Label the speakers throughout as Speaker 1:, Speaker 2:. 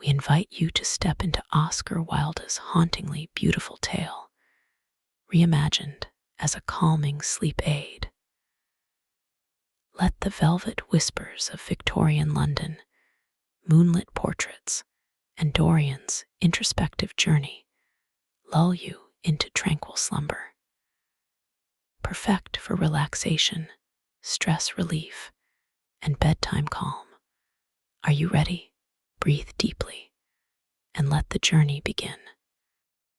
Speaker 1: we invite you to step into Oscar Wilde's hauntingly beautiful tale, reimagined as a calming sleep aid. Let the velvet whispers of Victorian London, moonlit portraits, and Dorian's introspective journey lull you into tranquil slumber. Perfect for relaxation, stress relief, and bedtime calm. Are you ready? Breathe deeply and let the journey begin.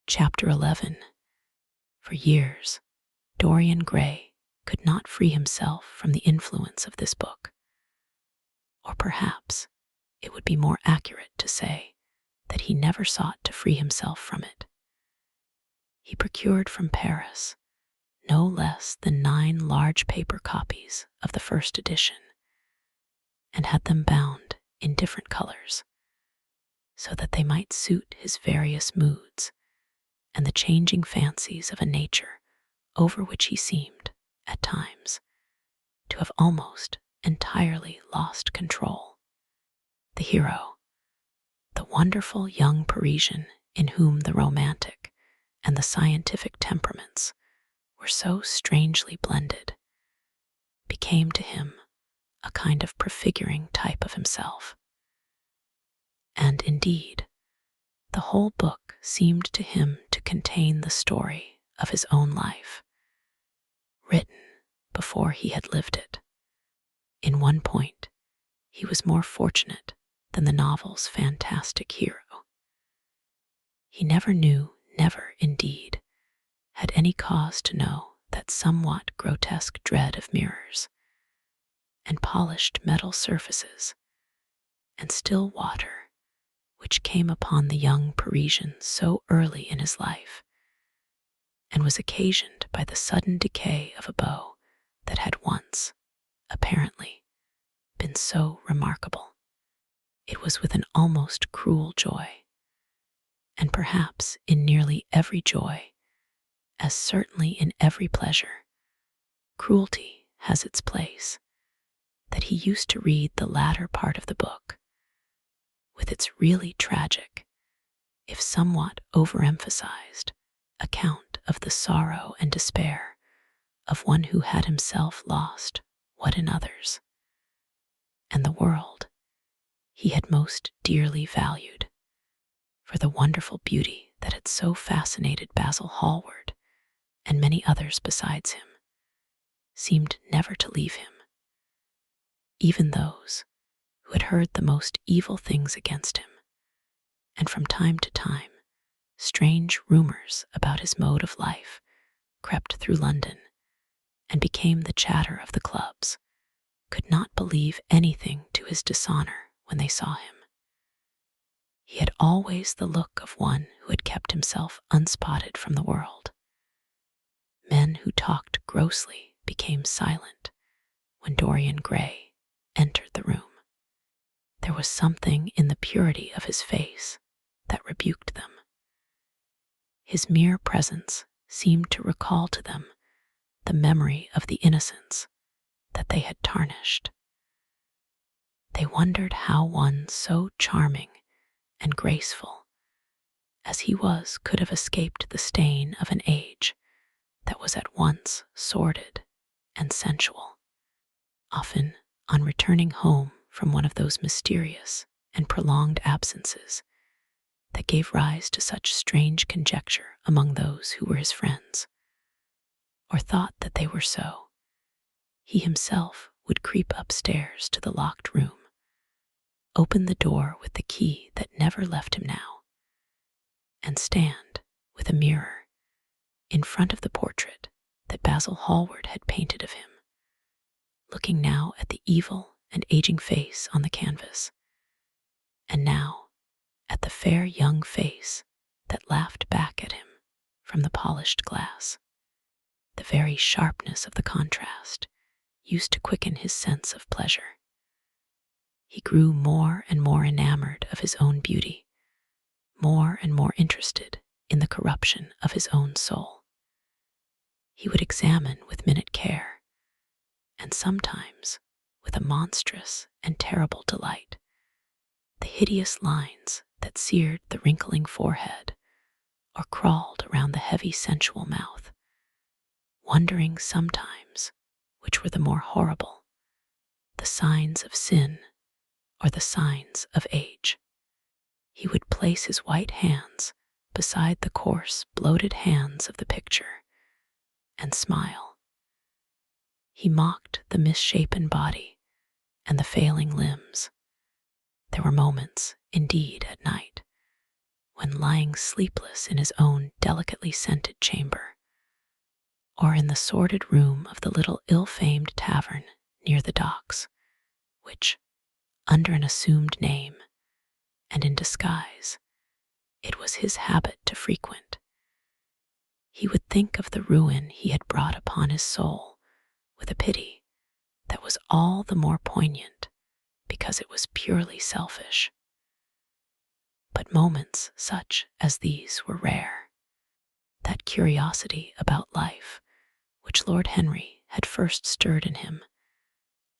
Speaker 1: Chapter 11. For years, Dorian Gray could not free himself from the influence of this book. Or perhaps it would be more accurate to say that he never sought to free himself from it. He procured from Paris no less than 9 large paper copies of the first edition and had them bound in different colors so that they might suit his various moods and the changing fancies of a nature over which he seemed, at times, to have almost entirely lost control. The hero, the wonderful young Parisian in whom the romantic and the scientific temperaments were so strangely blended, became to him a kind of prefiguring type of himself. And indeed, the whole book seemed to him to contain the story of his own life, written before he had lived it. In one point, he was more fortunate than the novel's fantastic hero. He never indeed, had any cause to know that somewhat grotesque dread of mirrors, and polished metal surfaces, and still water, which came upon the young Parisian so early in his life, and was occasioned by the sudden decay of a beau that had once, apparently, been so remarkable. It was with an almost cruel joy, and perhaps in nearly every joy, as certainly in every pleasure, cruelty has its place, that he used to read the latter part of the book, with its really tragic, if somewhat overemphasized, account of the sorrow and despair of one who had himself lost what in others, and the world, he had most dearly valued, for the wonderful beauty that had so fascinated Basil Hallward and many others besides him, seemed never to leave him. Even those who had heard the most evil things against him, and from time to time, strange rumors about his mode of life crept through London and became the chatter of the clubs, could not believe anything to his dishonor when they saw him. He had always the look of one who had kept himself unspotted from the world. Men who talked grossly became silent when Dorian Gray entered the room. There was something in the purity of his face that rebuked them. His mere presence seemed to recall to them the memory of the innocence that they had tarnished. They wondered how one so charming and graceful as he was could have escaped the stain of an age that was at once sordid and sensual. Often, on returning home from one of those mysterious and prolonged absences that gave rise to such strange conjecture among those who were his friends, or thought that they were so, he himself would creep upstairs to the locked room, open the door with the key that never left him now, and stand with a mirror in front of the portrait that Basil Hallward had painted of him, looking now at the evil and aging face on the canvas, and now at the fair young face that laughed back at him from the polished glass. The very sharpness of the contrast used to quicken his sense of pleasure. He grew more and more enamored of his own beauty, more and more interested in the corruption of his own soul. He would examine with minute care, and sometimes with a monstrous and terrible delight, the hideous lines that seared the wrinkling forehead or crawled around the heavy sensual mouth, wondering sometimes which were the more horrible, the signs of sin or the signs of age. He would place his white hands beside the coarse, bloated hands of the picture and smile. He mocked the misshapen body and the failing limbs. There were moments, indeed, at night, when lying sleepless in his own delicately scented chamber, or in the sordid room of the little ill-famed tavern near the docks, which, under an assumed name and in disguise, it was his habit to frequent, he would think of the ruin he had brought upon his soul with a pity that was all the more poignant because it was purely selfish. But moments such as these were rare. That curiosity about life, which Lord Henry had first stirred in him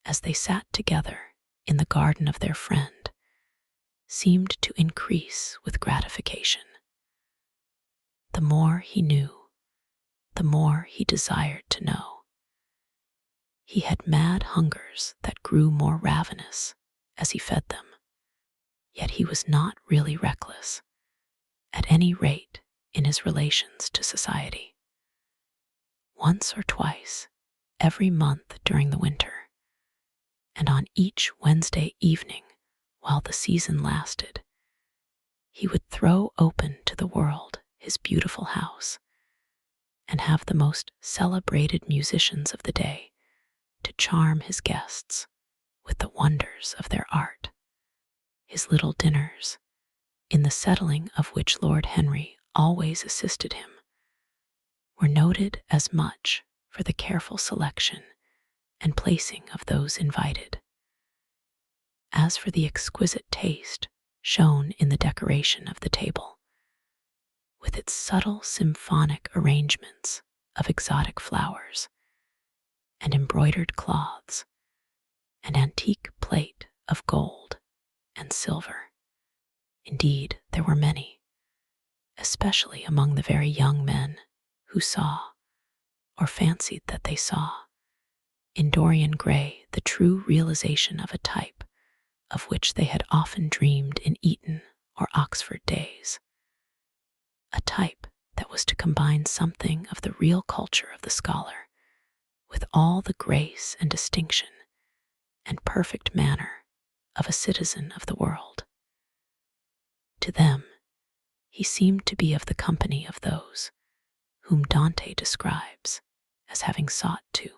Speaker 1: as they sat together in the garden of their friend, seemed to increase with gratification. The more he knew, the more he desired to know. He had mad hungers that grew more ravenous as he fed them, yet he was not really reckless, at any rate in his relations to society. Once or twice every month during the winter, and on each Wednesday evening while the season lasted, he would throw open to the world his beautiful house and have the most celebrated musicians of the day to charm his guests with the wonders of their art. His little dinners, in the settling of which Lord Henry always assisted him, were noted as much for the careful selection and placing of those invited as for the exquisite taste shown in the decoration of the table, with its subtle symphonic arrangements of exotic flowers and embroidered cloths and antique plate of gold and silver. Indeed, there were many, especially among the very young men, who saw, or fancied that they saw, in Dorian Gray the true realization of a type of which they had often dreamed in Eton or Oxford days. A type that was to combine something of the real culture of the scholar with all the grace and distinction and perfect manner of a citizen of the world. To them, he seemed to be of the company of those whom Dante describes as having sought to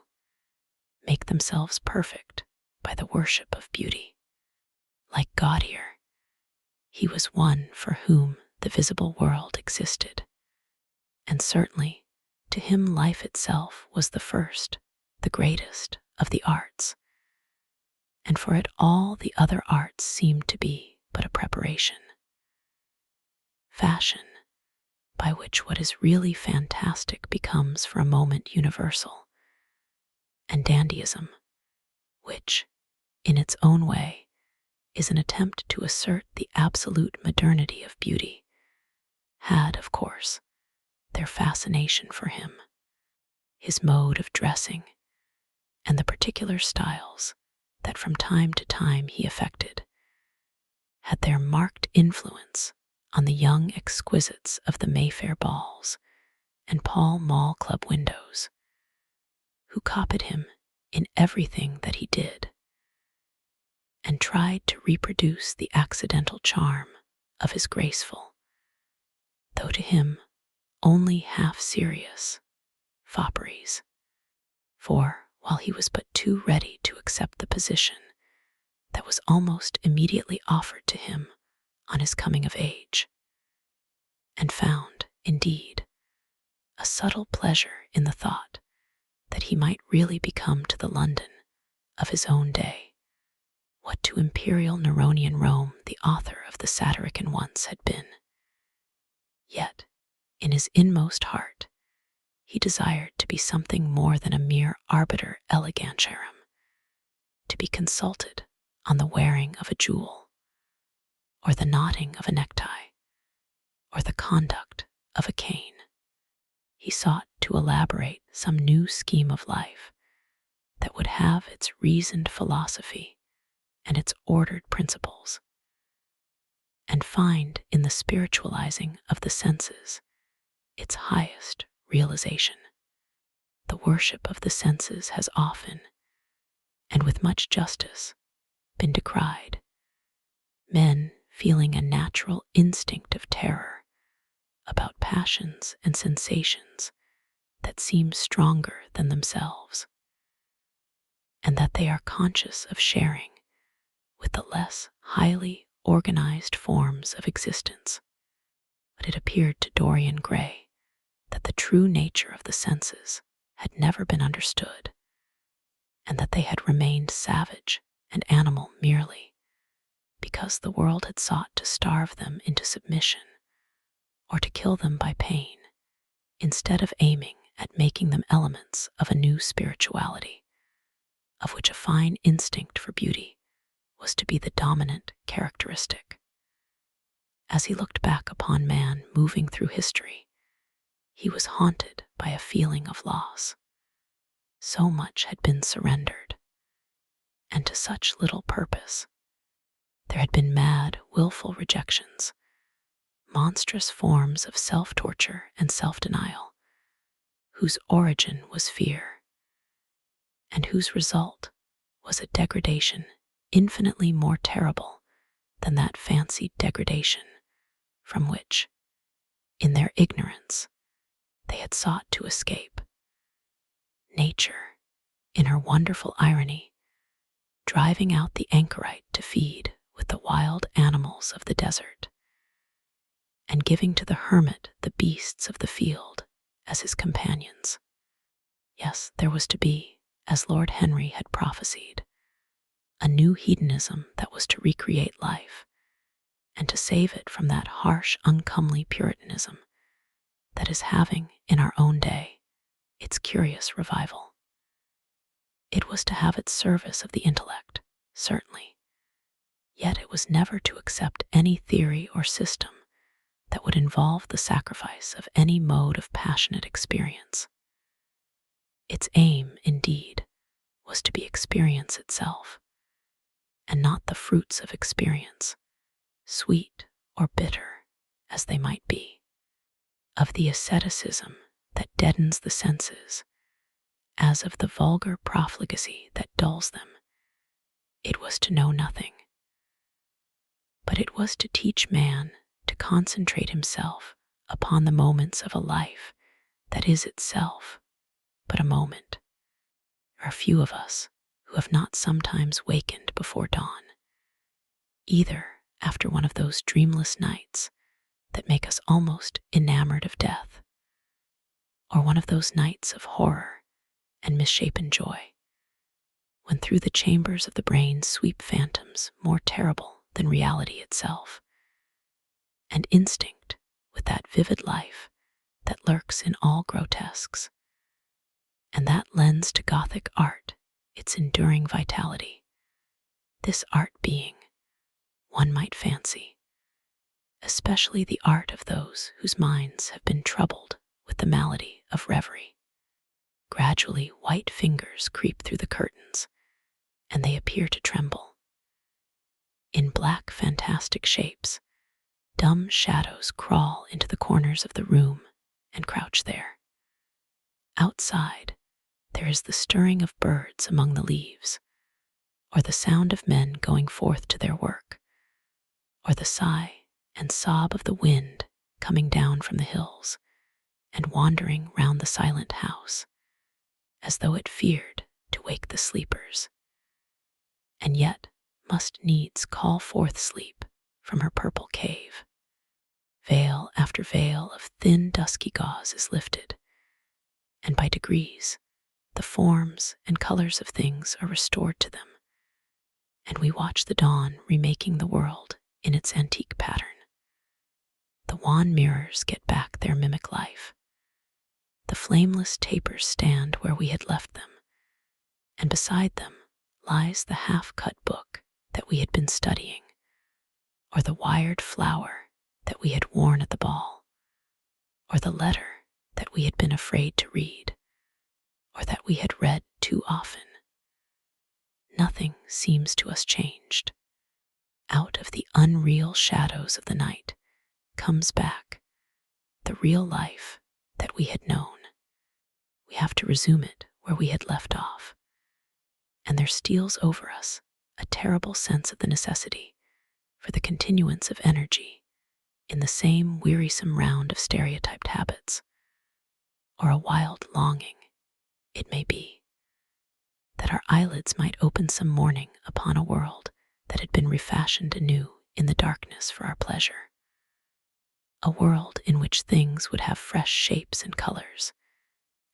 Speaker 1: make themselves perfect by the worship of beauty. Like God here, he was one for whom the visible world existed, and certainly to him life itself was the first, the greatest of the arts, and for it all the other arts seemed to be but a preparation. Fashion, by which what is really fantastic becomes for a moment universal, and dandyism, which, in its own way, is an attempt to assert the absolute modernity of beauty, had, of course, their fascination for him. His mode of dressing, and the particular styles that from time to time he affected, had their marked influence on the young exquisites of the Mayfair balls and Pall Mall club windows, who copied him in everything that he did, and tried to reproduce the accidental charm of his graceful, though to him only half-serious, fopperies. For, while he was but too ready to accept the position that was almost immediately offered to him on his coming of age, and found, indeed, a subtle pleasure in the thought that he might really become to the London of his own day what to imperial Neronian Rome the author of the Satyricon once had been. Yet, in his inmost heart, he desired to be something more than a mere arbiter elegantiarum, to be consulted on the wearing of a jewel, or the knotting of a necktie, or the conduct of a cane. He sought to elaborate some new scheme of life that would have its reasoned philosophy and its ordered principles, and find in the spiritualizing of the senses its highest realization. The worship of the senses has often, and with much justice, been decried, men feeling a natural instinct of terror about passions and sensations that seem stronger than themselves, and that they are conscious of sharing with the less highly organized forms of existence. But it appeared to Dorian Gray that the true nature of the senses had never been understood, and that they had remained savage and animal merely because the world had sought to starve them into submission or to kill them by pain, instead of aiming at making them elements of a new spirituality, of which a fine instinct for beauty was to be the dominant characteristic. As he looked back upon man moving through history, he was haunted by a feeling of loss. So much had been surrendered, and to such little purpose. There had been mad, willful rejections, monstrous forms of self-torture and self-denial, whose origin was fear, and whose result was a degradation infinitely more terrible than that fancied degradation from which, in their ignorance, they had sought to escape. Nature, in her wonderful irony, driving out the anchorite to feed with the wild animals of the desert, and giving to the hermit the beasts of the field as his companions. Yes, there was to be, as Lord Henry had prophesied, a new hedonism that was to recreate life, and to save it from that harsh, uncomely Puritanism that is having, in our own day, its curious revival. It was to have its service of the intellect, certainly, yet it was never to accept any theory or system that would involve the sacrifice of any mode of passionate experience. Its aim, indeed, was to be experience itself, and not the fruits of experience, sweet or bitter as they might be, of the asceticism that deadens the senses, as of the vulgar profligacy that dulls them. It was to know nothing, but it was to teach man to concentrate himself upon the moments of a life that is itself but a moment. There are few of us who have not sometimes wakened before dawn, either after one of those dreamless nights that make us almost enamored of death, or one of those nights of horror and misshapen joy, when through the chambers of the brain sweep phantoms more terrible than reality itself, and instinct with that vivid life that lurks in all grotesques, and that lends to Gothic art its enduring vitality, this art being, one might fancy, especially the art of those whose minds have been troubled with the malady of reverie. Gradually white fingers creep through the curtains, and they appear to tremble. In black fantastic shapes, dumb shadows crawl into the corners of the room and crouch there. Outside, there is the stirring of birds among the leaves, or the sound of men going forth to their work, or the sigh and sob of the wind coming down from the hills and wandering round the silent house, as though it feared to wake the sleepers, and yet must needs call forth sleep from her purple cave. Veil after veil of thin dusky gauze is lifted, and by degrees the forms and colors of things are restored to them, and we watch the dawn remaking the world in its antique pattern. The wan mirrors get back their mimic life. The flameless tapers stand where we had left them, and beside them lies the half-cut book that we had been studying, or the wired flower that we had worn at the ball, or the letter that we had been afraid to read, or that we had read too often. Nothing seems to us changed. Out of the unreal shadows of the night comes back the real life that we had known. We have to resume it where we had left off, and there steals over us a terrible sense of the necessity for the continuance of energy in the same wearisome round of stereotyped habits, or a wild longing, it may be, that our eyelids might open some morning upon a world that had been refashioned anew in the darkness for our pleasure, a world in which things would have fresh shapes and colors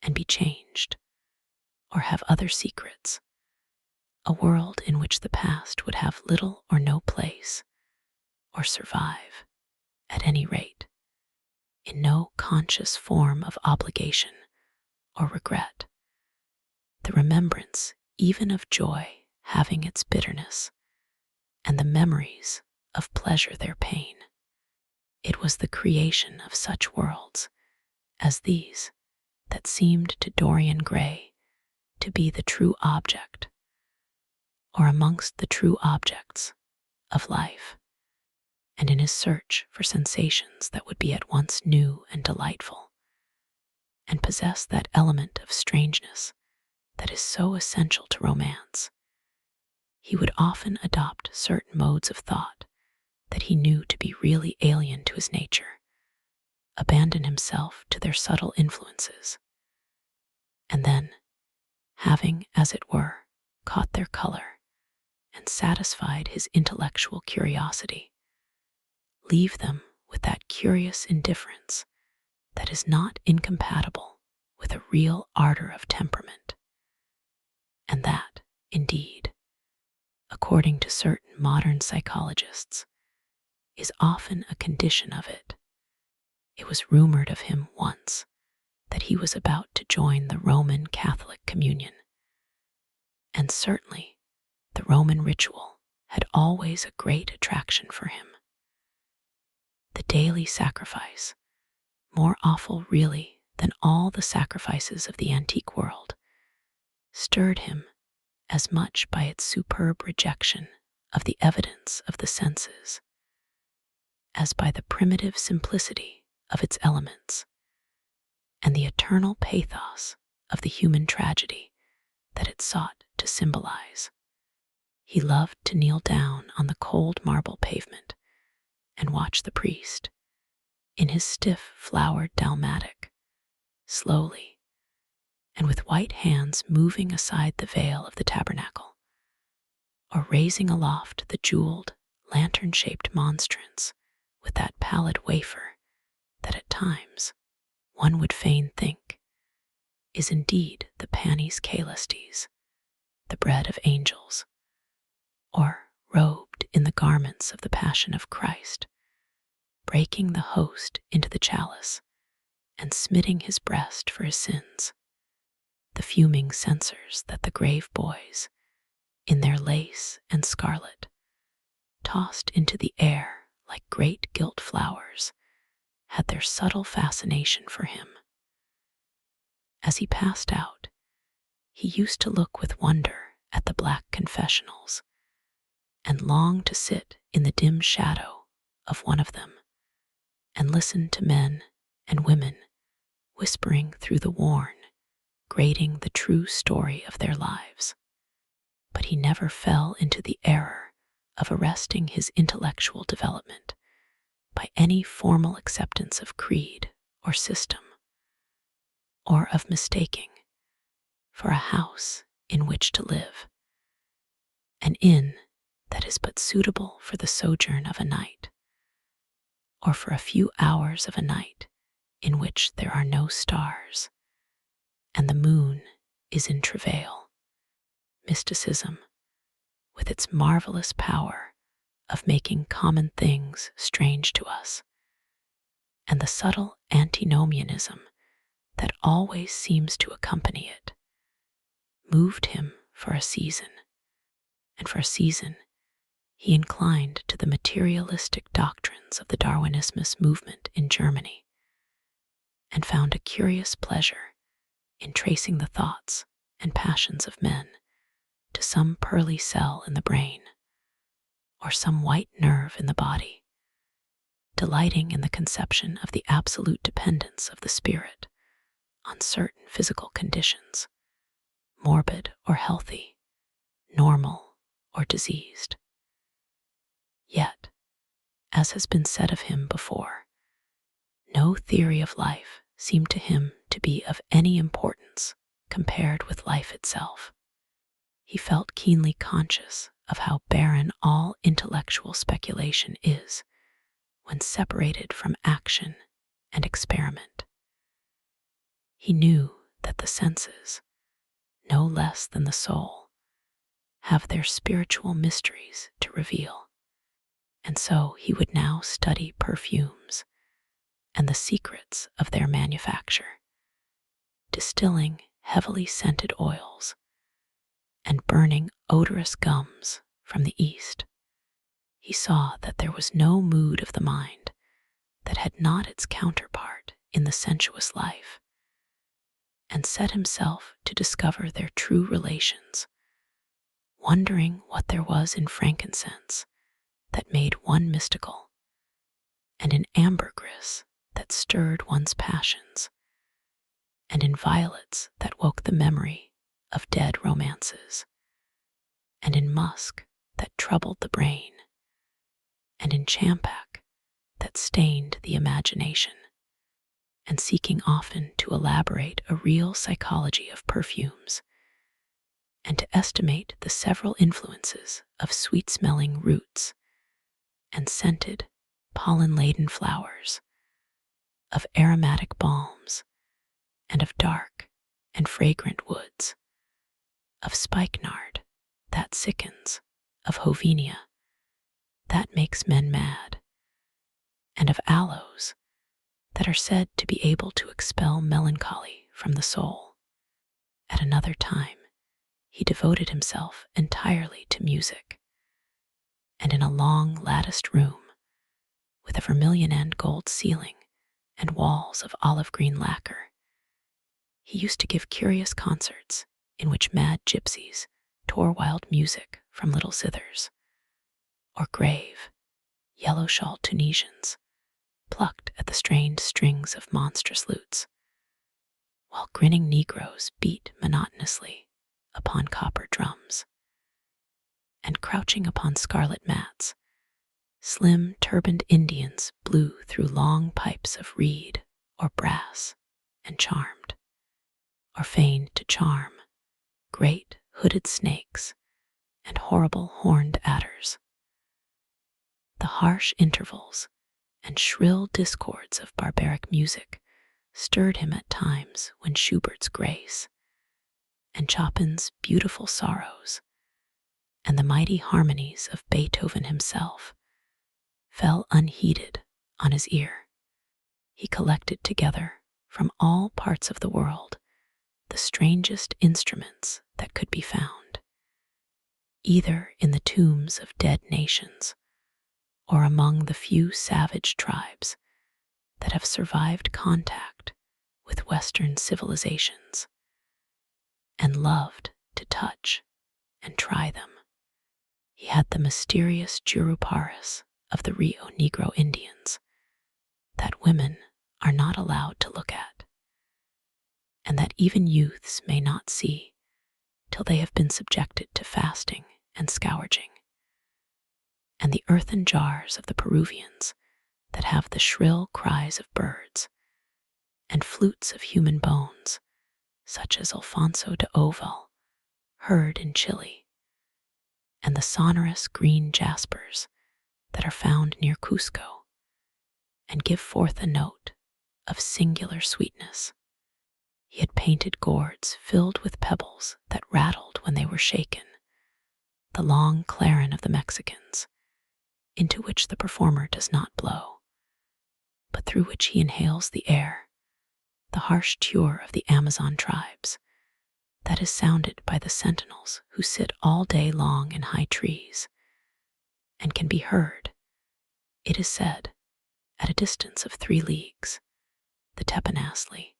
Speaker 1: and be changed, or have other secrets, a world in which the past would have little or no place, or survive, at any rate, in no conscious form of obligation or regret, the remembrance even of joy having its bitterness, and the memories of pleasure their pain. It was the creation of such worlds as these that seemed to Dorian Gray to be the true object, or amongst the true objects, of life, and in his search for sensations that would be at once new and delightful, and possess that element of strangeness that is so essential to romance, he would often adopt certain modes of thought that he knew to be really alien to his nature, abandon himself to their subtle influences, and then, having, as it were, caught their color and satisfied his intellectual curiosity, leave them with that curious indifference that is not incompatible with a real ardor of temperament, and that, indeed, according to certain modern psychologists, is often a condition of it. It was rumored of him once that he was about to join the Roman Catholic communion, and certainly the Roman ritual had always a great attraction for him. The daily sacrifice, more awful really than all the sacrifices of the antique world, stirred him as much by its superb rejection of the evidence of the senses as by the primitive simplicity of its elements and the eternal pathos of the human tragedy that it sought to symbolize. He loved to kneel down on the cold marble pavement and watch the priest, in his stiff flowered dalmatic, slowly, and with white hands moving aside the veil of the tabernacle, or raising aloft the jeweled, lantern-shaped monstrance with that pallid wafer that at times one would fain think is indeed the panis caelestis, the bread of angels, or robed in the garments of the Passion of Christ, breaking the host into the chalice and smiting his breast for his sins, the fuming censers that the grave boys, in their lace and scarlet, tossed into the air like great gilt flowers, had their subtle fascination for him. As he passed out, he used to look with wonder at the black confessionals and long to sit in the dim shadow of one of them and listen to men and women whispering through the worn, grating the true story of their lives. But he never fell into the error of arresting his intellectual development by any formal acceptance of creed or system, or of mistaking for a house in which to live, an inn that is but suitable for the sojourn of a night, or for a few hours of a night in which there are no stars, and the moon is in travail. Mysticism, with its marvelous power of making common things strange to us, and the subtle antinomianism that always seems to accompany it, moved him for a season, and for a season He inclined to the materialistic doctrines of the Darwinismus movement in Germany and found a curious pleasure in tracing the thoughts and passions of men to some pearly cell in the brain or some white nerve in the body, delighting in the conception of the absolute dependence of the spirit on certain physical conditions, morbid or healthy, normal or diseased. Yet, as has been said of him before, no theory of life seemed to him to be of any importance compared with life itself. He felt keenly conscious of how barren all intellectual speculation is when separated from action and experiment. He knew that the senses, no less than the soul, have their spiritual mysteries to reveal, and so he would now study perfumes and the secrets of their manufacture, distilling heavily scented oils and burning odorous gums from the East. He saw that there was no mood of the mind that had not its counterpart in the sensuous life, and set himself to discover their true relations, wondering what there was in frankincense that made one mystical, and in ambergris that stirred one's passions, and in violets that woke the memory of dead romances, and in musk that troubled the brain, and in champak that stained the imagination, and seeking often to elaborate a real psychology of perfumes, and to estimate the several influences of sweet-smelling roots and scented, pollen-laden flowers, of aromatic balms, and of dark and fragrant woods, of spikenard that sickens, of hovenia that makes men mad, and of aloes that are said to be able to expel melancholy from the soul. At another time, he devoted himself entirely to music, and in a long latticed room, with a vermilion and gold ceiling and walls of olive green lacquer, he used to give curious concerts in which mad gypsies tore wild music from little zithers, or grave, yellow-shawled Tunisians plucked at the strained strings of monstrous lutes, while grinning Negroes beat monotonously upon copper drums, and crouching upon scarlet mats, slim turbaned Indians blew through long pipes of reed or brass and charmed, or feigned to charm, great hooded snakes and horrible horned adders. The harsh intervals and shrill discords of barbaric music stirred him at times when Schubert's Grace and Chopin's Beautiful Sorrows and the mighty harmonies of Beethoven himself fell unheeded on his ear. He collected together from all parts of the world the strangest instruments that could be found, either in the tombs of dead nations or among the few savage tribes that have survived contact with Western civilizations, and loved to touch and try them. He had the mysterious Juruparis of the Rio Negro Indians that women are not allowed to look at, and that even youths may not see till they have been subjected to fasting and scourging, and the earthen jars of the Peruvians that have the shrill cries of birds, and flutes of human bones, such as Alfonso de Oval heard in Chile, and the sonorous green jaspers that are found near Cusco, and give forth a note of singular sweetness. He had painted gourds filled with pebbles that rattled when they were shaken, the long clarin of the Mexicans, into which the performer does not blow, but through which he inhales the air, the harsh tior of the Amazon tribes, that is sounded by the sentinels who sit all day long in high trees, and can be heard, it is said, at a distance of 3 leagues, the teponazli,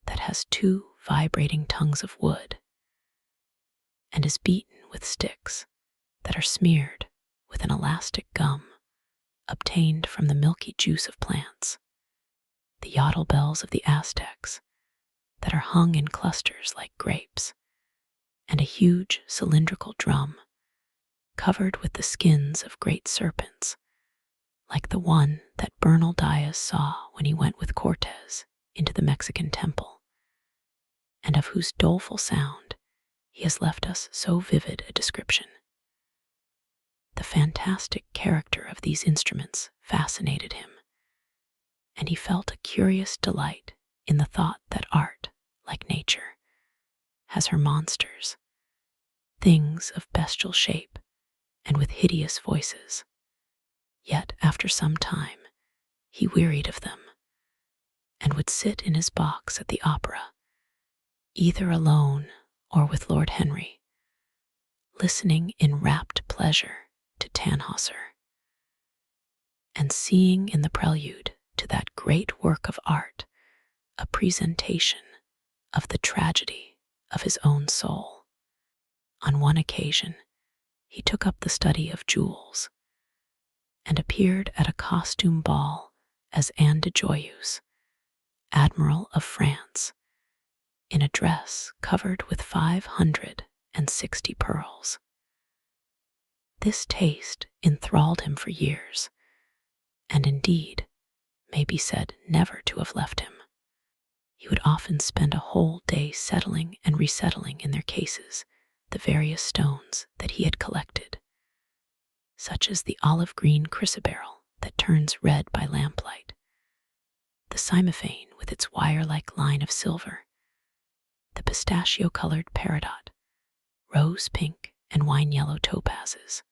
Speaker 1: that has 2 vibrating tongues of wood, and is beaten with sticks that are smeared with an elastic gum obtained from the milky juice of plants, the yotl bells of the Aztecs that are hung in clusters like grapes, and a huge cylindrical drum covered with the skins of great serpents, like the one that Bernal Diaz saw when he went with Cortez into the Mexican temple, and of whose doleful sound he has left us so vivid a description. The fantastic character of these instruments fascinated him, and he felt a curious delight in the thought that art, like nature, has her monsters, things of bestial shape and with hideous voices. Yet after some time he wearied of them, and would sit in his box at the opera, either alone or with Lord Henry, listening in rapt pleasure to Tannhauser, and seeing in the prelude to that great work of art a presentation of the tragedy of his own soul. On one occasion, he took up the study of jewels, and appeared at a costume ball as Anne de Joyeuse, Admiral of France, in a dress covered with 560 pearls. This taste enthralled him for years, and indeed may be said never to have left him. He would often spend a whole day settling and resettling in their cases the various stones that he had collected, such as the olive-green chrysoberyl that turns red by lamplight, the cymophane with its wire-like line of silver, the pistachio-colored peridot, rose-pink and wine-yellow topazes,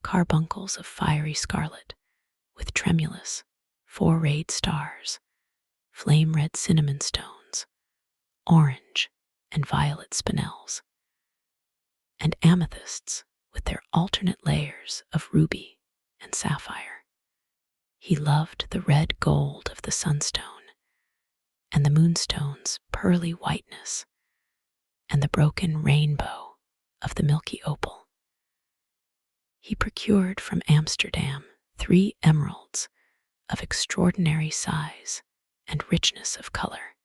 Speaker 1: carbuncles of fiery scarlet with tremulous, 4-rayed stars, flame-red cinnamon stones, orange and violet spinels, and amethysts with their alternate layers of ruby and sapphire. He loved the red gold of the sunstone, and the moonstone's pearly whiteness, and the broken rainbow of the milky opal. He procured from Amsterdam 3 emeralds of extraordinary size and richness of color,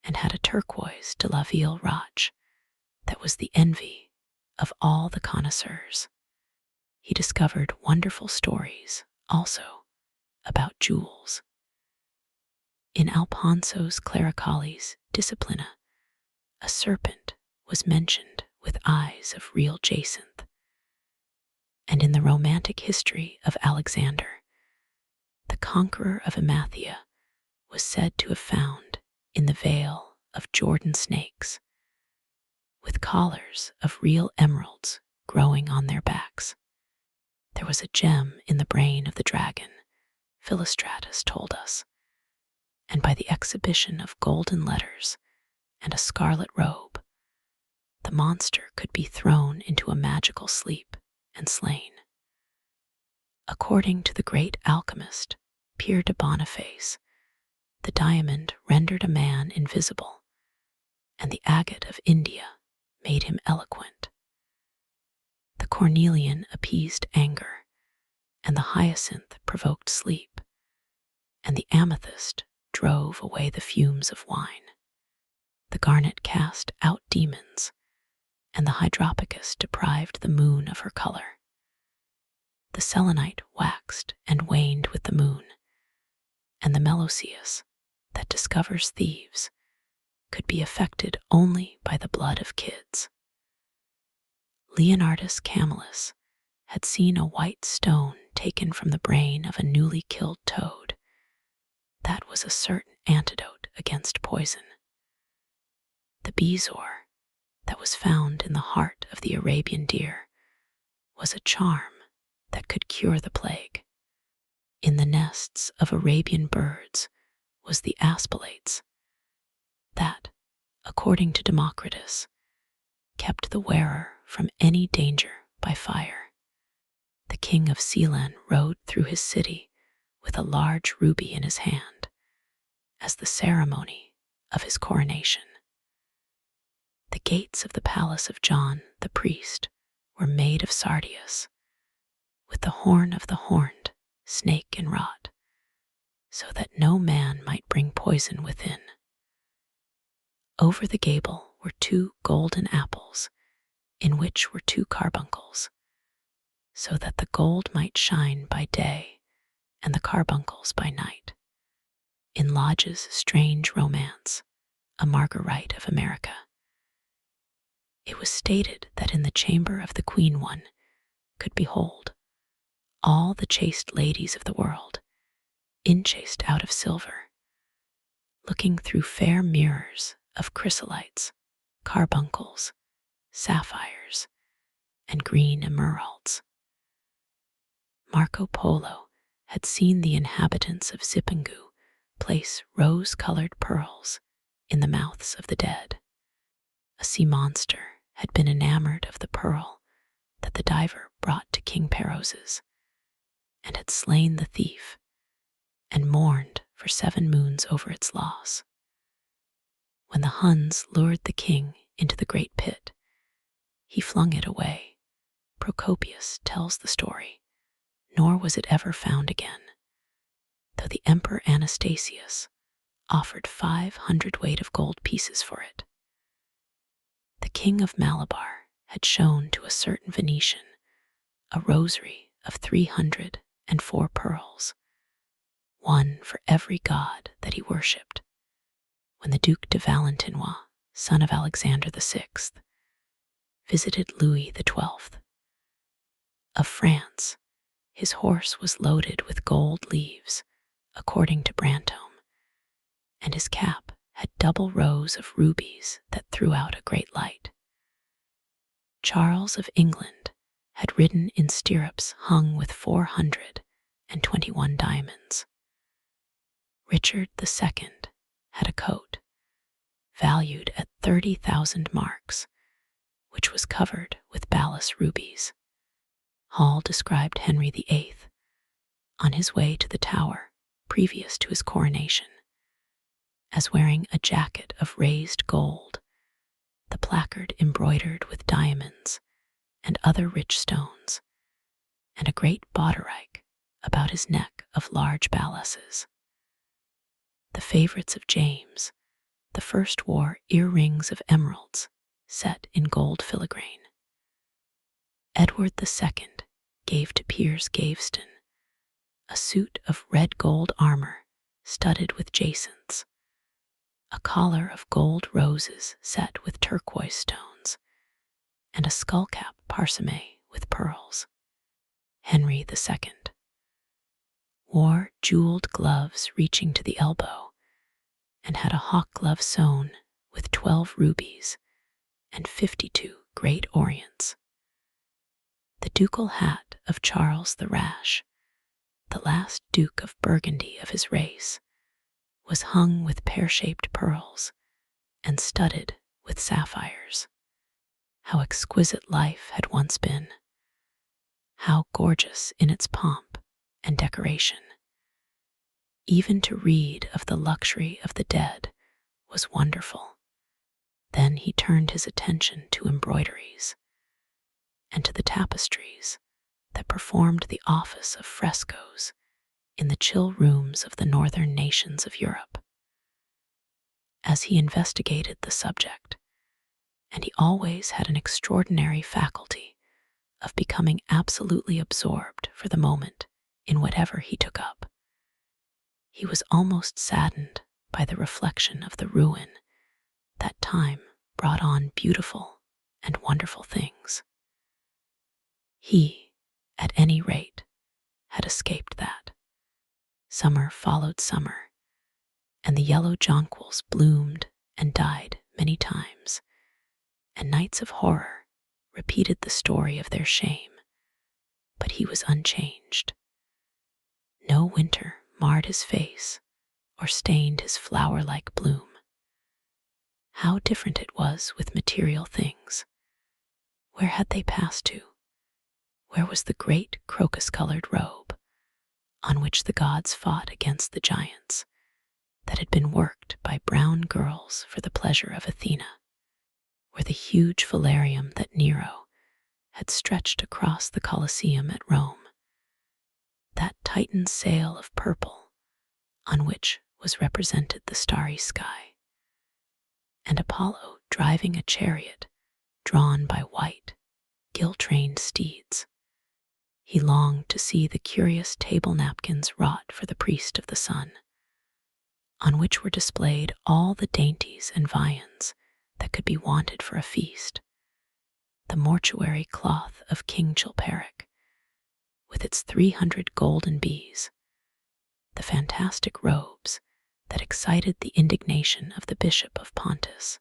Speaker 1: and had a turquoise de la Ville Roche that was the envy of all the connoisseurs. He discovered wonderful stories also about jewels. In Alphonso's Clericales Disciplina, a serpent was mentioned with eyes of real jacinth, and in the romantic history of Alexander, the conqueror of Emathia was said to have found in the veil of Jordan snakes, with collars of real emeralds growing on their backs. There was a gem in the brain of the dragon, Philostratus told us, and by the exhibition of golden letters and a scarlet robe, the monster could be thrown into a magical sleep and slain. According to the great alchemist Pierre de Boniface, the diamond rendered a man invisible, and the agate of India made him eloquent. The cornelian appeased anger, and the hyacinth provoked sleep, and the amethyst drove away the fumes of wine. The garnet cast out demons, and the hydropicus deprived the moon of her color. The selenite waxed and waned with the moon, and the meloceus, that discovers thieves, could be affected only by the blood of kids. Leonardus Camillus had seen a white stone taken from the brain of a newly killed toad. That was a certain antidote against poison. The bezoar that was found in the heart of the Arabian deer was a charm that could cure the plague. In the nests of Arabian birds was the aspilates that, according to Democritus, kept the wearer from any danger by fire. The king of Sealand rode through his city with a large ruby in his hand as the ceremony of his coronation. The gates of the palace of John the priest were made of sardius, with the horn of the horned snake enwrought, so that no man might bring poison within. Over the gable were 2 golden apples, in which were 2 carbuncles, so that the gold might shine by day and the carbuncles by night. In Lodge's strange romance, A Marguerite of America, it was stated that in the chamber of the queen one could behold all the chaste ladies of the world, enchased out of silver, looking through fair mirrors of chrysolites, carbuncles, sapphires, and green emeralds. Marco Polo had seen the inhabitants of Zipangu place rose-colored pearls in the mouths of the dead. A sea monster had been enamored of the pearl that the diver brought to King Peroz's, and had slain the thief, and mourned for 7 moons over its loss. When the Huns lured the king into the great pit, he flung it away. Procopius tells the story, nor was it ever found again, though the Emperor Anastasius offered 500 weight of gold pieces for it. The king of Malabar had shown to a certain Venetian a rosary of 304 pearls, one for every god that he worshipped. When the Duc de Valentinois, son of Alexander VI, visited Louis XII of France, his horse was loaded with gold leaves, according to Brantome, and his cap had double rows of rubies that threw out a great light. Charles of England had ridden in stirrups hung with 421 diamonds. Richard II had a coat, valued at 30,000 marks, which was covered with balas rubies. Hall described Henry VIII on his way to the Tower previous to his coronation as wearing a jacket of raised gold, the placard embroidered with diamonds and other rich stones, and a great bauderike about his neck of large balasses. The favorites of James the First wore earrings of emeralds set in gold filigrane. Edward II gave to Piers Gaveston a suit of red gold armor studded with jacinths, a collar of gold roses set with turquoise stones, and a skullcap parsemé with pearls. Henry II wore jeweled gloves reaching to the elbow, and had a hawk glove sewn with 12 rubies and 52 great orients. The ducal hat of Charles the Rash, the last Duke of Burgundy of his race, was hung with pear-shaped pearls and studded with sapphires. How exquisite life had once been! How gorgeous in its pomp and decoration! Even to read of the luxury of the dead was wonderful. Then he turned his attention to embroideries and to the tapestries that performed the office of frescoes in the chill rooms of the northern nations of Europe. As he investigated the subject, and he always had an extraordinary faculty of becoming absolutely absorbed for the moment in whatever he took up, he was almost saddened by the reflection of the ruin that time brought on beautiful and wonderful things. He, at any rate, had escaped that. Summer followed summer, and the yellow jonquils bloomed and died many times, and nights of horror repeated the story of their shame, but he was unchanged. No winter marred his face or stained his flower-like bloom. How different it was with material things. Where had they passed to? Where was the great crocus-colored robe on which the gods fought against the giants that had been worked by brown girls for the pleasure of Athena? Where the huge velarium that Nero had stretched across the Colosseum at Rome? That Titan sail of purple on which was represented the starry sky, and Apollo driving a chariot drawn by white, gill-trained steeds. He longed to see the curious table napkins wrought for the priest of the sun, on which were displayed all the dainties and viands that could be wanted for a feast. The mortuary cloth of King Chilperic, with its 300 golden bees, the fantastic robes that excited the indignation of the Bishop of Pontus,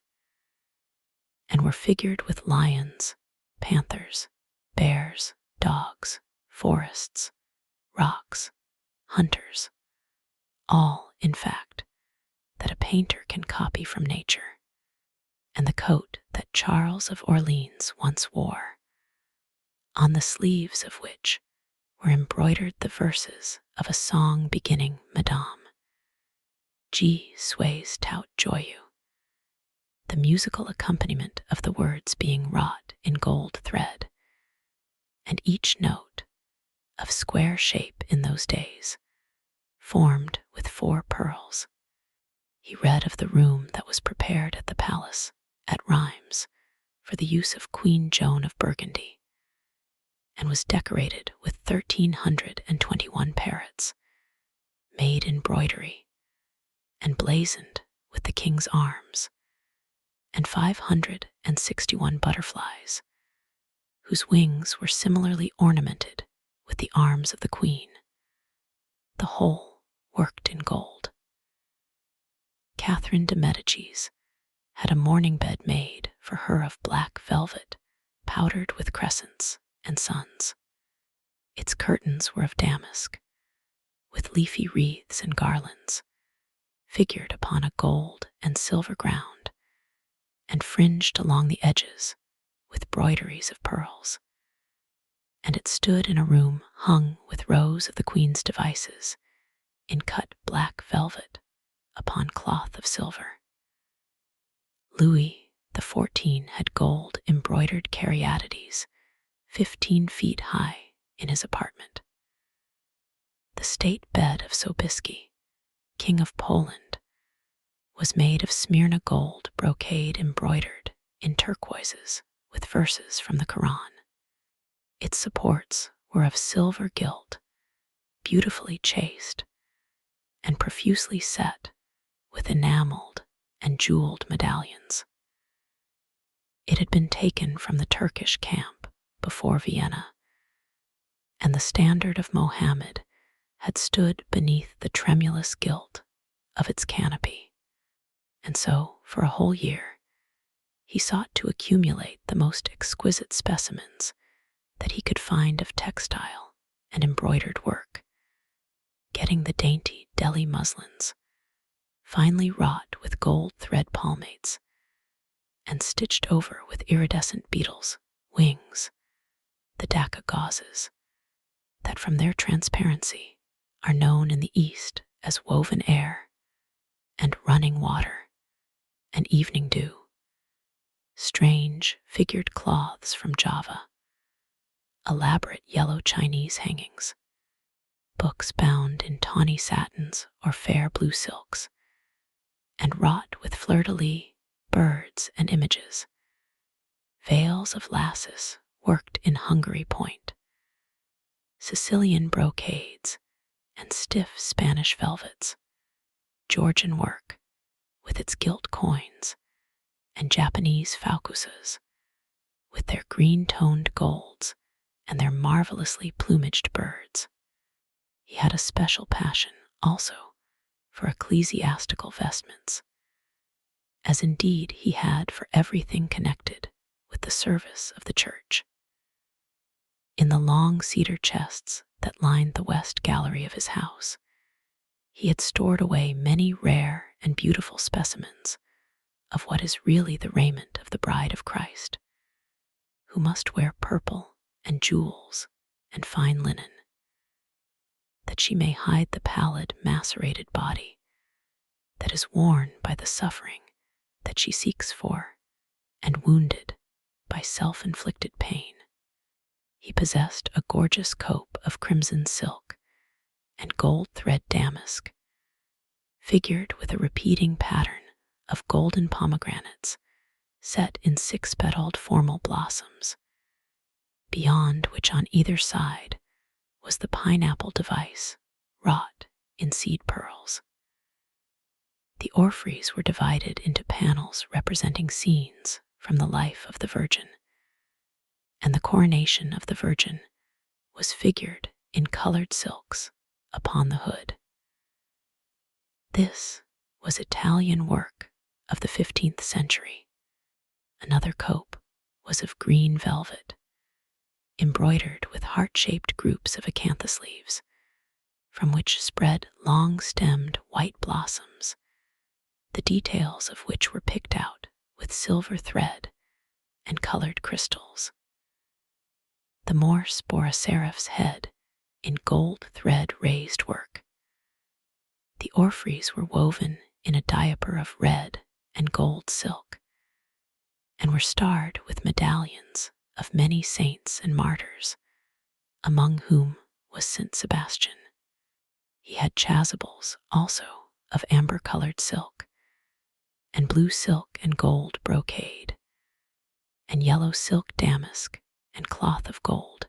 Speaker 1: and were figured with lions, panthers, bears, dogs, forests, rocks, hunters, all, in fact, that a painter can copy from nature, and the coat that Charles of Orleans once wore, on the sleeves of which were embroidered the verses of a song beginning Madame, G sways tout joyeux, the musical accompaniment of the words being wrought in gold thread, and each note, of square shape in those days, formed with 4 pearls. He read of the room that was prepared at the palace at Rheims for the use of Queen Joan of Burgundy, and was decorated with 1,321 parrots, made in broidery, and blazoned with the king's arms, and 561 butterflies, whose wings were similarly ornamented with the arms of the queen, the whole worked in gold. Catherine de Medicis had a morning bed made for her of black velvet, powdered with crescents and suns. Its curtains were of damask, with leafy wreaths and garlands, figured upon a gold and silver ground, and fringed along the edges with broideries of pearls. And it stood in a room hung with rows of the queen's devices in cut black velvet upon cloth of silver. Louis XIV had gold embroidered caryatides 15 feet high in his apartment. The state bed of Sobieski, King of Poland, was made of Smyrna gold brocade embroidered in turquoises with verses from the Quran. Its supports were of silver gilt, beautifully chased, and profusely set with enameled and jeweled medallions. It had been taken from the Turkish camp before Vienna, and the standard of Mohammed had stood beneath the tremulous gilt of its canopy. And so, for a whole year, he sought to accumulate the most exquisite specimens that he could find of textile and embroidered work, getting the dainty Delhi muslins, finely wrought with gold thread palmates, and stitched over with iridescent beetles' wings, the Dhaka gauzes, that from their transparency are known in the East as woven air, and running water, and evening dew, strange figured cloths from Java, elaborate yellow Chinese hangings, books bound in tawny satins or fair blue silks, and wrought with fleur-de-lis, birds, and images, veils of lasses worked in Hungary point, Sicilian brocades, and stiff Spanish velvets, Georgian work with its gilt coins, and Japanese faucusas with their green-toned golds and their marvelously plumaged birds. He had a special passion, also, for ecclesiastical vestments, as indeed he had for everything connected with the service of the church. In the long cedar chests that lined the west gallery of his house, he had stored away many rare and beautiful specimens of what is really the raiment of the bride of Christ, who must wear purple and jewels and fine linen, that she may hide the pallid, macerated body that is worn by the suffering that she seeks for and wounded by self-inflicted pain. He possessed a gorgeous cope of crimson silk and gold thread damask, figured with a repeating pattern of golden pomegranates set in 6-petaled formal blossoms, beyond which on either side was the pineapple device wrought in seed pearls. The orphreys were divided into panels representing scenes from the life of the Virgin, and the coronation of the Virgin was figured in colored silks upon the hood. This was Italian work of the 15th century. Another cope was of green velvet, embroidered with heart-shaped groups of acanthus leaves, from which spread long-stemmed white blossoms, the details of which were picked out with silver thread and colored crystals. The Morse bore a seraph's head in gold thread raised work. The orphreys were woven in a diaper of red and gold silk, and were starred with medallions of many saints and martyrs, among whom was St. Sebastian. He had chasubles also of amber-colored silk, and blue silk and gold brocade, and yellow silk damask and cloth of gold,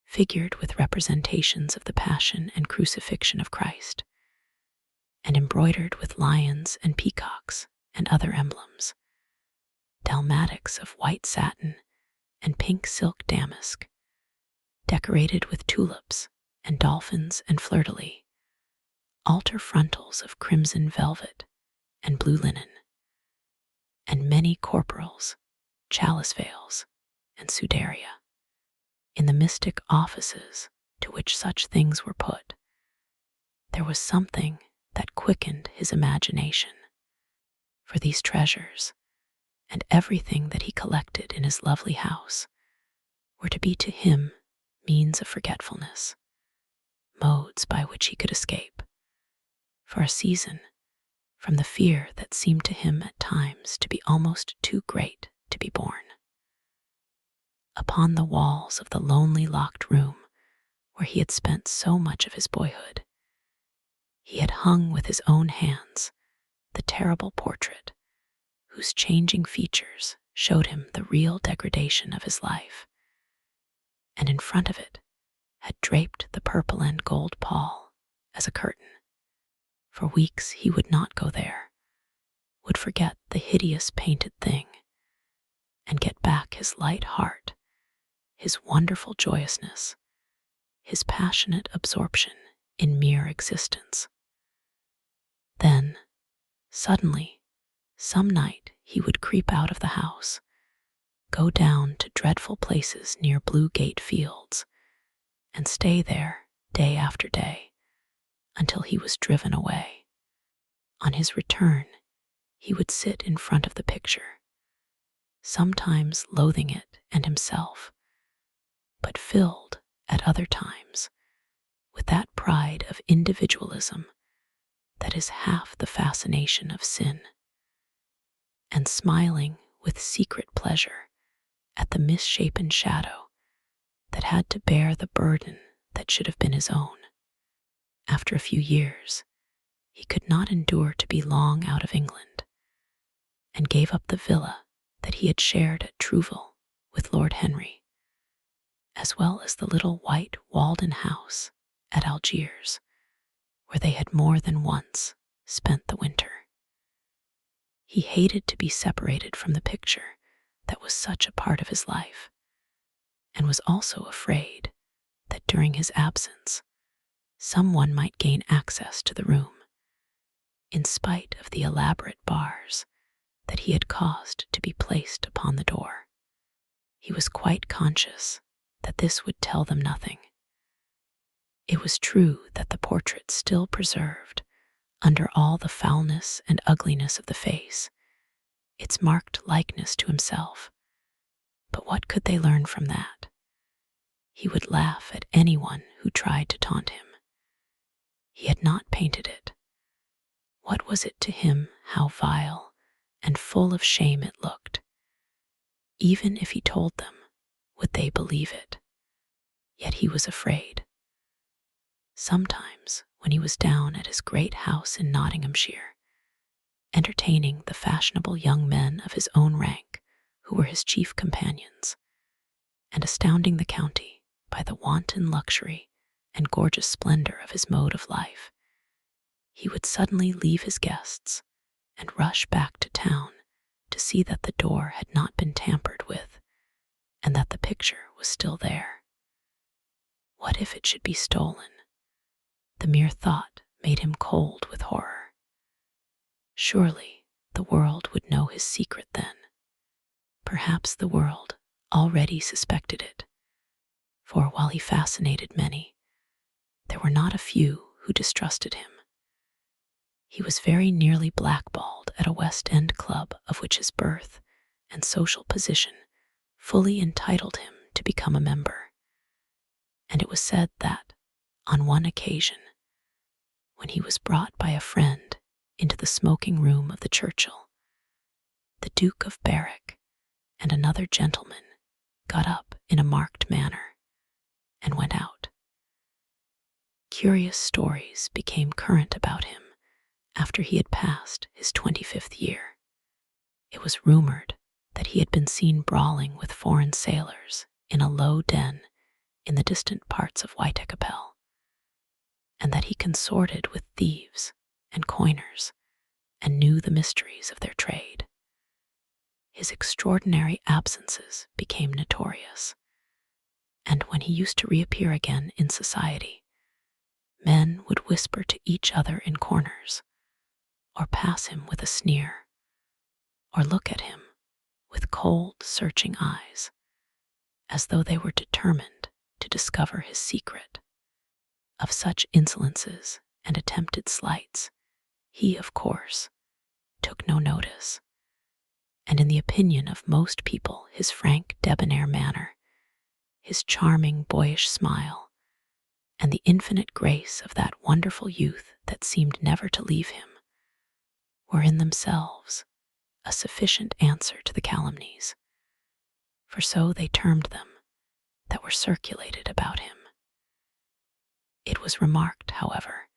Speaker 1: figured with representations of the Passion and Crucifixion of Christ, and embroidered with lions and peacocks and other emblems, dalmatics of white satin and pink silk damask, decorated with tulips and dolphins and fleur-de-lis, altar frontals of crimson velvet and blue linen, and many corporals, chalice veils, and sudaria. In the mystic offices to which such things were put, there was something that quickened his imagination, for these treasures, and everything that he collected in his lovely house, were to be to him means of forgetfulness, modes by which he could escape, for a season, from the fear that seemed to him at times to be almost too great to be borne. Upon the walls of the lonely locked room where he had spent so much of his boyhood, he had hung with his own hands the terrible portrait whose changing features showed him the real degradation of his life, and in front of it had draped the purple and gold pall as a curtain. For weeks he would not go there, would forget the hideous painted thing, and get back his light heart, his wonderful joyousness, his passionate absorption in mere existence. Then, suddenly, some night he would creep out of the house, go down to dreadful places near Blue Gate Fields, and stay there day after day until he was driven away. On his return, he would sit in front of the picture, sometimes loathing it and himself, but filled at other times with that pride of individualism that is half the fascination of sin, and smiling with secret pleasure at the misshapen shadow that had to bear the burden that should have been his own. After a few years, he could not endure to be long out of England, and gave up the villa that he had shared at Trouville with Lord Henry, as well as the little white walled-in house at Algiers, where they had more than once spent the winter. He hated to be separated from the picture that was such a part of his life, and was also afraid that during his absence, someone might gain access to the room, in spite of the elaborate bars that he had caused to be placed upon the door. He was quite conscious that this would tell them nothing. It was true that the portrait still preserved, under all the foulness and ugliness of the face, its marked likeness to himself, but what could they learn from that? He would laugh at anyone who tried to taunt him. He had not painted it. What was it to him how vile and full of shame it looked? Even if he told them, would they believe it? Yet he was afraid. Sometimes, when he was down at his great house in Nottinghamshire, entertaining the fashionable young men of his own rank who were his chief companions, and astounding the county by the wanton luxury and gorgeous splendor of his mode of life, he would suddenly leave his guests and rush back to town to see that the door had not been tampered with and that the picture was still there. What if it should be stolen? The mere thought made him cold with horror. Surely the world would know his secret then. Perhaps the world already suspected it, for while he fascinated many, there were not a few who distrusted him. He was very nearly blackballed at a West End club of which his birth and social position fully entitled him to become a member. And it was said that, on one occasion, when he was brought by a friend into the smoking room of the Churchill, the Duke of Berwick and another gentleman got up in a marked manner and went out. Curious stories became current about him after he had passed his 25th year. It was rumored that he had been seen brawling with foreign sailors in a low den in the distant parts of Whitecapel, and that he consorted with thieves and coiners and knew the mysteries of their trade. His extraordinary absences became notorious, and when he used to reappear again in society, men would whisper to each other in corners, or pass him with a sneer, or look at him with cold, searching eyes, as though they were determined to discover his secret. Of such insolences and attempted slights, he, of course, took no notice, and in the opinion of most people his frank, debonair manner, his charming, boyish smile, and the infinite grace of that wonderful youth that seemed never to leave him, were in themselves a sufficient answer to the calumnies, for so they termed them, that were circulated about him. It was remarked, however,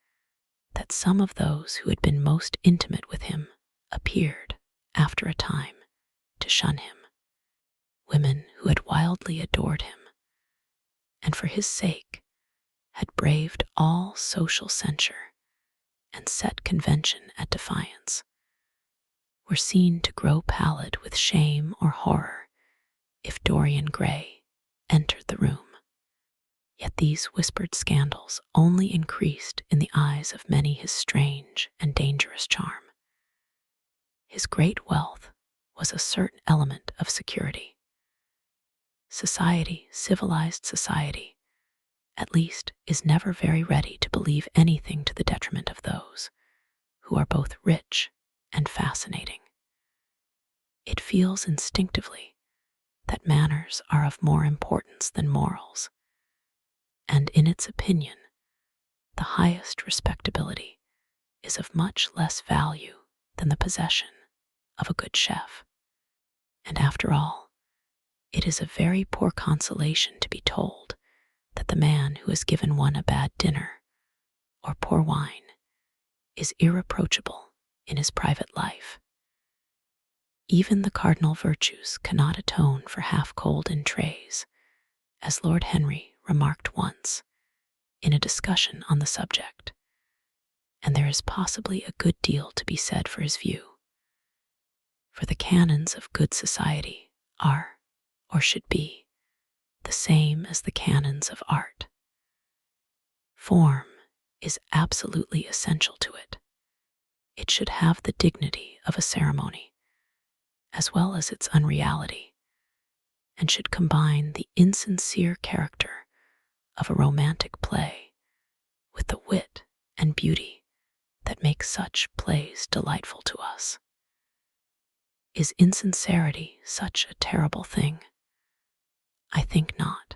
Speaker 1: that some of those who had been most intimate with him appeared, after a time, to shun him, women who had wildly adored him, and for his sake had braved all social censure and set convention at defiance, were seen to grow pallid with shame or horror if Dorian Gray entered the room. Yet these whispered scandals only increased in the eyes of many his strange and dangerous charm. His great wealth was a certain element of security. Society, civilized society, at least, is never very ready to believe anything to the detriment of those who are both rich and fascinating. It feels instinctively that manners are of more importance than morals, and in its opinion, the highest respectability is of much less value than the possession of a good chef. And after all, it is a very poor consolation to be told that the man who has given one a bad dinner or poor wine is irreproachable in his private life. Even the cardinal virtues cannot atone for half-cold in trays, as Lord Henry remarked once in a discussion on the subject, and there is possibly a good deal to be said for his view. For the canons of good society are, or should be, the same as the canons of art. Form is absolutely essential to it. It should have the dignity of a ceremony, as well as its unreality, and should combine the insincere character of a romantic play with the wit and beauty that make such plays delightful to us. Is insincerity such a terrible thing? I think not.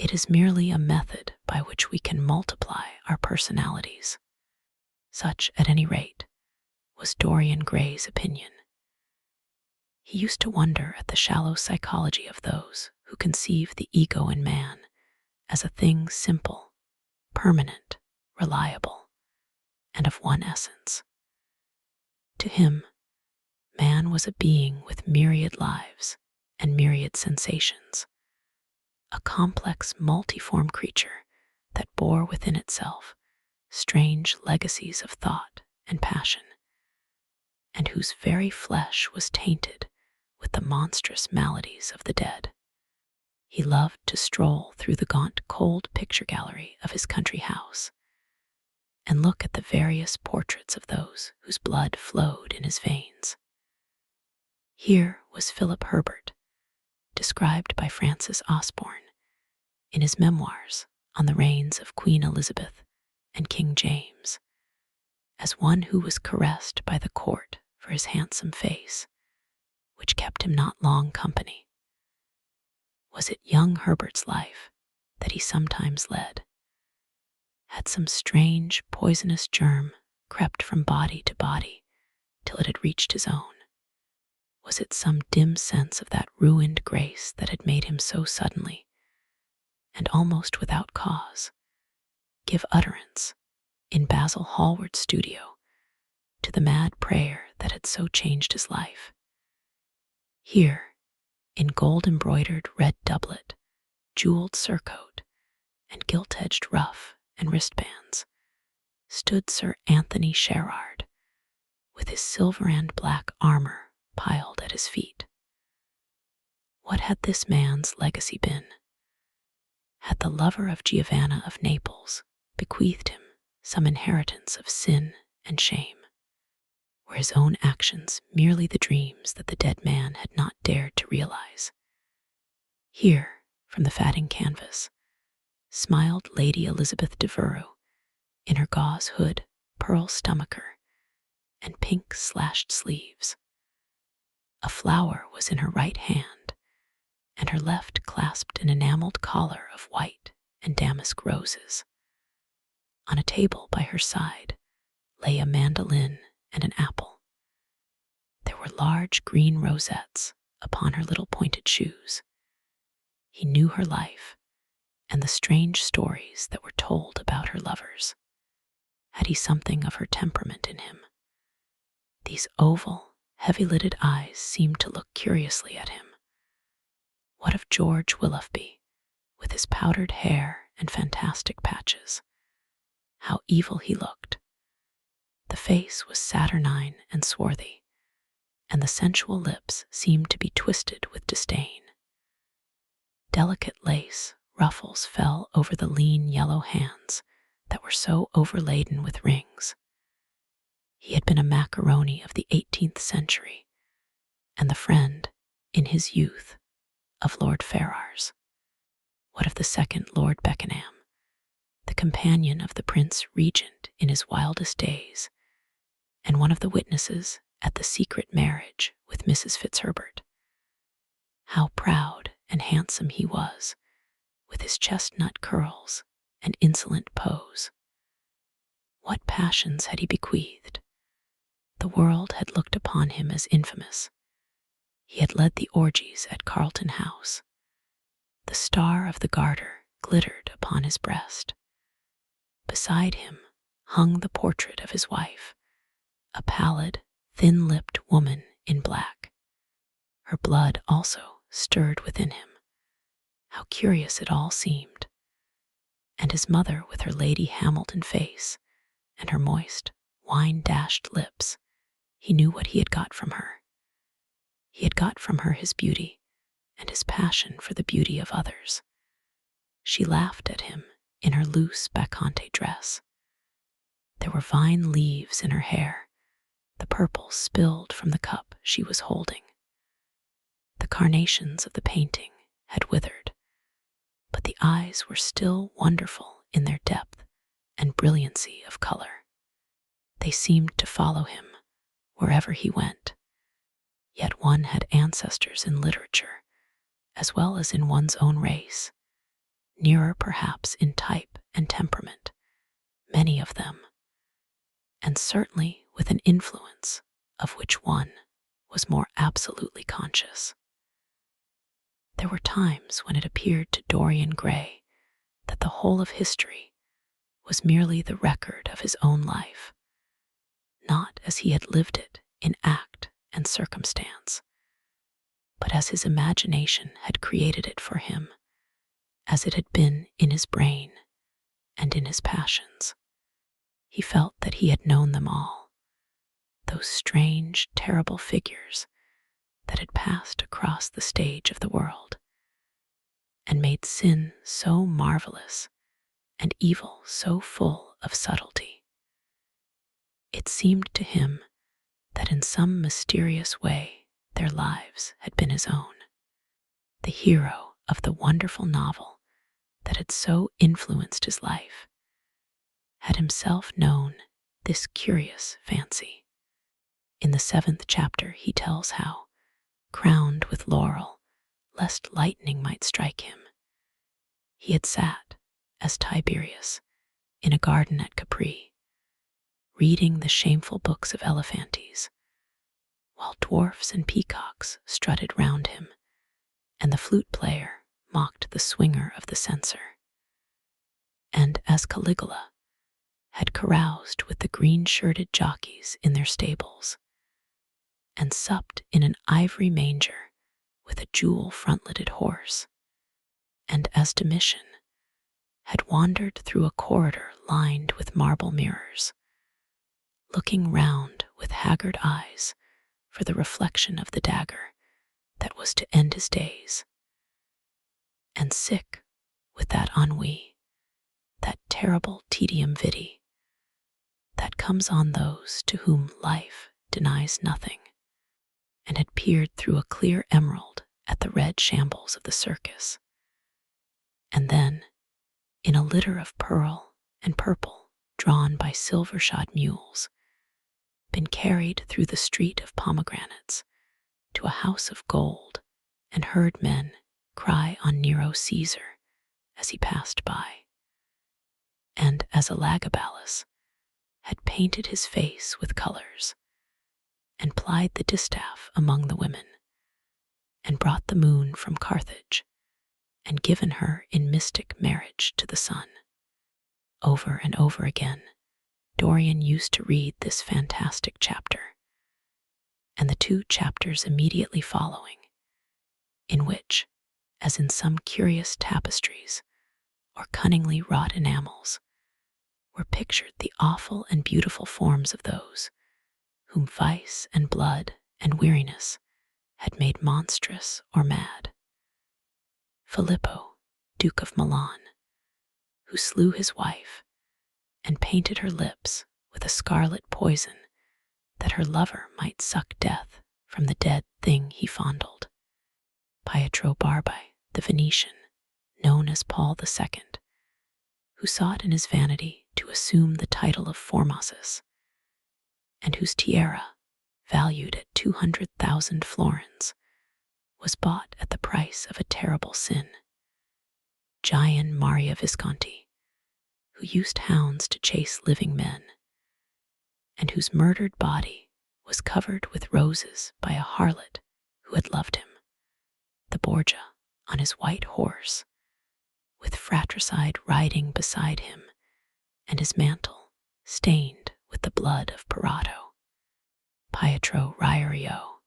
Speaker 1: It is merely a method by which we can multiply our personalities. Such, at any rate, was Dorian Gray's opinion. He used to wonder at the shallow psychology of those who conceive the ego in man as a thing simple, permanent, reliable, and of one essence. To him, man was a being with myriad lives and myriad sensations, a complex, multiform creature that bore within itself strange legacies of thought and passion, and whose very flesh was tainted with the monstrous maladies of the dead. He loved to stroll through the gaunt, cold picture gallery of his country house and look at the various portraits of those whose blood flowed in his veins. Here was Philip Herbert, described by Francis Osborne in his memoirs on the reigns of Queen Elizabeth and King James, as one who was caressed by the court for his handsome face, which kept him not long company. Was it young Herbert's life that he sometimes led? Had some strange, poisonous germ crept from body to body till it had reached his own? Was it some dim sense of that ruined grace that had made him so suddenly, and almost without cause, give utterance, in Basil Hallward's studio, to the mad prayer that had so changed his life? Here, in gold-embroidered red doublet, jeweled surcoat, and gilt-edged ruff and wristbands, stood Sir Anthony Sherard, with his silver and black armor piled at his feet. What had this man's legacy been? Had the lover of Giovanna of Naples bequeathed him some inheritance of sin and shame? Were his own actions merely the dreams that the dead man had not dared to realize? Here, from the fatting canvas, smiled Lady Elizabeth de Vereux in her gauze hood, pearl stomacher, and pink slashed sleeves. A flower was in her right hand, and her left clasped an enameled collar of white and damask roses. On a table by her side lay a mandolin and an apple. There were large green rosettes upon her little pointed shoes. He knew her life and the strange stories that were told about her lovers. Had he something of her temperament in him? These oval, heavy-lidded eyes seemed to look curiously at him. What of George Willoughby, with his powdered hair and fantastic patches? How evil he looked! The face was saturnine and swarthy, and the sensual lips seemed to be twisted with disdain. Delicate lace ruffles fell over the lean yellow hands that were so overladen with rings. He had been a macaroni of the 18th century, and the friend, in his youth, of Lord Ferrars. What of the second Lord Beckenham, the companion of the Prince Regent in his wildest days, and one of the witnesses at the secret marriage with Mrs. Fitzherbert? How proud and handsome he was, with his chestnut curls and insolent pose. What passions had he bequeathed? The world had looked upon him as infamous. He had led the orgies at Carlton House. The star of the Garter glittered upon his breast. Beside him hung the portrait of his wife, a pallid, thin-lipped woman in black. Her blood also stirred within him. How curious it all seemed. And his mother with her Lady Hamilton face and her moist, wine-dashed lips, he knew what he had got from her. He had got from her his beauty and his passion for the beauty of others. She laughed at him in her loose bacchante dress. There were vine leaves in her hair, the purple spilled from the cup she was holding. The carnations of the painting had withered, but the eyes were still wonderful in their depth and brilliancy of color. They seemed to follow him wherever he went. Yet one had ancestors in literature, as well as in one's own race. nearer perhaps in type and temperament, many of them, and certainly with an influence of which one was more absolutely conscious. There were times when it appeared to Dorian Gray that the whole of history was merely the record of his own life, not as he had lived it in act and circumstance, but as his imagination had created it for him, as it had been in his brain and in his passions. He felt that he had known them all, those strange, terrible figures that had passed across the stage of the world and made sin so marvelous and evil so full of subtlety. It seemed to him that in some mysterious way their lives had been his own. The hero of the wonderful novel that had so influenced his life had himself known this curious fancy. In the 7th chapter he tells how, crowned with laurel, lest lightning might strike him, he had sat, as Tiberius, in a garden at Capri, reading the shameful books of Elephantes, while dwarfs and peacocks strutted round him, and the flute player mocked the swinger of the censer. And as Caligula had caroused with the green-shirted jockeys in their stables, and supped in an ivory manger with a jewel-frontleted horse, and as Domitian had wandered through a corridor lined with marble mirrors, looking round with haggard eyes for the reflection of the dagger that was to end his days, and sick with that ennui, that terrible tedium vitae that comes on those to whom life denies nothing, and had peered through a clear emerald at the red shambles of the circus, and then, in a litter of pearl and purple drawn by silver-shod mules, been carried through the street of pomegranates to a house of gold, and heard men cry on Nero Caesar as he passed by, and as Elagabalus had painted his face with colors, and plied the distaff among the women, and brought the moon from Carthage, and given her in mystic marriage to the sun. Over and over again, Dorian used to read this fantastic chapter, and the 2 chapters immediately following, in which, as in some curious tapestries or cunningly wrought enamels, were pictured the awful and beautiful forms of those whom vice and blood and weariness had made monstrous or mad. Filippo, Duke of Milan, who slew his wife and painted her lips with a scarlet poison that her lover might suck death from the dead thing he fondled. Pietro Barbi, the Venetian, known as Paul II, who sought in his vanity to assume the title of Formosus, and whose tiara, valued at 200,000 florins, was bought at the price of a terrible sin. Gian Maria Visconti, who used hounds to chase living men, and whose murdered body was covered with roses by a harlot who had loved him. The Borgia, on his white horse, with fratricide riding beside him, and his mantle stained with the blood of Pirato. Pietro Riario,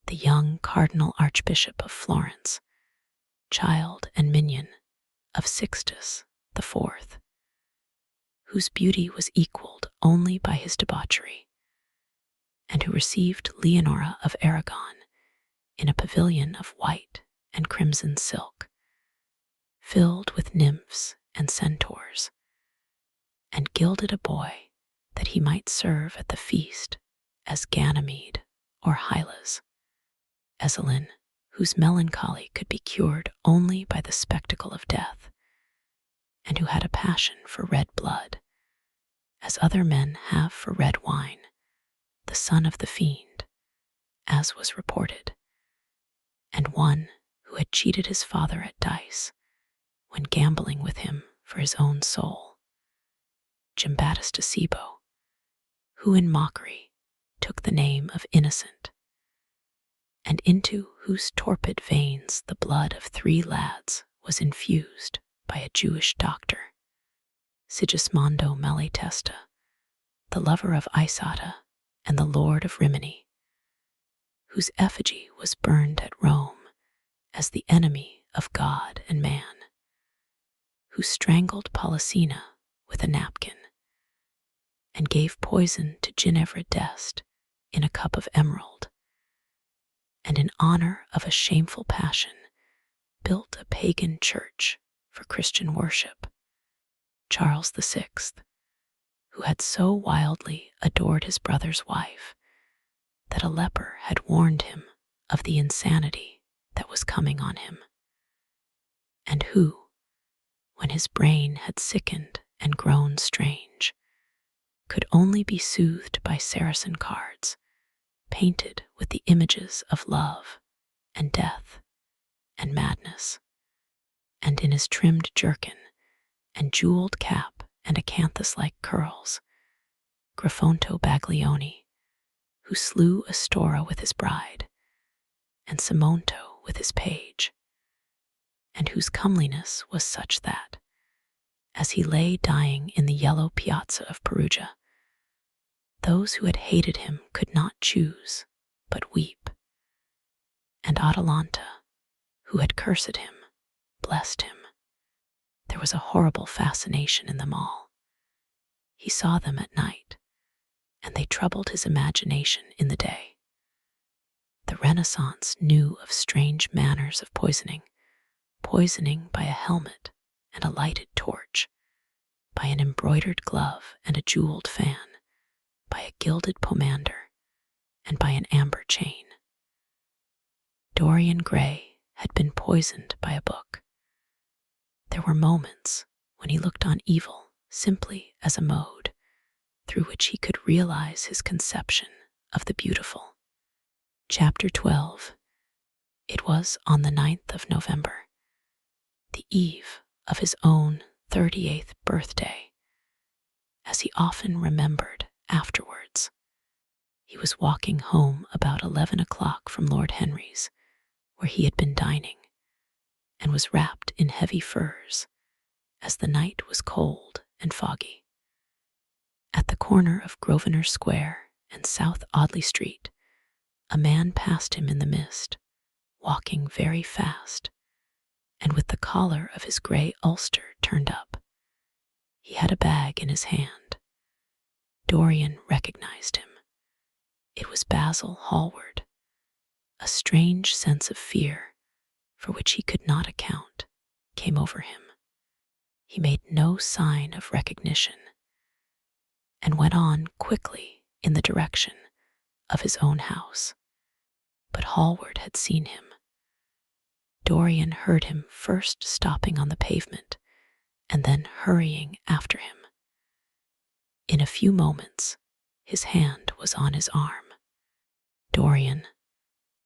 Speaker 1: the young Cardinal Archbishop of Florence, child and minion of Sixtus IV, whose beauty was equaled only by his debauchery, and who received Leonora of Aragon in a pavilion of white and crimson silk, filled with nymphs and centaurs, and gilded a boy that he might serve at the feast as Ganymede or Hylas. Ezelin, whose melancholy could be cured only by the spectacle of death, and who had a passion for red blood, as other men have for red wine, the son of the fiend, as was reported, and one who had cheated his father at dice when gambling with him for his own soul. Giambattista Cibo, who in mockery took the name of innocent, and into whose torpid veins the blood of 3 lads was infused by a Jewish doctor. Sigismondo Malatesta, the lover of Isata and the lord of Rimini, whose effigy was burned at Rome as the enemy of God and man, who strangled Polissena with a napkin and gave poison to Ginevra d'Este in a cup of emerald, and in honor of a shameful passion built a pagan church for Christian worship. Charles VI, who had so wildly adored his brother's wife that a leper had warned him of the insanity that was coming on him, and who, when his brain had sickened and grown strange, could only be soothed by Saracen cards painted with the images of love and death and madness, and in his trimmed jerkin and jeweled cap and acanthus-like curls, Griffonto Baglioni, who slew Astora with his bride, and Simonto with his page, and whose comeliness was such that, as he lay dying in the yellow piazza of Perugia, those who had hated him could not choose but weep, and Atalanta, who had cursed him, blessed him. There was a horrible fascination in them all. He saw them at night, and they troubled his imagination in the day. The Renaissance knew of strange manners of poisoning by a helmet and a lighted torch, by an embroidered glove and a jeweled fan, by a gilded pomander, and by an amber chain. Dorian Gray had been poisoned by a book. There were moments when he looked on evil simply as a mode through which he could realize his conception of the beautiful. Chapter 12. It was on the 9th of November, the eve of his own 38th birthday, as he often remembered afterwards. He was walking home about 11 o'clock from Lord Henry's, where he had been dining, and was wrapped in heavy furs, as the night was cold and foggy. At the corner of Grosvenor Square and South Audley Street, a man passed him in the mist, walking very fast, and with the collar of his grey ulster turned up. He had a bag in his hand. Dorian recognized him. It was Basil Hallward. A strange sense of fear, for which he could not account, came over him. He made no sign of recognition, and went on quickly in the direction of his own house. But Hallward had seen him. Dorian heard him first stopping on the pavement, and then hurrying after him. In a few moments, his hand was on his arm. Dorian,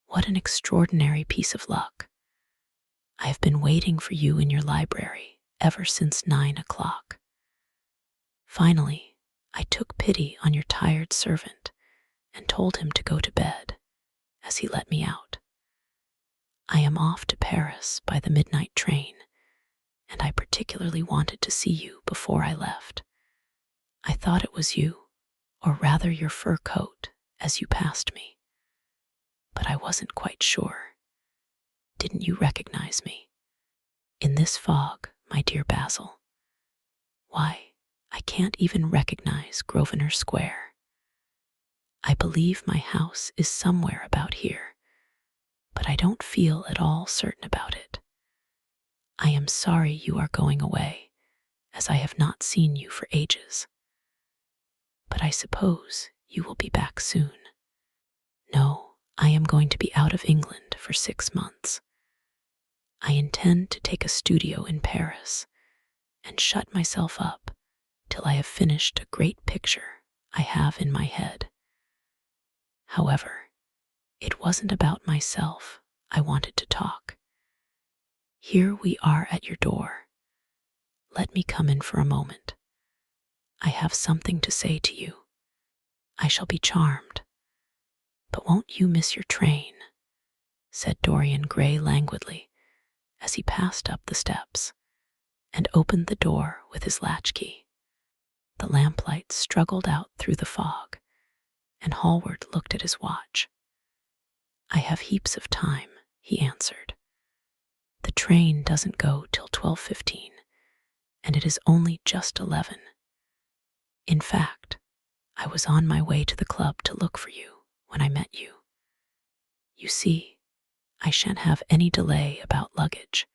Speaker 1: what an extraordinary piece of luck. I have been waiting for you in your library ever since 9 o'clock. Finally, I took pity on your tired servant and told him to go to bed, as he let me out. I am off to Paris by the midnight train, and I particularly wanted to see you before I left. I thought it was you, or rather your fur coat, as you passed me. But I wasn't quite sure. Didn't you recognize me? In this fog, my dear Basil. Why, I can't even recognize Grosvenor Square. I believe my house is somewhere about here, but I don't feel at all certain about it. I am sorry you are going away, as I have not seen you for ages. But I suppose you will be back soon. No, I am going to be out of England for 6 months. I intend to take a studio in Paris and shut myself up till I have finished a great picture I have in my head. However, it wasn't about myself I wanted to talk. Here we are at your door, Let me come in for a moment. I have something to say to you. I shall be charmed. But won't you miss your train? Said Dorian Gray languidly as he passed up the steps and opened the door with his latchkey. The lamplight struggled out through the fog, and Hallward looked at his watch. I have heaps of time, he answered. The train doesn't go till 12:15, and it is only just 11. In fact, I was on my way to the club to look for you when I met you. You see, I shan't have any delay about luggage,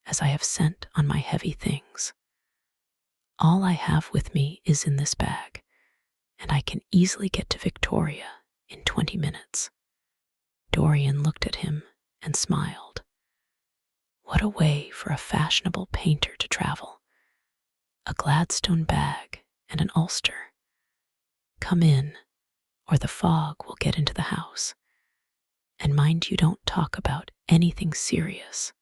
Speaker 1: as I have sent on my heavy things. All I have with me is in this bag, and I can easily get to Victoria in 20 minutes. Dorian looked at him and smiled. What a way for a fashionable painter to travel. A Gladstone bag and an ulster. Come in, or the fog will get into the house. And mind you don't talk about anything serious.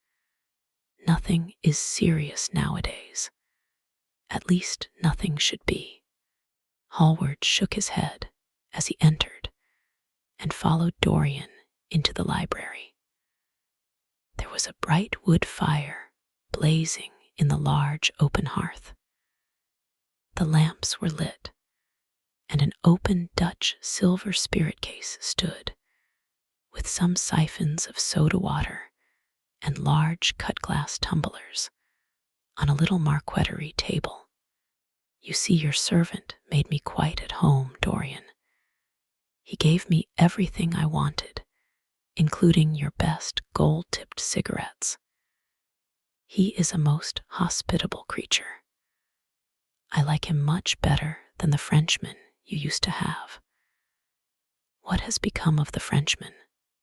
Speaker 1: Nothing is serious nowadays. At least nothing should be. Hallward shook his head as he entered and followed Dorian into the library. There was a bright wood fire blazing in the large open hearth. The lamps were lit, and an open Dutch silver spirit case stood, with some siphons of soda water and large cut-glass tumblers on a little marqueterie table. You see, your servant made me quite at home, Dorian. He gave me everything I wanted, including your best gold-tipped cigarettes. He is a most hospitable creature. I like him much better than the Frenchman you used to have. What has become of the Frenchman,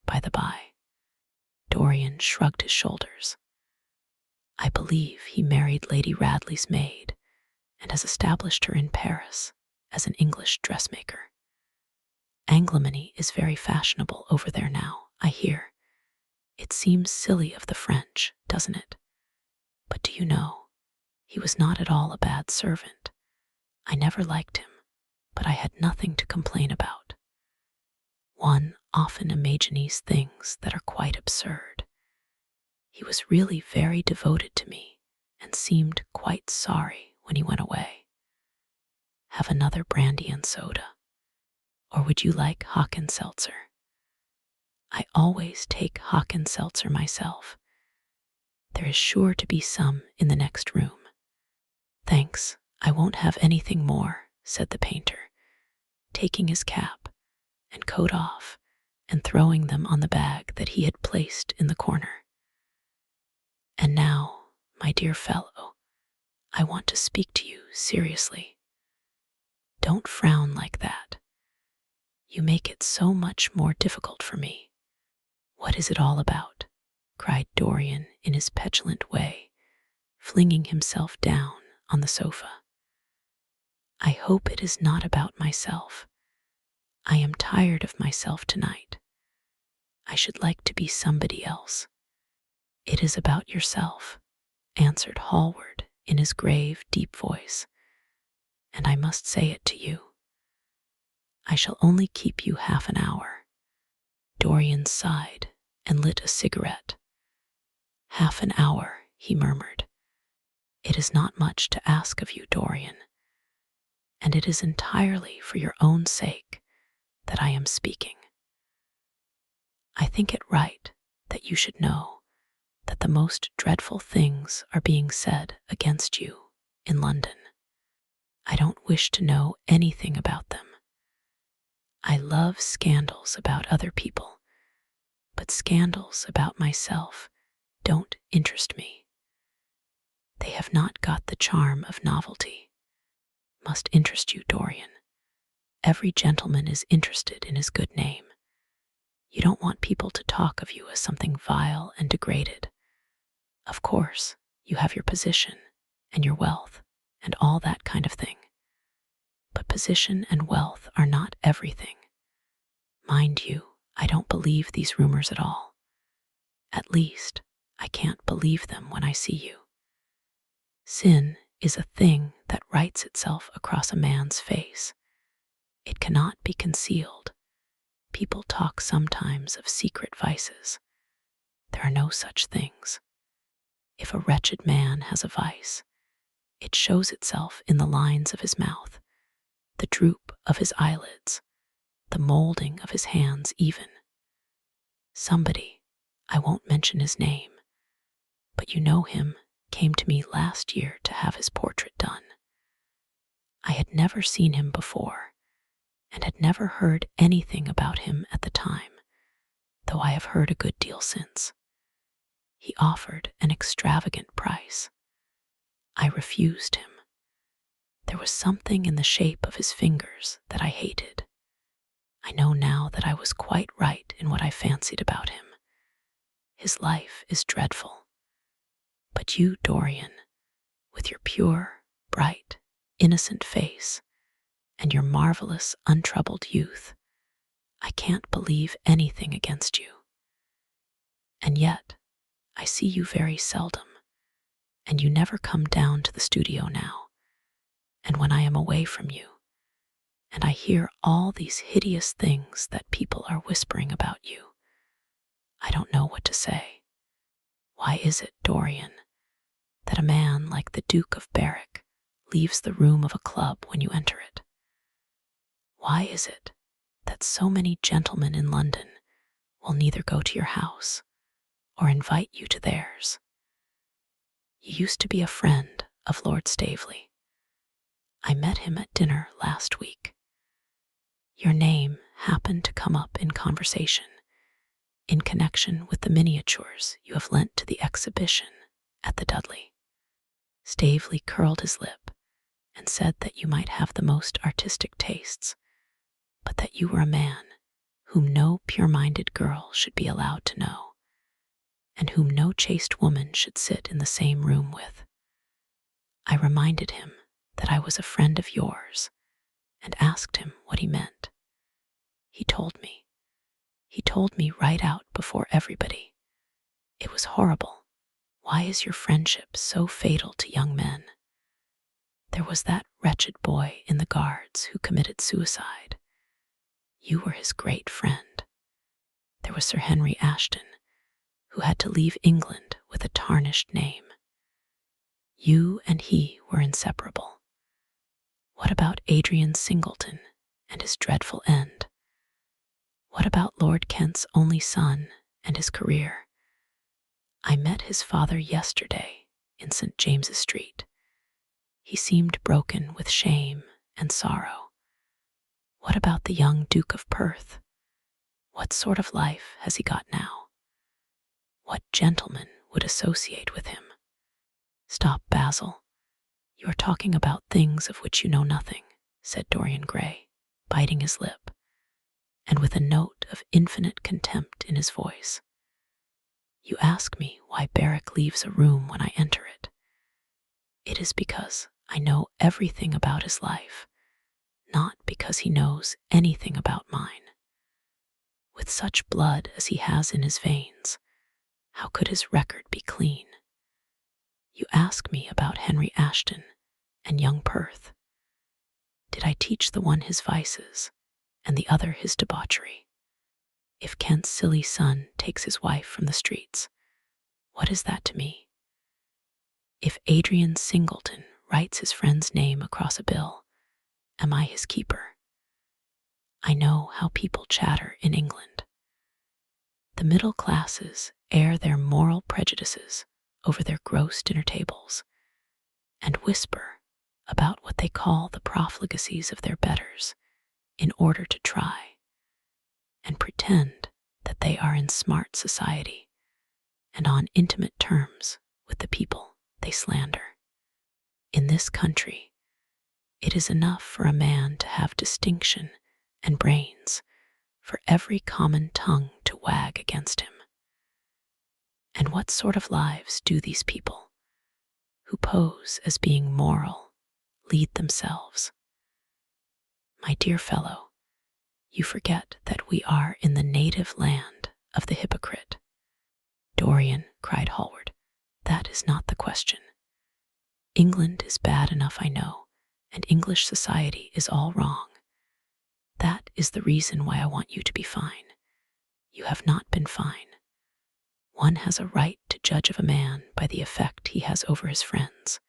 Speaker 1: by the by? Dorian shrugged his shoulders. I believe he married Lady Radley's maid and has established her in Paris as an English dressmaker. Anglomany is very fashionable over there now, I hear. It seems silly of the French, doesn't it? But do you know, he was not at all a bad servant. I never liked him, but I had nothing to complain about. One often imagines things that are quite absurd. He was really very devoted to me and seemed quite sorry when he went away. Have another brandy and soda. Or would you like Hock-and-Seltzer? I always take Hock-and-Seltzer myself. There is sure to be some in the next room. Thanks, I won't have anything more, said the painter, taking his cap and coat off and throwing them on the bag that he had placed in the corner. And now, my dear fellow, I want to speak to you seriously. Don't frown like that. You make it so much more difficult for me. What is it all about? Cried Dorian in his petulant way, flinging himself down on the sofa. I hope it is not about myself. I am tired of myself tonight. I should like to be somebody else. It is about yourself, answered Hallward in his grave, deep voice, and I must say it to you. I shall only keep you half an hour. Dorian sighed and lit a cigarette. Half an hour, he murmured. It is not much to ask of you, Dorian, and it is entirely for your own sake that I am speaking. I think it right that you should know that the most dreadful things are being said against you in London. I don't wish to know anything about them. I love scandals about other people, but scandals about myself don't interest me. They have not got the charm of novelty. Must interest you, Dorian. Every gentleman is interested in his good name. You don't want people to talk of you as something vile and degraded. Of course, you have your position and your wealth and all that kind of thing. But position and wealth are not everything. Mind you, I don't believe these rumors at all. At least, I can't believe them when I see you. Sin is a thing that writes itself across a man's face. It cannot be concealed. People talk sometimes of secret vices. There are no such things. If a wretched man has a vice, it shows itself in the lines of his mouth, the droop of his eyelids, the molding of his hands even. Somebody, I won't mention his name, but you know him, came to me last year to have his portrait done. I had never seen him before, and had never heard anything about him at the time, though I have heard a good deal since. He offered an extravagant price. I refused him. There was something in the shape of his fingers that I hated. I know now that I was quite right in what I fancied about him. His life is dreadful. But you, Dorian, with your pure, bright, innocent face, and your marvelous, untroubled youth, I can't believe anything against you. And yet, I see you very seldom, and you never come down to the studio now. And when I am away from you, and I hear all these hideous things that people are whispering about you, I don't know what to say. Why is it, Dorian, that a man like the Duke of Berwick leaves the room of a club when you enter it? Why is it that so many gentlemen in London will neither go to your house or invite you to theirs? You used to be a friend of Lord Staveley. I met him at dinner last week. Your name happened to come up in conversation in connection with the miniatures you have lent to the exhibition at the Dudley. Staveley curled his lip and said that you might have the most artistic tastes, but that you were a man whom no pure-minded girl should be allowed to know, and whom no chaste woman should sit in the same room with. I reminded him that I was a friend of yours, and asked him what he meant. He told me. He told me right out before everybody. It was horrible. Why is your friendship so fatal to young men? There was that wretched boy in the Guards who committed suicide. You were his great friend. There was Sir Henry Ashton, who had to leave England with a tarnished name. You and he were inseparable. What about Adrian Singleton and his dreadful end? What about Lord Kent's only son and his career? I met his father yesterday in St. James's Street. He seemed broken with shame and sorrow. What about the young Duke of Perth? What sort of life has he got now? What gentleman would associate with him? Stop, Basil. You are talking about things of which you know nothing, said Dorian Gray, biting his lip, and with a note of infinite contempt in his voice. You ask me why Berwick leaves a room when I enter it. It is because I know everything about his life, not because he knows anything about mine. With such blood as he has in his veins, how could his record be clean? You ask me about Henry Ashton and young Perth. Did I teach the one his vices and the other his debauchery? If Kent's silly son takes his wife from the streets, what is that to me? If Adrian Singleton writes his friend's name across a bill, am I his keeper? I know how people chatter in England. The middle classes air their moral prejudices over their gross dinner tables, and whisper about what they call the profligacies of their betters in order to try and pretend that they are in smart society and on intimate terms with the people they slander. In this country, it is enough for a man to have distinction and brains for every common tongue to wag against him. And what sort of lives do these people, who pose as being moral, lead themselves? My dear fellow, you forget that we are in the native land of the hypocrite. Dorian, cried Hallward, that is not the question. England is bad enough, I know, and English society is all wrong. That is the reason why I want you to be fine. You have not been fine. One has a right to judge of a man by the effect he has over his friends.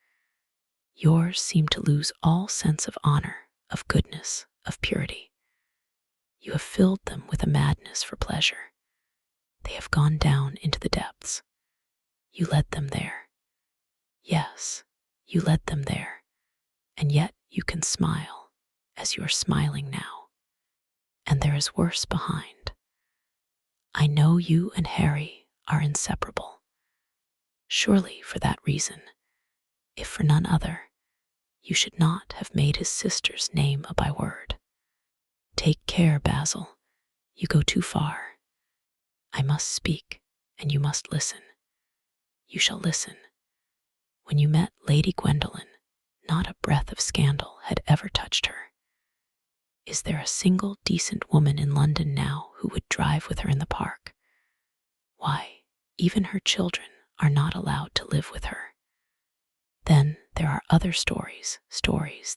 Speaker 1: Yours seem to lose all sense of honor, of goodness, of purity. You have filled them with a madness for pleasure. They have gone down into the depths. You led them there. Yes, you led them there, and yet you can smile, as you are smiling now. And there is worse behind. I know you and Harry are inseparable. Surely for that reason, if for none other, you should not have made his sister's name a byword. Take care, Basil. You go too far. I must speak, and you must listen. You shall listen. When you met Lady Gwendolen, not a breath of scandal had ever touched her. Is there a single decent woman in London now who would drive with her in the park? Why, even her children are not allowed to live with her. Then there are other stories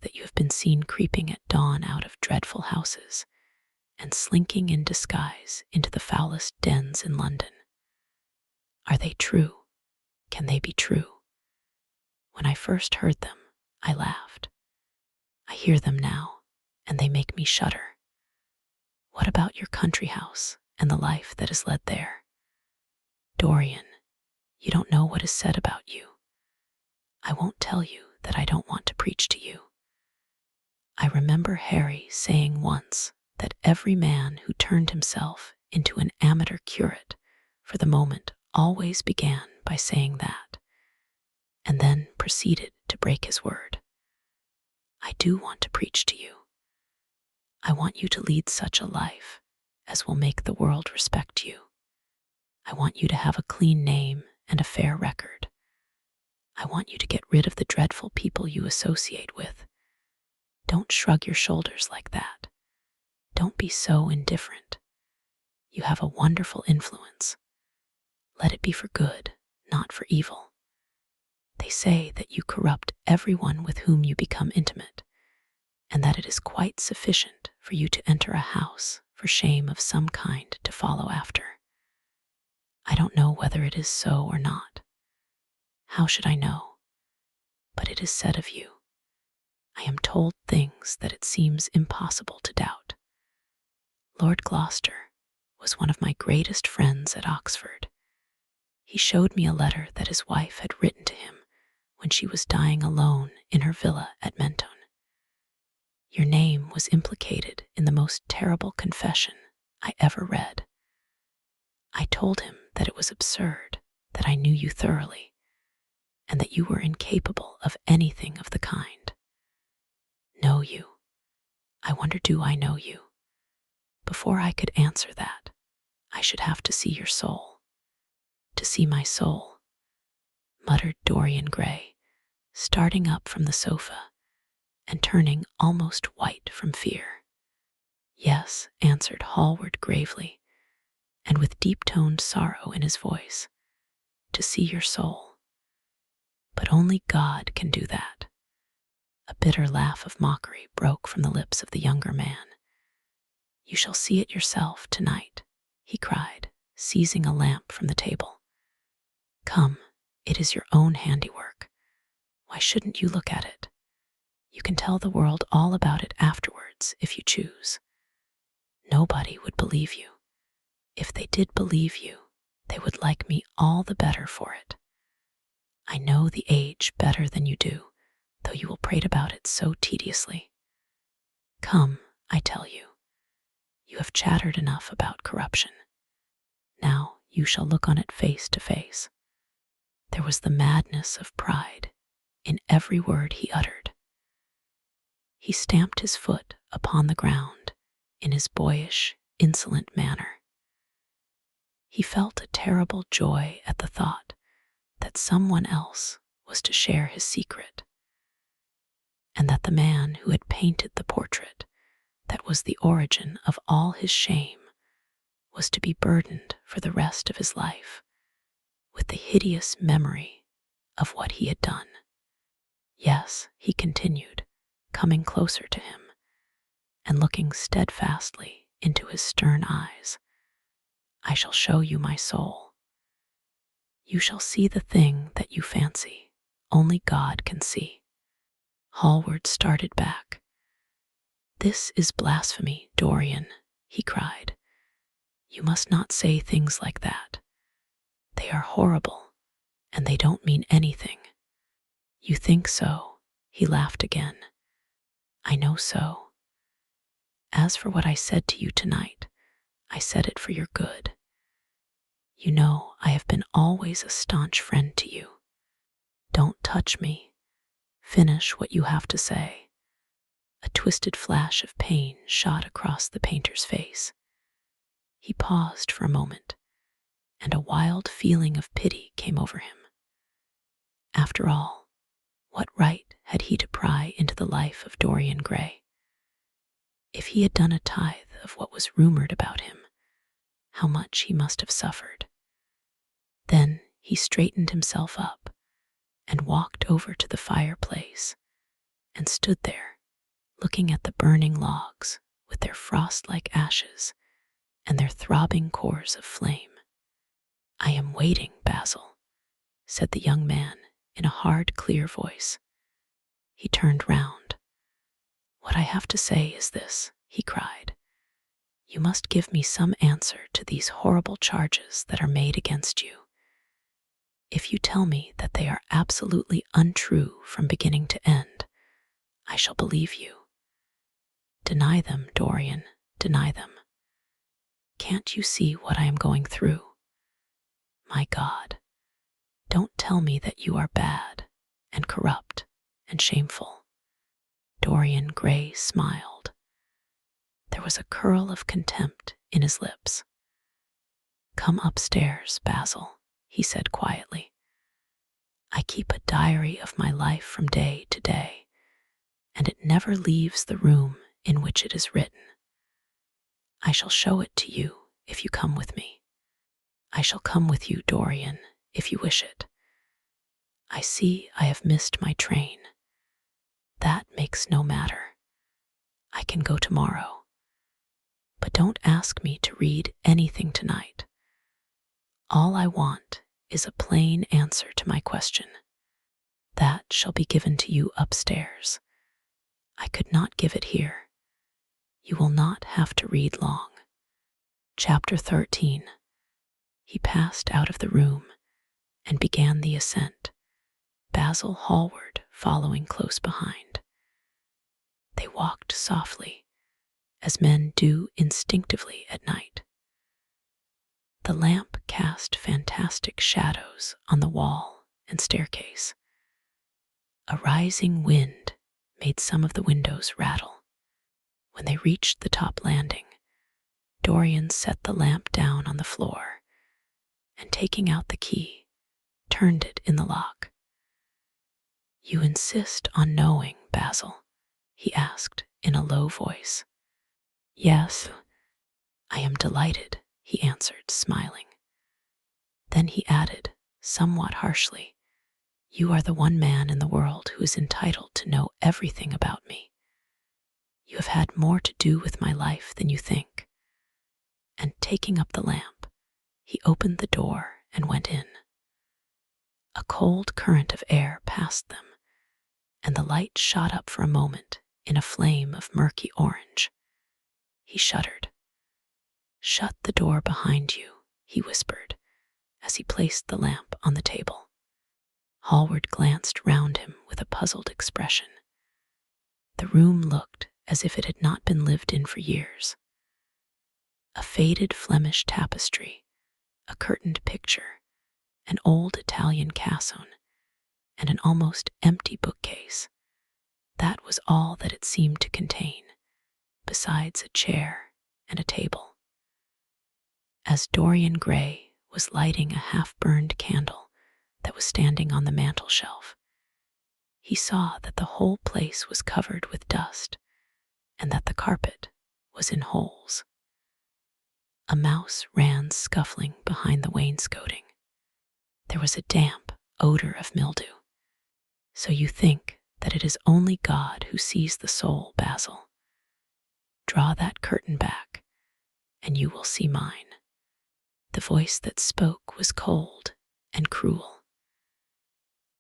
Speaker 1: that you have been seen creeping at dawn out of dreadful houses and slinking in disguise into the foulest dens in London. Are they true? Can they be true? When I first heard them, I laughed. I hear them now, and they make me shudder. What about your country house and the life that is led there? Dorian, you don't know what is said about you. I won't tell you that I don't want to preach to you. I remember Harry saying once that every man who turned himself into an amateur curate for the moment always began by saying that, and then proceeded to break his word. I do want to preach to you. I want you to lead such a life as will make the world respect you. I want you to have a clean name and a fair record. I want you to get rid of the dreadful people you associate with. Don't shrug your shoulders like that. Don't be so indifferent. You have a wonderful influence. Let it be for good, not for evil. They say that you corrupt everyone with whom you become intimate, and that it is quite sufficient for you to enter a house for shame of some kind to follow after. I don't know whether it is so or not. How should I know? But it is said of you. I am told things that it seems impossible to doubt. Lord Gloucester was one of my greatest friends at Oxford. He showed me a letter that his wife had written to him when she was dying alone in her villa at Mentone. Your name was implicated in the most terrible confession I ever read. I told him that it was absurd, that I knew you thoroughly, and that you were incapable of anything of the kind. Know you? I wonder, do I know you? Before I could answer that, I should have to see your soul. To see my soul, muttered Dorian Gray, starting up from the sofa and turning almost white from fear. Yes, answered Hallward gravely, and with deep-toned sorrow in his voice, to see your soul. But only God can do that. A bitter laugh of mockery broke from the lips of the younger man. You shall see it yourself tonight, he cried, seizing a lamp from the table. Come, it is your own handiwork. Why shouldn't you look at it? You can tell the world all about it afterwards if you choose. Nobody would believe you. If they did believe you, they would like me all the better for it. I know the age better than you do, though you will prate about it so tediously. Come, I tell you. You have chattered enough about corruption. Now you shall look on it face to face. There was the madness of pride in every word he uttered. He stamped his foot upon the ground in his boyish, insolent manner. He felt a terrible joy at the thought that someone else was to share his secret, and that the man who had painted the portrait that was the origin of all his shame was to be burdened for the rest of his life with the hideous memory of what he had done. Yes, he continued, coming closer to him and looking steadfastly into his stern eyes. I shall show you my soul. You shall see the thing that you fancy only God can see. Hallward started back. This is blasphemy, Dorian, he cried. You must not say things like that. They are horrible, and they don't mean anything. You think so, he laughed again. I know so. As for what I said to you tonight, I said it for your good. You know I have been always a staunch friend to you. Don't touch me. Finish what you have to say. A twisted flash of pain shot across the painter's face. He paused for a moment, and a wild feeling of pity came over him. After all, what right had he to pry into the life of Dorian Gray? If he had done a tithe of what was rumored about him, how much he must have suffered. Then he straightened himself up and walked over to the fireplace and stood there, looking at the burning logs with their frost-like ashes and their throbbing cores of flame. I am waiting, Basil, said the young man in a hard, clear voice. He turned round. What I have to say is this, he cried. You must give me some answer to these horrible charges that are made against you. If you tell me that they are absolutely untrue from beginning to end, I shall believe you. Deny them, Dorian, deny them. Can't you see what I am going through? My God, don't tell me that you are bad and corrupt and shameful. Dorian Gray smiled. There was a curl of contempt in his lips. Come upstairs, Basil, he said quietly. I keep a diary of my life from day to day, and it never leaves the room in which it is written. I shall show it to you if you come with me. I shall come with you, Dorian, if you wish it. I see I have missed my train. That makes no matter. I can go tomorrow. But don't ask me to read anything tonight. All I want is a plain answer to my question. That shall be given to you upstairs. I could not give it here. You will not have to read long. Chapter 13. He passed out of the room and began the ascent, Basil Hallward following close behind. They walked softly, as men do instinctively at night. The lamp cast fantastic shadows on the wall and staircase. A rising wind made some of the windows rattle. When they reached the top landing, Dorian set the lamp down on the floor and, taking out the key, turned it in the lock. You insist on knowing, Basil? He asked in a low voice. Yes, I am delighted, he answered, smiling. Then he added, somewhat harshly, you are the one man in the world who is entitled to know everything about me. You have had more to do with my life than you think. And taking up the lamp, he opened the door and went in. A cold current of air passed them, and the light shot up for a moment in a flame of murky orange. He shuddered. Shut the door behind you, he whispered, as he placed the lamp on the table. Hallward glanced round him with a puzzled expression. The room looked as if it had not been lived in for years. A faded Flemish tapestry, a curtained picture, an old Italian cassone, and an almost empty bookcase. That was all that it seemed to contain, besides a chair and a table. As Dorian Gray was lighting a half-burned candle that was standing on the mantel shelf, he saw that the whole place was covered with dust and that the carpet was in holes. A mouse ran scuffling behind the wainscoting. There was a damp odor of mildew. So you think that it is only God who sees the soul, Basil. Draw that curtain back, and you will see mine." The voice that spoke was cold and cruel.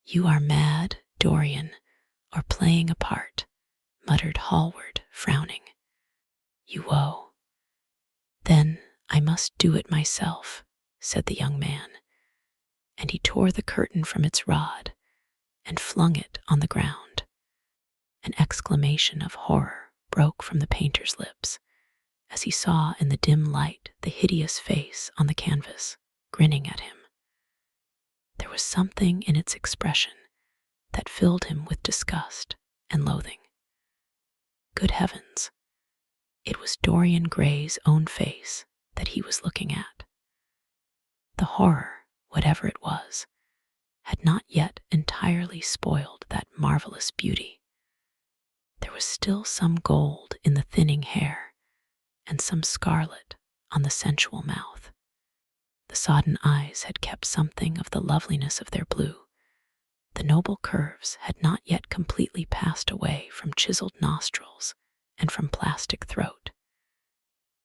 Speaker 1: "You are mad, Dorian, or playing a part," muttered Hallward, frowning. "You woe." "Then I must do it myself," said the young man, and he tore the curtain from its rod and flung it on the ground. An exclamation of horror broke from the painter's lips as he saw in the dim light the hideous face on the canvas, grinning at him. There was something in its expression that filled him with disgust and loathing. Good heavens, it was Dorian Gray's own face that he was looking at. The horror, whatever it was, had not yet entirely spoiled that marvelous beauty. There was still some gold in the thinning hair and some scarlet on the sensual mouth. The sodden eyes had kept something of the loveliness of their blue. The noble curves had not yet completely passed away from chiseled nostrils and from plastic throat.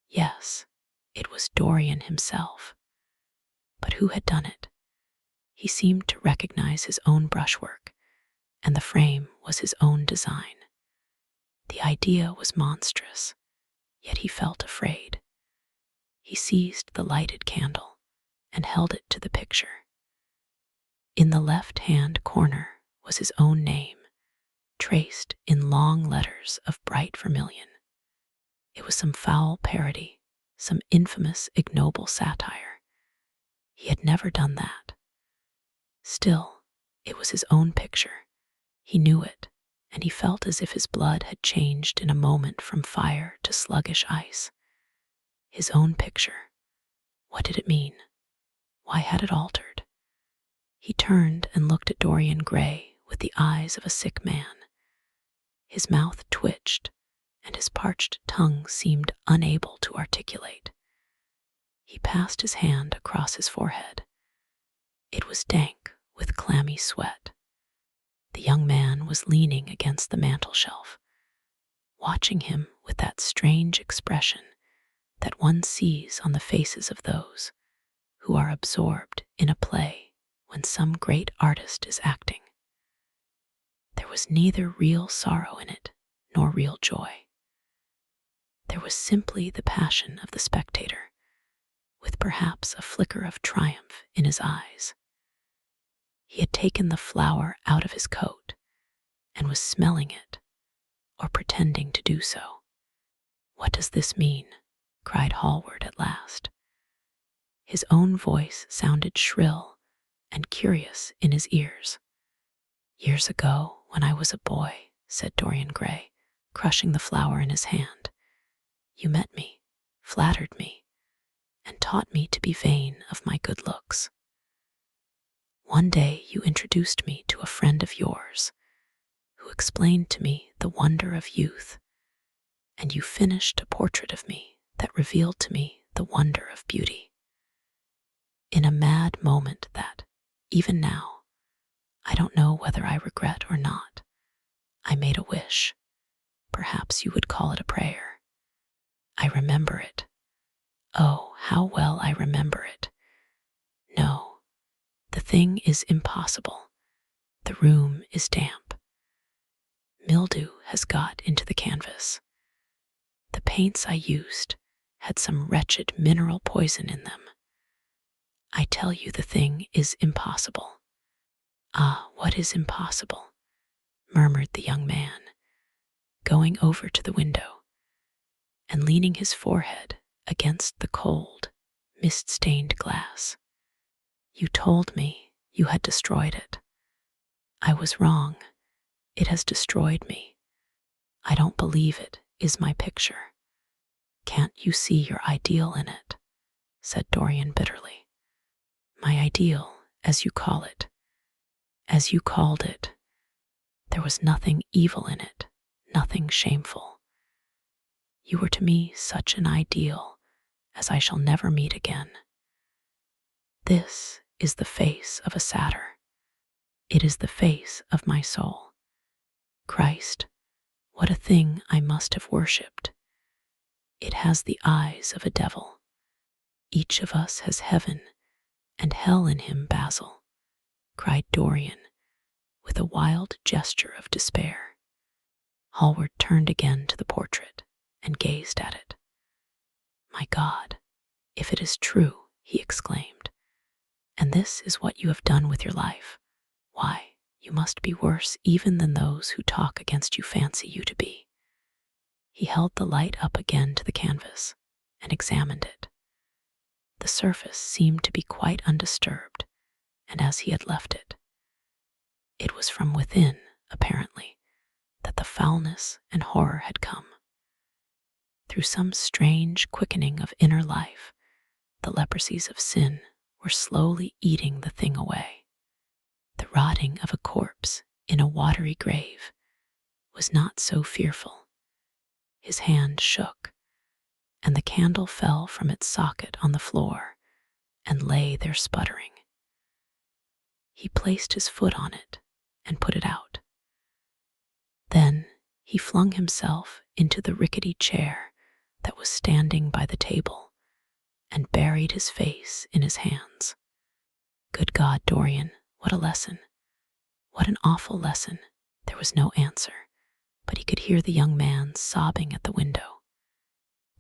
Speaker 1: Yes, it was Dorian himself. But who had done it? He seemed to recognize his own brushwork, and the frame was his own design. The idea was monstrous, yet he felt afraid. He seized the lighted candle and held it to the picture. In the left-hand corner was his own name, traced in long letters of bright vermilion. It was some foul parody, some infamous, ignoble satire. He had never done that. Still, it was his own picture. He knew it, and he felt as if his blood had changed in a moment from fire to sluggish ice. His own picture. What did it mean? Why had it altered? He turned and looked at Dorian Gray with the eyes of a sick man. His mouth twitched, and his parched tongue seemed unable to articulate. He passed his hand across his forehead. It was dank with clammy sweat. The young man was leaning against the mantel-shelf, watching him with that strange expression that one sees on the faces of those who are absorbed in a play when some great artist is acting. There was neither real sorrow in it nor real joy. There was simply the passion of the spectator, with perhaps a flicker of triumph in his eyes. He had taken the flower out of his coat and was smelling it, or pretending to do so. "What does this mean?" cried Hallward at last. His own voice sounded shrill and curious in his ears. "Years ago, when I was a boy," said Dorian Gray, crushing the flower in his hand, "you met me, flattered me, and taught me to be vain of my good looks. One day you introduced me to a friend of yours, who explained to me the wonder of youth, and you finished a portrait of me that revealed to me the wonder of beauty. In a mad moment that, even now, I don't know whether I regret or not, I made a wish. Perhaps you would call it a prayer. I remember it. Oh, how well I remember it. No, the thing is impossible. The room is damp. Mildew has got into the canvas. The paints I used had some wretched mineral poison in them. I tell you the thing is impossible." "Ah, what is impossible?" murmured the young man, going over to the window and leaning his forehead against the cold, mist-stained glass. "You told me you had destroyed it. I was wrong. It has destroyed me. I don't believe it is my picture." "Can't you see your ideal in it?" said Dorian bitterly. "My ideal, as you call it. As you called it. There was nothing evil in it, nothing shameful. You were to me such an ideal as I shall never meet again. This is the face of a satyr. It is the face of my soul. Christ, what a thing I must have worshipped. It has the eyes of a devil. Each of us has heaven and hell in him, Basil, cried Dorian, with a wild gesture of despair. Hallward turned again to the portrait and gazed at it. My God, if it is true, he exclaimed, and this is what you have done with your life, why, you must be worse even than those who talk against you fancy you to be. He held the light up again to the canvas and examined it. The surface seemed to be quite undisturbed, and as he had left it. It was from within, apparently, that the foulness and horror had come. Through some strange quickening of inner life, the leprosies of sin were slowly eating the thing away. The rotting of a corpse in a watery grave was not so fearful. His hand shook, and the candle fell from its socket on the floor and lay there sputtering. He placed his foot on it and put it out. Then he flung himself into the rickety chair that was standing by the table and buried his face in his hands. Good God, Dorian, what a lesson! What an awful lesson! There was no answer, but he could hear the young man sobbing at the window.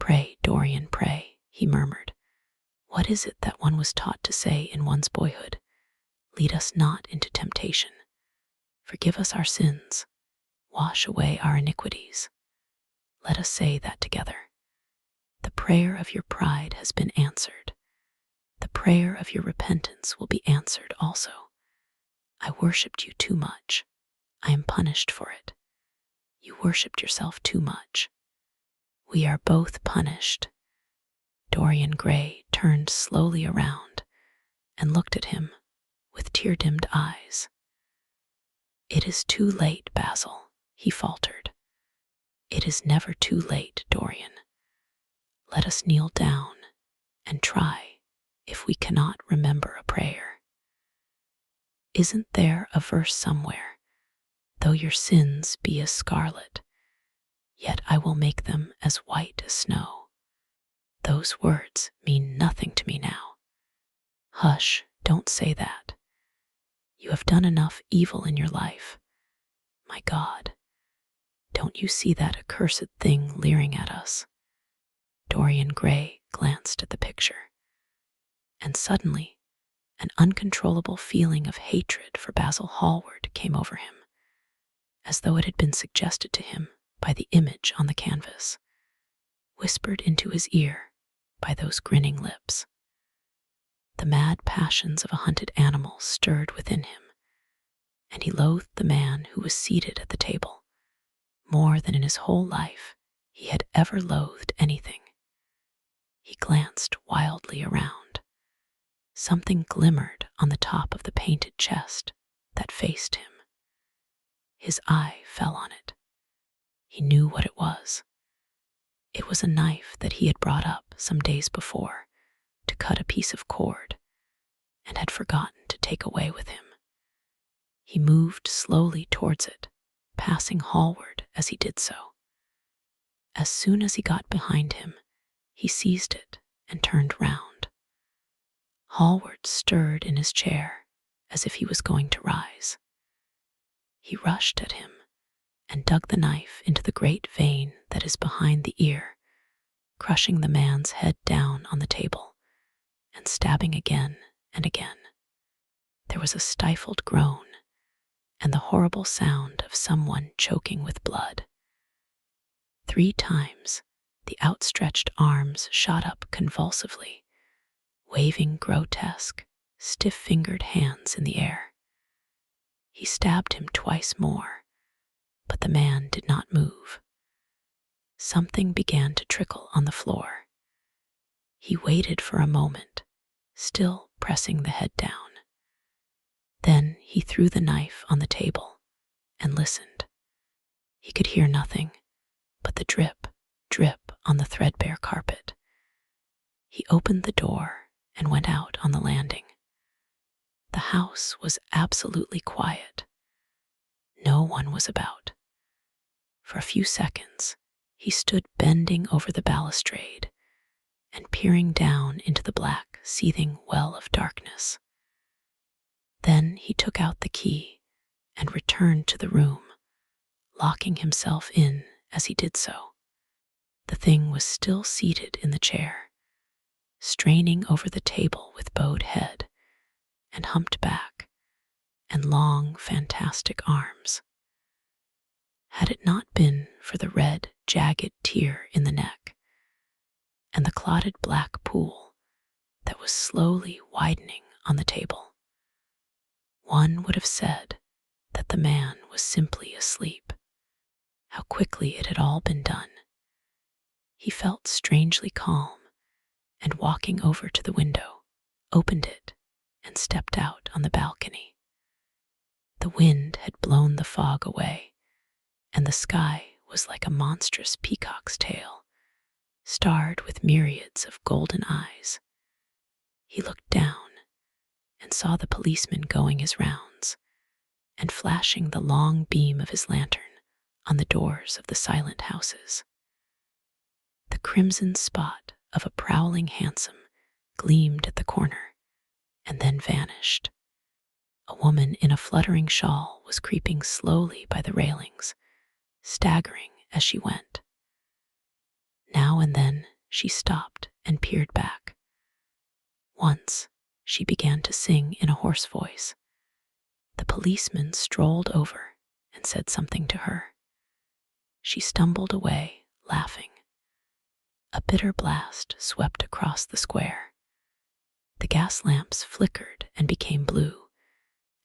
Speaker 1: Pray, Dorian, pray, he murmured. What is it that one was taught to say in one's boyhood? Lead us not into temptation. Forgive us our sins. Wash away our iniquities. Let us say that together. The prayer of your pride has been answered. The prayer of your repentance will be answered also. I worshipped you too much. I am punished for it. You worshipped yourself too much. We are both punished. Dorian Gray turned slowly around and looked at him with tear-dimmed eyes. It is too late, Basil, he faltered. It is never too late, Dorian. Let us kneel down and try if we cannot remember a prayer. Isn't there a verse somewhere? Though your sins be as scarlet, yet I will make them as white as snow. Those words mean nothing to me now. Hush, don't say that. You have done enough evil in your life. My God, don't you see that accursed thing leering at us? Dorian Gray glanced at the picture, and suddenly an uncontrollable feeling of hatred for Basil Hallward came over him, as though it had been suggested to him by the image on the canvas, whispered into his ear by those grinning lips. The mad passions of a hunted animal stirred within him, and he loathed the man who was seated at the table more than in his whole life he had ever loathed anything. He glanced wildly around. Something glimmered on the top of the painted chest that faced him. His eye fell on it. He knew what it was. It was a knife that he had brought up some days before to cut a piece of cord and had forgotten to take away with him. He moved slowly towards it, passing Hallward as he did so. As soon as he got behind him, he seized it and turned round. Hallward stirred in his chair as if he was going to rise. He rushed at him and dug the knife into the great vein that is behind the ear, crushing the man's head down on the table and stabbing again and again. There was a stifled groan and the horrible sound of someone choking with blood. 3 times the outstretched arms shot up convulsively, waving grotesque, stiff-fingered hands in the air. He stabbed him twice more, but the man did not move. Something began to trickle on the floor. He waited for a moment, still pressing the head down. Then he threw the knife on the table and listened. He could hear nothing but the drip, drip on the threadbare carpet. He opened the door and went out on the landing. The house was absolutely quiet. No one was about. For a few seconds, he stood bending over the balustrade and peering down into the black, seething well of darkness. Then he took out the key and returned to the room, locking himself in as he did so. The thing was still seated in the chair, straining over the table with bowed head and humped back and long, fantastic arms. Had it not been for the red, jagged tear in the neck and the clotted black pool that was slowly widening on the table, one would have said that the man was simply asleep. How quickly it had all been done. He felt strangely calm, and walking over to the window, opened it and stepped out on the balcony. The wind had blown the fog away, and the sky was like a monstrous peacock's tail, starred with myriads of golden eyes. He looked down and saw the policeman going his rounds and flashing the long beam of his lantern on the doors of the silent houses. The crimson spot of a prowling hansom gleamed at the corner and then vanished. A woman in a fluttering shawl was creeping slowly by the railings, staggering as she went. Now and then she stopped and peered back. Once she began to sing in a hoarse voice. The policeman strolled over and said something to her. She stumbled away, laughing. A bitter blast swept across the square. The gas lamps flickered and became blue,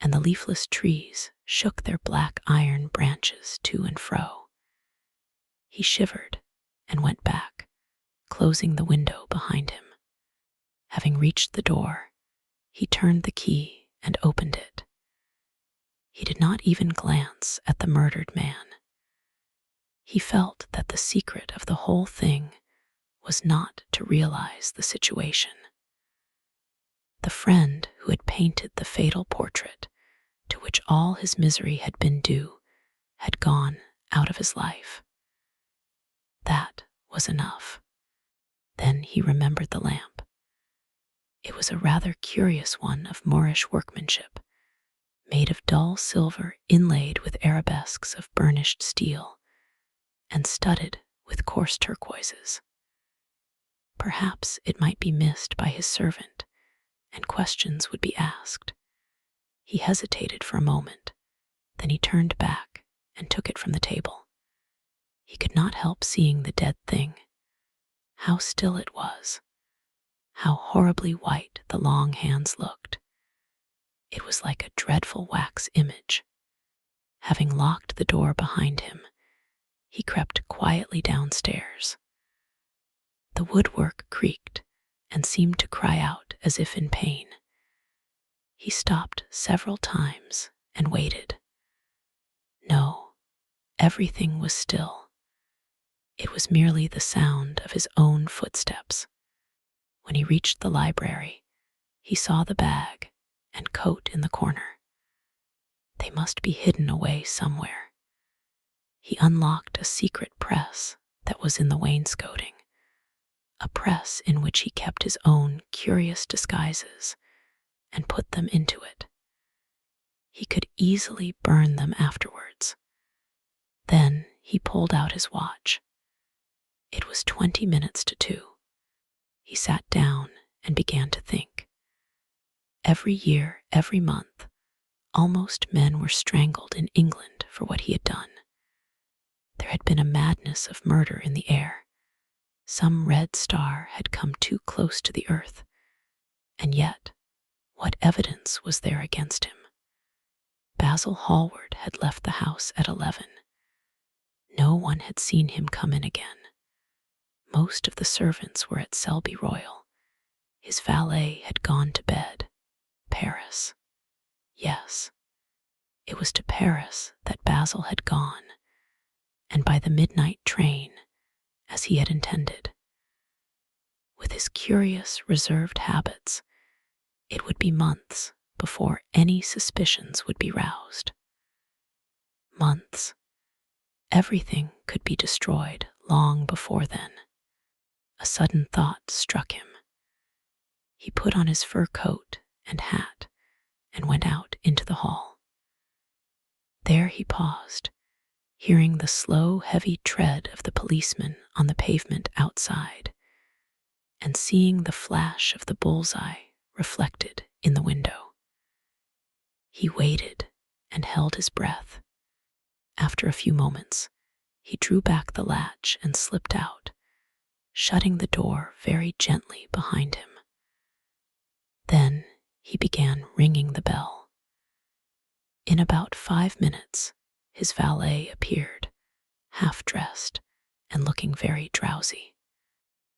Speaker 1: and the leafless trees shook their black iron branches to and fro. He shivered and went back, closing the window behind him. Having reached the door, he turned the key and opened it. He did not even glance at the murdered man. He felt that the secret of the whole thing was not to realize the situation. The friend who had painted the fatal portrait, to which all his misery had been due, had gone out of his life. That was enough. Then he remembered the lamp. It was a rather curious one of Moorish workmanship, made of dull silver inlaid with arabesques of burnished steel, and studded with coarse turquoises. Perhaps it might be missed by his servant, and questions would be asked. He hesitated for a moment, then he turned back and took it from the table. He could not help seeing the dead thing. How still it was. How horribly white the long hands looked. It was like a dreadful wax image. Having locked the door behind him, he crept quietly downstairs. The woodwork creaked and seemed to cry out as if in pain. He stopped several times and waited. No, everything was still. It was merely the sound of his own footsteps. When he reached the library, he saw the bag and coat in the corner. They must be hidden away somewhere. He unlocked a secret press that was in the wainscoting, a press in which he kept his own curious disguises, and put them into it. He could easily burn them afterwards. Then he pulled out his watch. It was 20 minutes to 2. He sat down and began to think. Every year, every month, almost men were strangled in England for what he had done. There had been a madness of murder in the air. Some red star had come too close to the earth, and yet, what evidence was there against him? Basil Hallward had left the house at 11. No one had seen him come in again. Most of the servants were at Selby Royal. His valet had gone to bed. Paris. Yes, it was to Paris that Basil had gone, and by the midnight train, as he had intended. With his curious, reserved habits, it would be months before any suspicions would be roused. Months. everything could be destroyed long before then. A sudden thought struck him. He put on his fur coat and hat and went out into the hall. There he paused, hearing the slow, heavy tread of the policeman on the pavement outside, and seeing the flash of the bullseye reflected in the window. He waited and held his breath. After a few moments, he drew back the latch and slipped out, shutting the door very gently behind him. Then he began ringing the bell. In about 5 minutes, his valet appeared, half-dressed and looking very drowsy.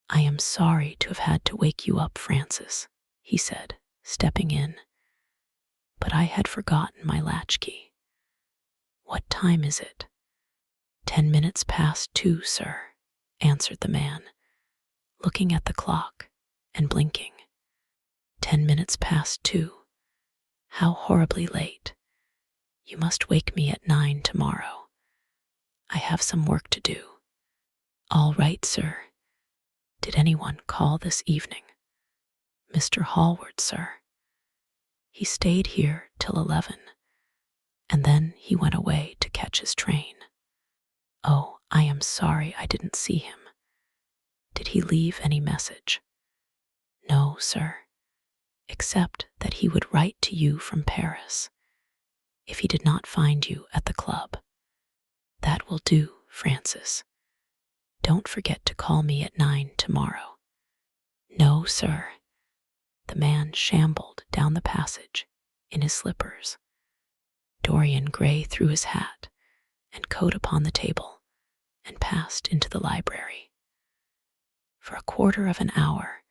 Speaker 1: "I am sorry to have had to wake you up, Francis," he said, stepping in, "but I had forgotten my latchkey." "What time is it?" 10 minutes past 2, sir," answered the man, looking at the clock and blinking. 10 minutes past 2. How horribly late. You must wake me at 9 tomorrow. I have some work to do. All right, sir. Did anyone call this evening? Mr. Hallward, sir. He stayed here till 11, and then he went away to catch his train. Oh, I am sorry I didn't see him. Did he leave any message? No, sir, except that he would write to you from Paris if he did not find you at the club. That will do, Francis. Don't forget to call me at 9 tomorrow. No, sir. The man shambled down the passage in his slippers. Dorian Gray threw his hat and coat upon the table and passed into the library. For a quarter of an hour,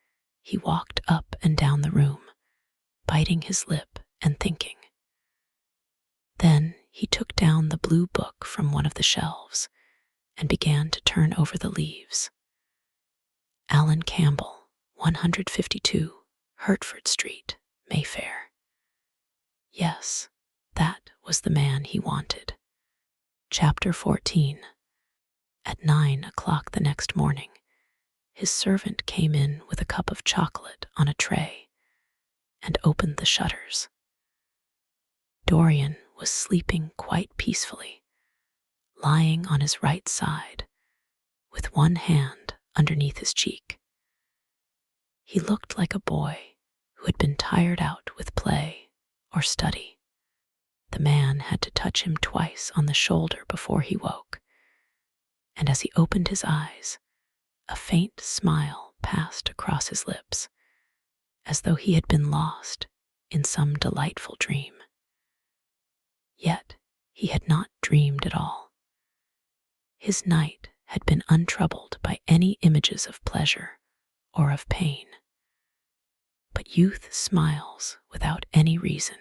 Speaker 1: he walked up and down the room, biting his lip and thinking. Then he took down the blue book from one of the shelves and began to turn over the leaves. Alan Campbell, 152, Hertford Street, Mayfair. Yes, that was the man he wanted. Chapter 14. At 9 o'clock the next morning, his servant came in with a cup of chocolate on a tray and opened the shutters. Dorian was sleeping quite peacefully, lying on his right side, with one hand underneath his cheek. He looked like a boy who had been tired out with play or study. The man had to touch him twice on the shoulder before he woke, and as he opened his eyes, a faint smile passed across his lips, as though he had been lost in some delightful dream. Yet he had not dreamed at all. His night had been untroubled by any images of pleasure or of pain. But youth smiles without any reason.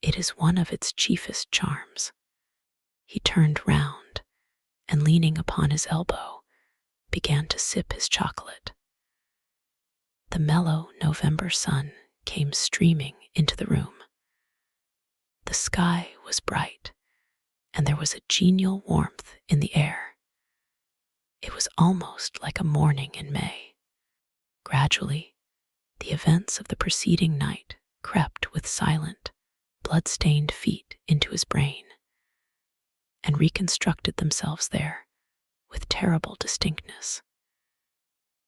Speaker 1: It is one of its chiefest charms. He turned round and, leaning upon his elbow, began to sip his chocolate. The mellow November sun came streaming into the room. The sky was bright, and there was a genial warmth in the air. It was almost like a morning in May. Gradually, the events of the preceding night crept with silent, blood-stained feet into his brain, and reconstructed themselves there with terrible distinctness.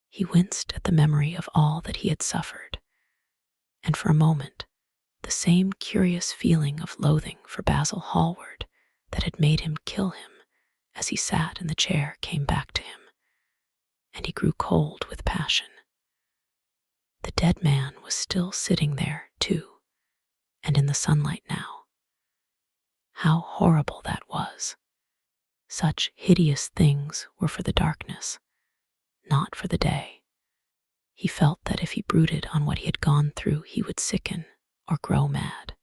Speaker 1: He winced at the memory of all that he had suffered, and for a moment, the same curious feeling of loathing for Basil Hallward that had made him kill him as he sat in the chair came back to him, and he grew cold with passion. The dead man was still sitting there, too, and in the sunlight now. How horrible that was! Such hideous things were for the darkness, not for the day. He felt that if he brooded on what he had gone through, he would sicken or grow mad.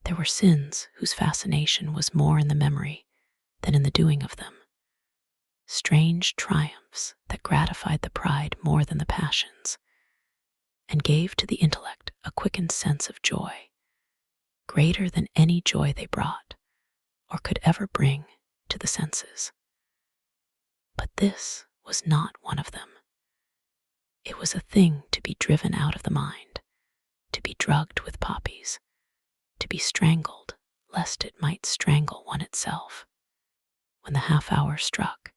Speaker 1: There were sins whose fascination was more in the memory than in the doing of them. Strange triumphs that gratified the pride more than the passions, and gave to the intellect a quickened sense of joy, greater than any joy they brought, or could ever bring to the senses. But this was not one of them. It was a thing to be driven out of the mind, to be drugged with poppies, to be strangled lest it might strangle one itself. When the half-hour struck,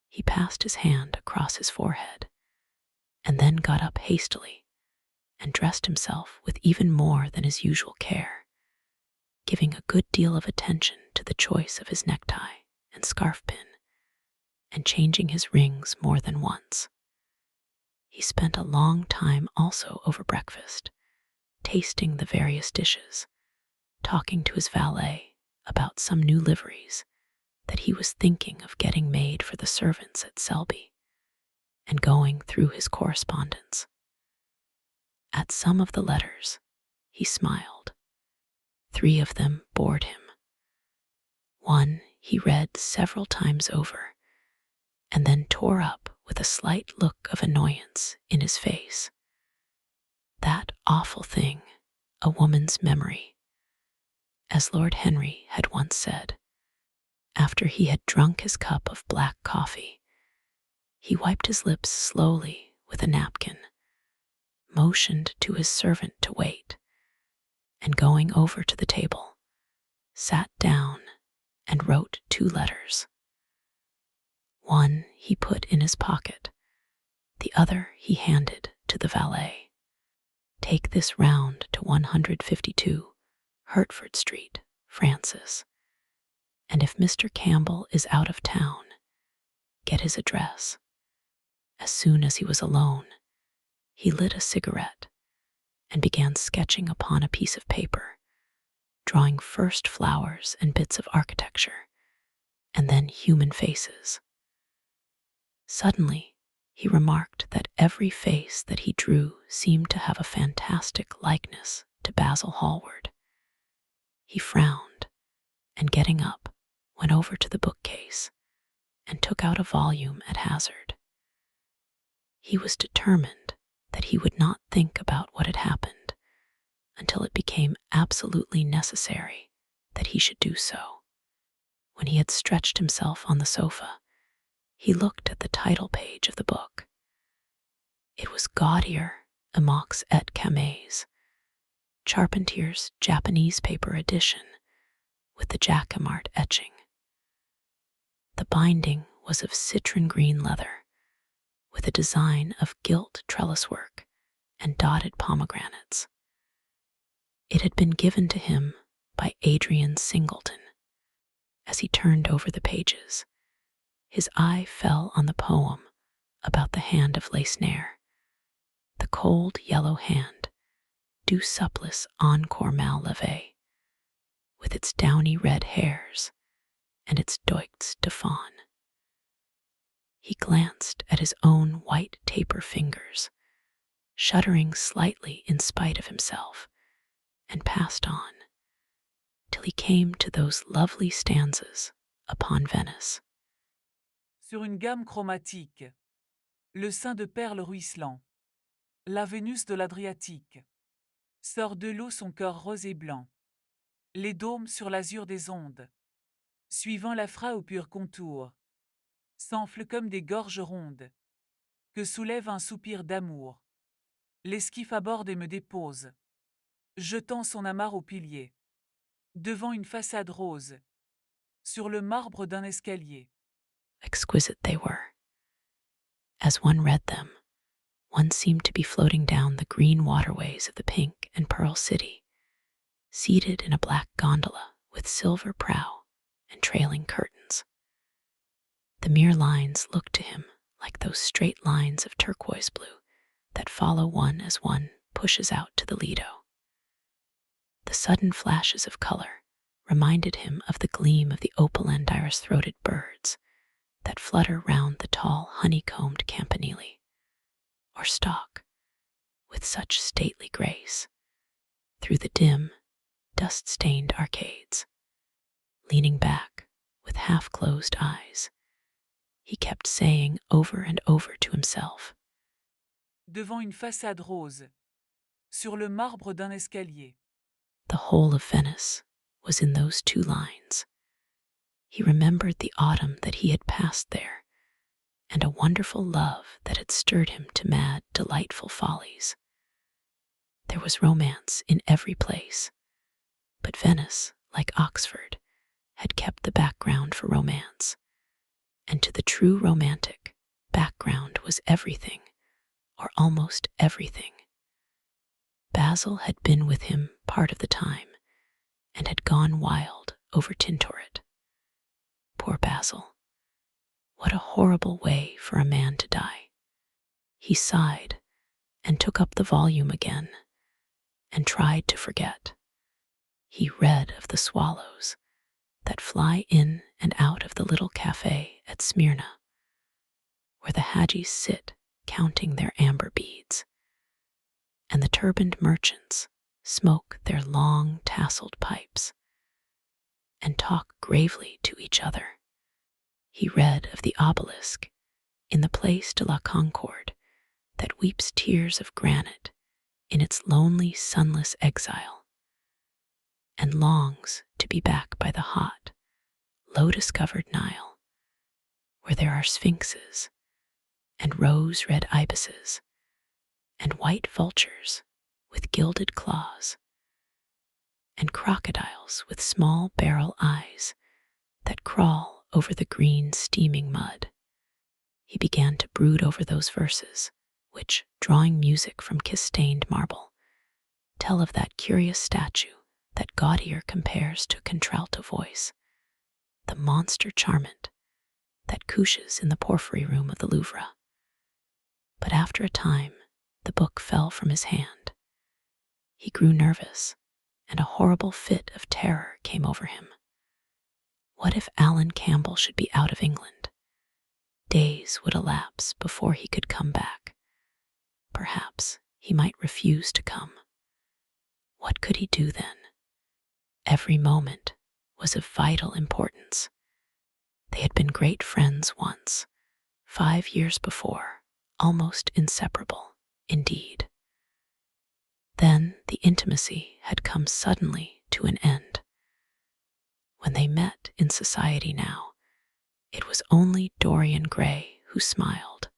Speaker 1: he passed his hand across his forehead, and then got up hastily and dressed himself with even more than his usual care, giving a good deal of attention to the choice of his necktie and scarf pin, and changing his rings more than once. He spent a long time also over breakfast, tasting the various dishes, talking to his valet about some new liveries that he was thinking of getting made for the servants at Selby, and going through his correspondence. At some of the letters, he smiled. 3 of them bored him. One he read several times over, and then tore up with a slight look of annoyance in his face. That awful thing, a woman's memory. As Lord Henry had once said, after he had drunk his cup of black coffee, he wiped his lips slowly with a napkin, motioned to his servant to wait, and going over to the table, sat down and wrote 2 letters. One he put in his pocket, the other he handed to the valet. Take this round to 152 Hertford Street, Francis, and if Mr. Campbell is out of town, get his address. As soon as he was alone, he lit a cigarette and began sketching upon a piece of paper, drawing first flowers and bits of architecture, and then human faces. Suddenly, he remarked that every face that he drew seemed to have a fantastic likeness to Basil Hallward. He frowned, and getting up, went over to the bookcase and took out a volume at hazard. He was determined that he would not think about what had happened until it became absolutely necessary that he should do so. When he had stretched himself on the sofa, he looked at the title page of the book. It was Gaudier, Imox et Camées, Charpentier's Japanese paper edition, with the Jacquemart etching. The binding was of citron green leather, with a design of gilt trellis work and dotted pomegranates. It had been given to him by Adrian Singleton. As he turned over the pages, his eye fell on the poem about the hand of Lacenaire, the cold yellow hand, du supplice encore mal levé, with its downy red hairs and its doigts de faune. He glanced at his own white taper fingers, shuddering slightly in spite of himself, and passed on, till he came to those lovely stanzas upon Venice.
Speaker 2: Sur une gamme chromatique, le sein de perles ruisselant, la Vénus de l'Adriatique, sort de l'eau son corps rose et blanc, les dômes sur l'azur des ondes, suivant la fraie au pur contour, s'enflent comme des gorges rondes, que soulève un soupir d'amour. L'esquif aborde et me dépose, jetant son amarre au pilier, devant une façade rose, sur le marbre d'un escalier.
Speaker 1: Exquisite they were. As one read them, one seemed to be floating down the green waterways of the pink and pearl city, seated in a black gondola with silver prow and trailing curtains. The mere lines looked to him like those straight lines of turquoise blue that follow one as one pushes out to the Lido. The sudden flashes of color reminded him of the gleam of the opaline iris-throated birds that flutter round the tall honeycombed campanile, or stalk, with such stately grace, through the dim, dust-stained arcades. Leaning back with half-closed eyes, he kept saying over and over to himself,
Speaker 2: Devant une façade rose, sur le marbre d'un escalier.
Speaker 1: the whole of Venice was in those 2 lines, He remembered the autumn that he had passed there, and a wonderful love that had stirred him to mad, delightful follies. There was romance in every place, but Venice, like Oxford, had kept the background for romance, and to the true romantic, background was everything, or almost everything. Basil had been with him part of the time, and had gone wild over Tintoret. Poor Basil. What a horrible way for a man to die. He sighed and took up the volume again and tried to forget. He read of the swallows that fly in and out of the little cafe at Smyrna, where the Hagis sit counting their amber beads, and the turbaned merchants smoke their long tasseled pipes and talk gravely to each other. He read of the obelisk in the Place de la Concorde that weeps tears of granite in its lonely, sunless exile, and longs to be back by the hot, lotus-covered Nile, where there are sphinxes and rose-red ibises and white vultures with gilded claws and crocodiles with small beryl eyes that crawl over the green steaming mud. He began to brood over those verses which, drawing music from kiss-stained marble, tell of that curious statue that Gaudier compares to a contralto voice, the monster charmant that couches in the porphyry room of the Louvre. But after a time, the book fell from his hand. He grew nervous, and a horrible fit of terror came over him. What if Alan Campbell should be out of England? Days would elapse before he could come back. Perhaps he might refuse to come. What could he do then? Every moment was of vital importance. They had been great friends once, 5 years before, almost inseparable, indeed. Then the intimacy had come suddenly to an end. When they met in society now, it was only Dorian Gray who smiled.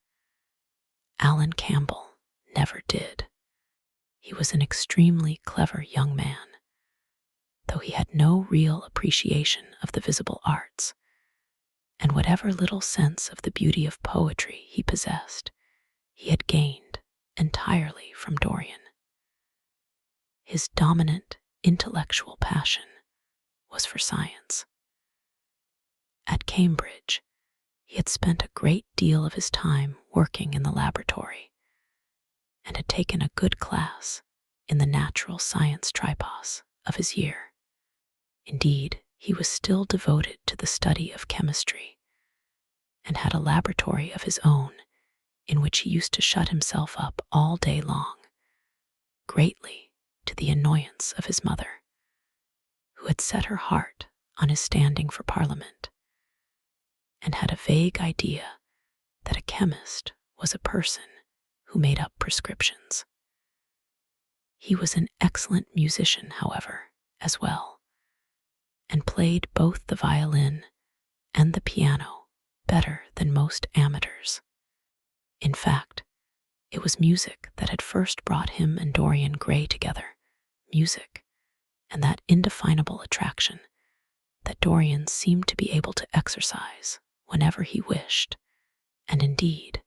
Speaker 1: Alan Campbell never did. He was an extremely clever young man, though he had no real appreciation of the visible arts, and whatever little sense of the beauty of poetry he possessed, he had gained entirely from Dorian. His dominant intellectual passion was for science. At Cambridge, he had spent a great deal of his time working in the laboratory and had taken a good class in the natural science tripos of his year. Indeed, he was still devoted to the study of chemistry and had a laboratory of his own in which he used to shut himself up all day long, greatly to the annoyance of his mother, who had set her heart on his standing for Parliament, and had a vague idea that a chemist was a person who made up prescriptions. He was an excellent musician, however, as well, and played both the violin and the piano better than most amateurs. In fact, it was music that had first brought him and Dorian Gray together, music, and that indefinable attraction that Dorian seemed to be able to exercise whenever he wished, and indeed,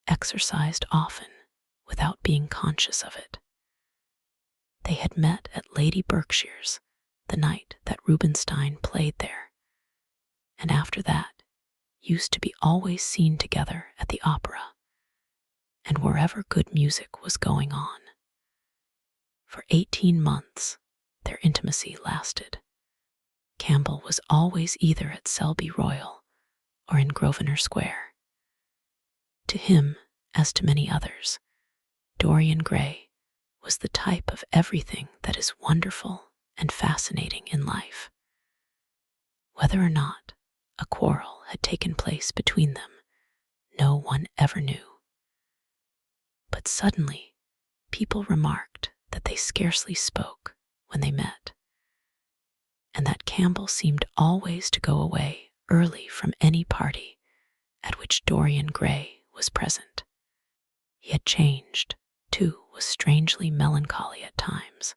Speaker 1: exercised often without being conscious of it. They had met at Lady Berkshire's the night that Rubinstein played there, and after that used to be always seen together at the opera and wherever good music was going on. For 18 months, their intimacy lasted. Campbell was always either at Selby Royal or in Grosvenor Square. To him, as to many others, Dorian Gray was the type of everything that is wonderful and fascinating in life. Whether or not a quarrel had taken place between them, no one ever knew. But suddenly, people remarked that they scarcely spoke when they met. and that Campbell seemed always to go away early from any party at which Dorian Gray was present. He had changed, too, was strangely melancholy at times,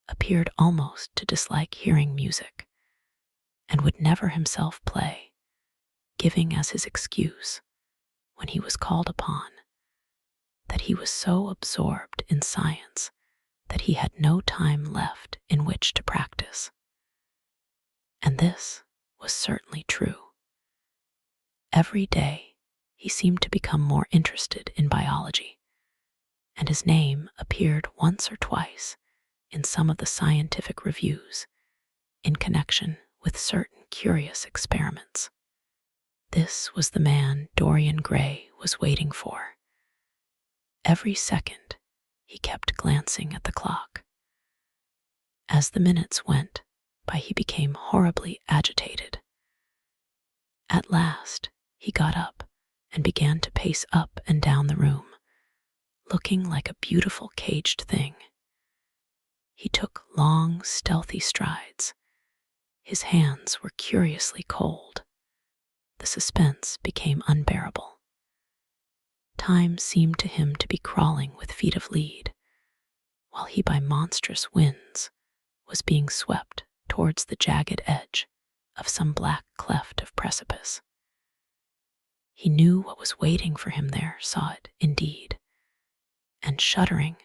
Speaker 1: appeared almost to dislike hearing music, and would never himself play, giving as his excuse, when he was called upon, that he was so absorbed in science that he had no time left in which to practice. And this was certainly true. Every day he seemed to become more interested in biology, and his name appeared once or twice in some of the scientific reviews in connection with certain curious experiments. This was the man Dorian Gray was waiting for. Every second he kept glancing at the clock. As the minutes went by, he became horribly agitated. At last he got up and began to pace up and down the room, looking like a beautiful caged thing. He took long, stealthy strides. His hands were curiously cold. The suspense became unbearable. Time seemed to him to be crawling with feet of lead, while he by monstrous winds was being swept towards the jagged edge of some black cleft of precipice. He knew what was waiting for him there, saw it indeed, and shuddering,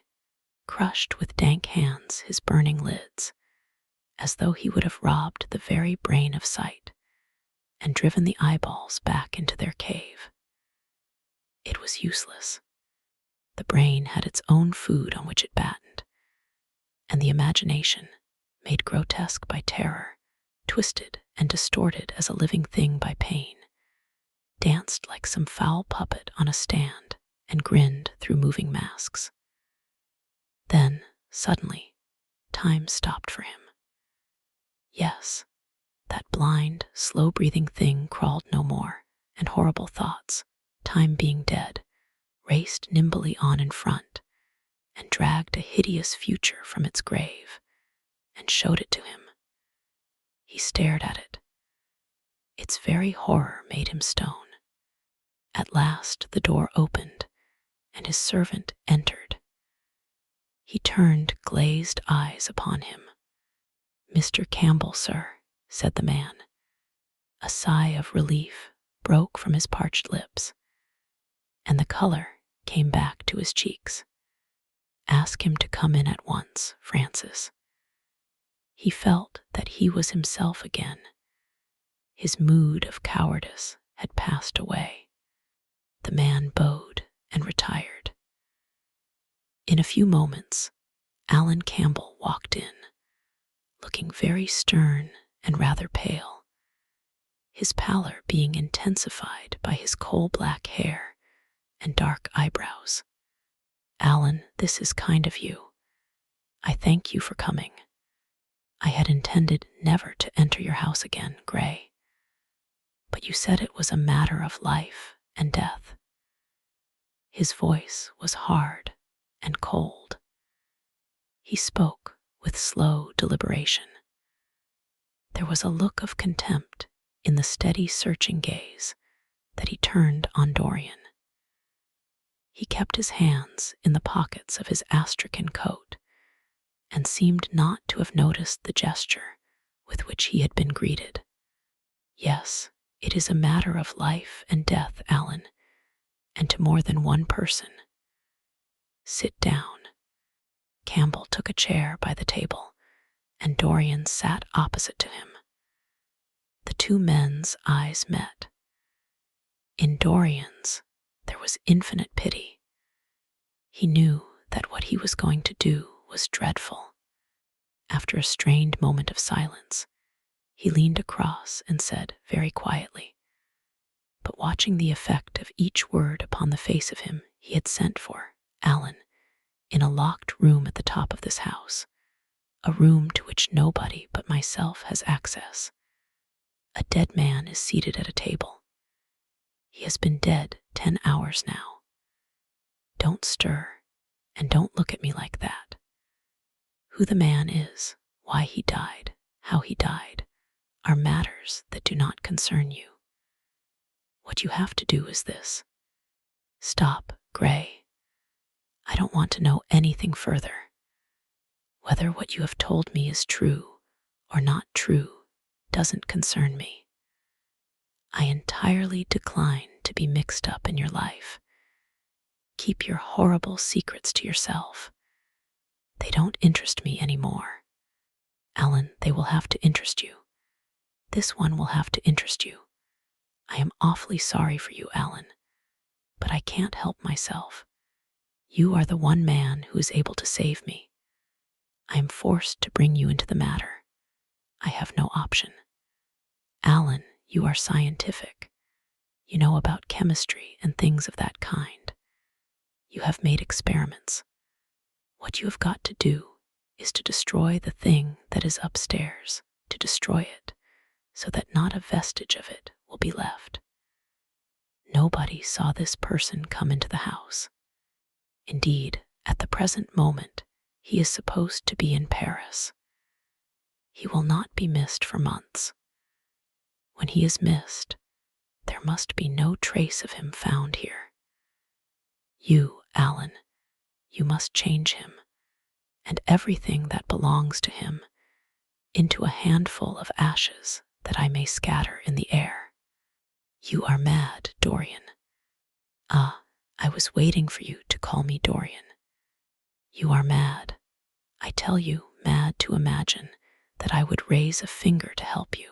Speaker 1: crushed with dank hands his burning lids, as though he would have robbed the very brain of sight and driven the eyeballs back into their cave. It was useless. The brain had its own food on which it battened, and the imagination, made grotesque by terror, twisted and distorted as a living thing by pain, danced like some foul puppet on a stand and grinned through moving masks. Then, suddenly, time stopped for him. Yes, that blind, slow-breathing thing crawled no more, and horrible thoughts, time being dead, raced nimbly on in front and dragged a hideous future from its grave and showed it to him. He stared at it. Its very horror made him stone. At last the door opened and his servant entered. He turned glazed eyes upon him. "Mr. Campbell, sir," said the man. A sigh of relief broke from his parched lips, and the color came back to his cheeks. "Ask him to come in at once, Francis." He felt that he was himself again. His mood of cowardice had passed away. The man bowed and retired. In a few moments, Alan Campbell walked in, looking very stern and rather pale, his pallor being intensified by his coal-black hair and dark eyebrows. "Alan, this is kind of you. I thank you for coming. I had intended never to enter your house again, Gray. But you said it was a matter of life and death." His voice was hard and cold. He spoke with slow deliberation. There was a look of contempt in the steady, searching gaze that he turned on Dorian. He kept his hands in the pockets of his astrakhan coat and seemed not to have noticed the gesture with which he had been greeted. "Yes, it is a matter of life and death, Alan, and to more than one person. Sit down." Campbell took a chair by the table, and Dorian sat opposite to him. The two men's eyes met. In Dorian's, there was infinite pity. He knew that what he was going to do was dreadful. After a strained moment of silence, he leaned across and said very quietly, but watching the effect of each word upon the face of him he had sent for, "Alan, in a locked room at the top of this house, a room to which nobody but myself has access. A dead man is seated at a table. He has been dead 10 hours now. Don't stir, and don't look at me like that. Who the man is, why he died, how he died, are matters that do not concern you. What you have to do is this. Stop, Gray. I don't want to know anything further. Whether what you have told me is true or not true doesn't concern me. I entirely decline to be mixed up in your life. Keep your horrible secrets to yourself. They don't interest me anymore. Alan, they will have to interest you. This one will have to interest you. I am awfully sorry for you, Alan, but I can't help myself. You are the one man who is able to save me. I am forced to bring you into the matter. I have no option. Alan, you are scientific. You know about chemistry and things of that kind. You have made experiments. What you have got to do is to destroy the thing that is upstairs, to destroy it, so that not a vestige of it will be left. Nobody saw this person come into the house. Indeed, at the present moment, he is supposed to be in Paris. He will not be missed for months. When he is missed, there must be no trace of him found here. You, Alan, you must change him, and everything that belongs to him, into a handful of ashes that I may scatter in the air. You are mad, Dorian. Ah, I was waiting for you to call me Dorian. You are mad. I tell you, mad to imagine that I would raise a finger to help you.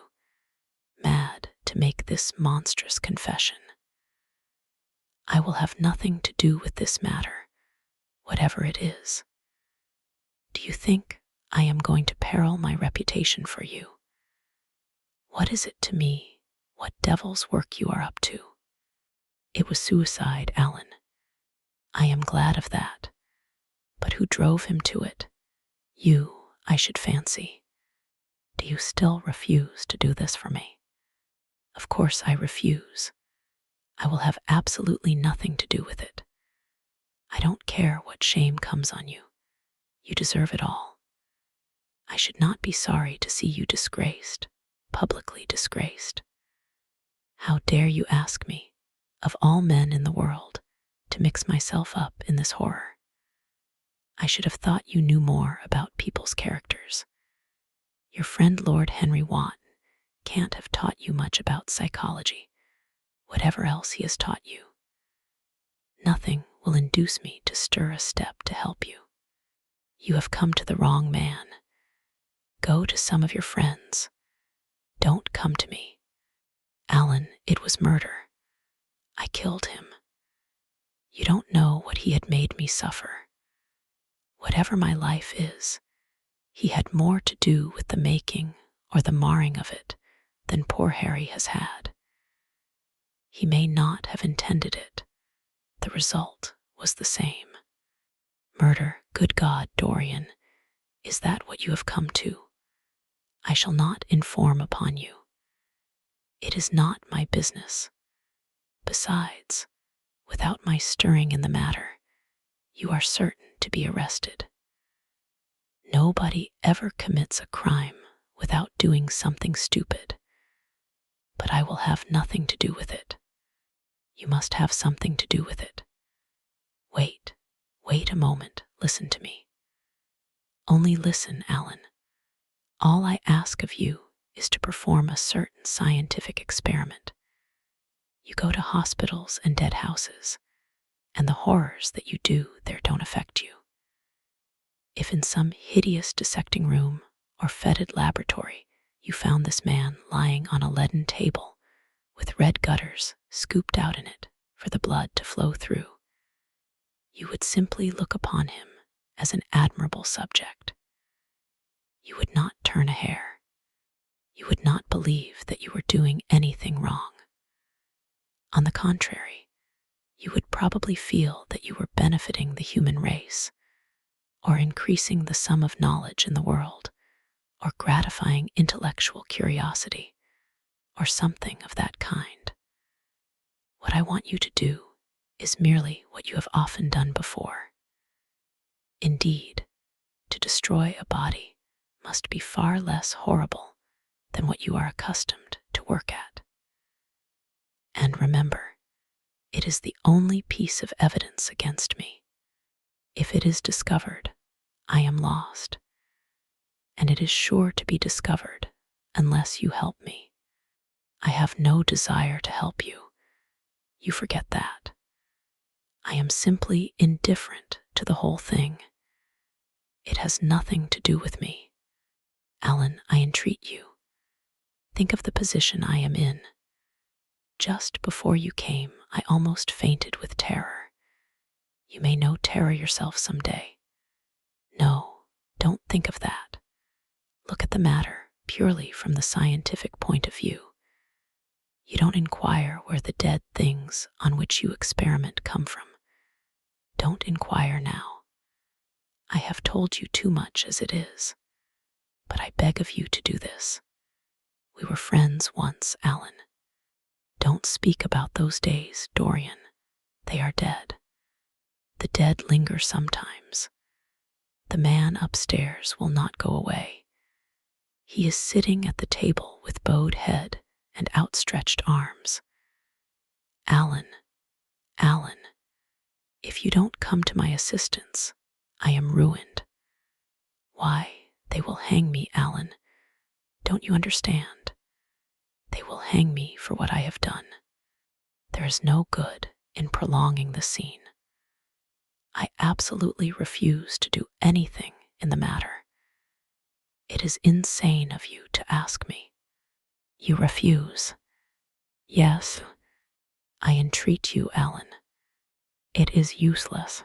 Speaker 1: Mad to make this monstrous confession. I will have nothing to do with this matter, whatever it is. Do you think I am going to peril my reputation for you? What is it to me what devil's work you are up to? It was suicide, Alan. I am glad of that. But who drove him to it? You, I should fancy. Do you still refuse to do this for me? Of course I refuse. I will have absolutely nothing to do with it. I don't care what shame comes on you. You deserve it all. I should not be sorry to see you disgraced, publicly disgraced. How dare you ask me, of all men in the world, to mix myself up in this horror? I should have thought you knew more about people's characters. Your friend Lord Henry Wotton can't have taught you much about psychology, whatever else he has taught you. Nothing will induce me to stir a step to help you. You have come to the wrong man. Go to some of your friends. Don't come to me. Alan, it was murder. I killed him. You don't know what he had made me suffer. Whatever my life is, he had more to do with the making or the marring of it than poor Harry has had. He may not have intended it. The result was the same. Murder, good God, Dorian, is that what you have come to? I shall not inform upon you. It is not my business. Besides, without my stirring in the matter, you are certain to be arrested. Nobody ever commits a crime without doing something stupid. But I will have nothing to do with it. You must have something to do with it. Wait a moment, listen to me. Only listen, Alan. All I ask of you is to perform a certain scientific experiment. You go to hospitals and dead houses, and the horrors that you do there don't affect you. If in some hideous dissecting room or fetid laboratory you found this man lying on a leaden table with red gutters scooped out in it for the blood to flow through, you would simply look upon him as an admirable subject. You would not turn a hair. You would not believe that you were doing anything wrong. On the contrary, you would probably feel that you were benefiting the human race, or increasing the sum of knowledge in the world, or gratifying intellectual curiosity, or something of that kind. What I want you to do is merely what you have often done before. Indeed, to destroy a body must be far less horrible than what you are accustomed to work at. And remember, it is the only piece of evidence against me. If it is discovered, I am lost, and it is sure to be discovered unless you help me. I have no desire to help you. You forget that. I am simply indifferent to the whole thing. It has nothing to do with me. Alan, I entreat you. Think of the position I am in. Just before you came, I almost fainted with terror. You may know terror yourself someday. No, don't think of that. Look at the matter purely from the scientific point of view. You don't inquire where the dead things on which you experiment come from. Don't inquire now. I have told you too much as it is, but I beg of you to do this. We were friends once, Alan. Don't speak about those days, Dorian. They are dead. The dead linger sometimes. The man upstairs will not go away. He is sitting at the table with bowed head and outstretched arms. Alan, if you don't come to my assistance, I am ruined. Why, they will hang me, Alan. Don't you understand? They will hang me for what I have done. There is no good in prolonging the scene. I absolutely refuse to do anything in the matter. It is insane of you to ask me. You refuse. Yes, I entreat you, Alan. It is useless.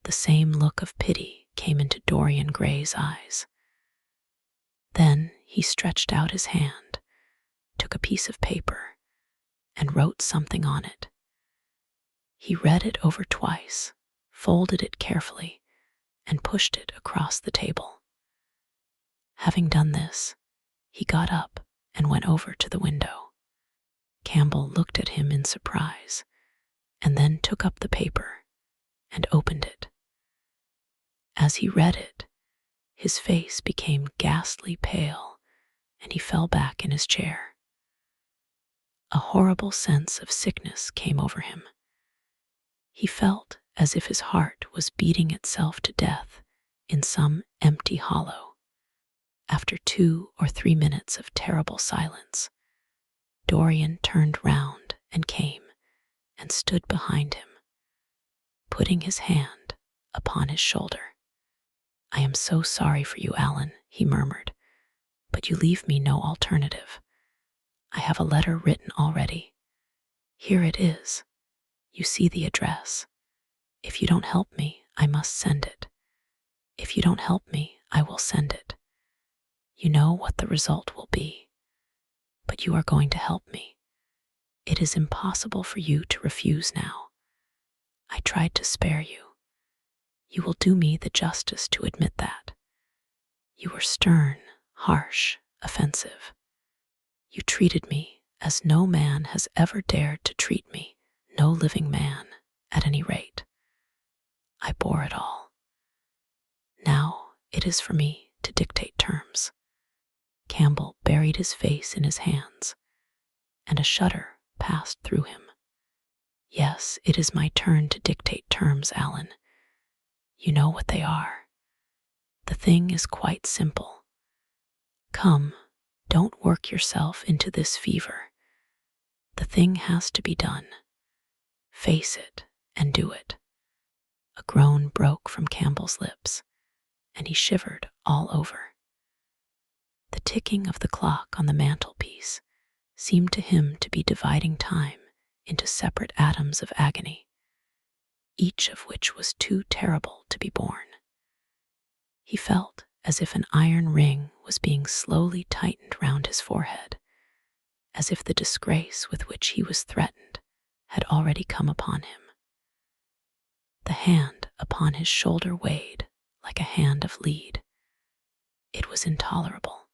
Speaker 1: The same look of pity came into Dorian Gray's eyes. Then he stretched out his hand, took a piece of paper, and wrote something on it. He read it over twice, folded it carefully, and pushed it across the table. Having done this, he got up and went over to the window. Campbell looked at him in surprise, and then took up the paper and opened it. As he read it, his face became ghastly pale, and he fell back in his chair. A horrible sense of sickness came over him. He felt as if his heart was beating itself to death in some empty hollow. After 2 or 3 minutes of terrible silence, Dorian turned round and came and stood behind him, putting his hand upon his shoulder. I am so sorry for you, Alan, he murmured, but you leave me no alternative. I have a letter written already. Here it is. You see the address. If you don't help me, I must send it. If you don't help me, I will send it. You know what the result will be. But you are going to help me. It is impossible for you to refuse now. I tried to spare you. You will do me the justice to admit that. You were stern, harsh, offensive. You treated me as no man has ever dared to treat me, no living man, at any rate. I bore it all. Now it is for me to dictate terms. Campbell buried his face in his hands, and a shudder passed through him. Yes, it is my turn to dictate terms, Alan. You know what they are. The thing is quite simple. Come, don't work yourself into this fever. The thing has to be done. Face it and do it. A groan broke from Campbell's lips, and he shivered all over. The ticking of the clock on the mantelpiece seemed to him to be dividing time into separate atoms of agony, each of which was too terrible to be borne. He felt as if an iron ring was being slowly tightened round his forehead, as if the disgrace with which he was threatened had already come upon him. The hand upon his shoulder weighed like a hand of lead. It was intolerable.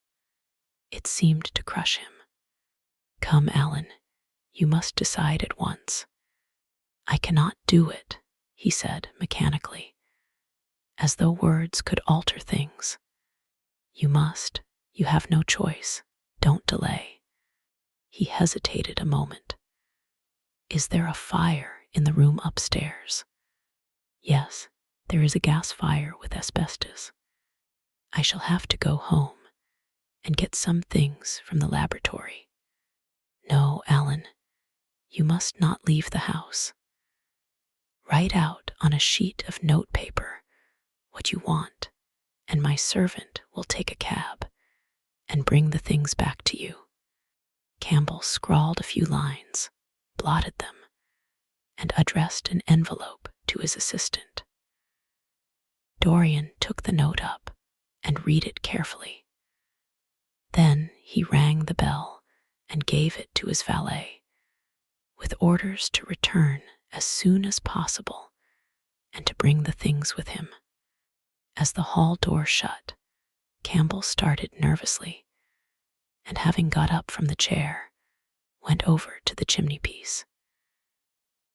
Speaker 1: It seemed to crush him. Come, Alan, you must decide at once. I cannot do it, he said mechanically, as though words could alter things. You must. You have no choice. Don't delay. He hesitated a moment. Is there a fire in the room upstairs? Yes, there is a gas fire with asbestos. I shall have to go home and get some things from the laboratory. No, Alan, you must not leave the house. Write out on a sheet of notepaper what you want, and my servant will take a cab and bring the things back to you. Campbell scrawled a few lines, blotted them, and addressed an envelope to his assistant. Dorian took the note up and read it carefully. Then he rang the bell and gave it to his valet, with orders to return as soon as possible and to bring the things with him. As the hall door shut, Campbell started nervously, and having got up from the chair, went over to the chimney-piece.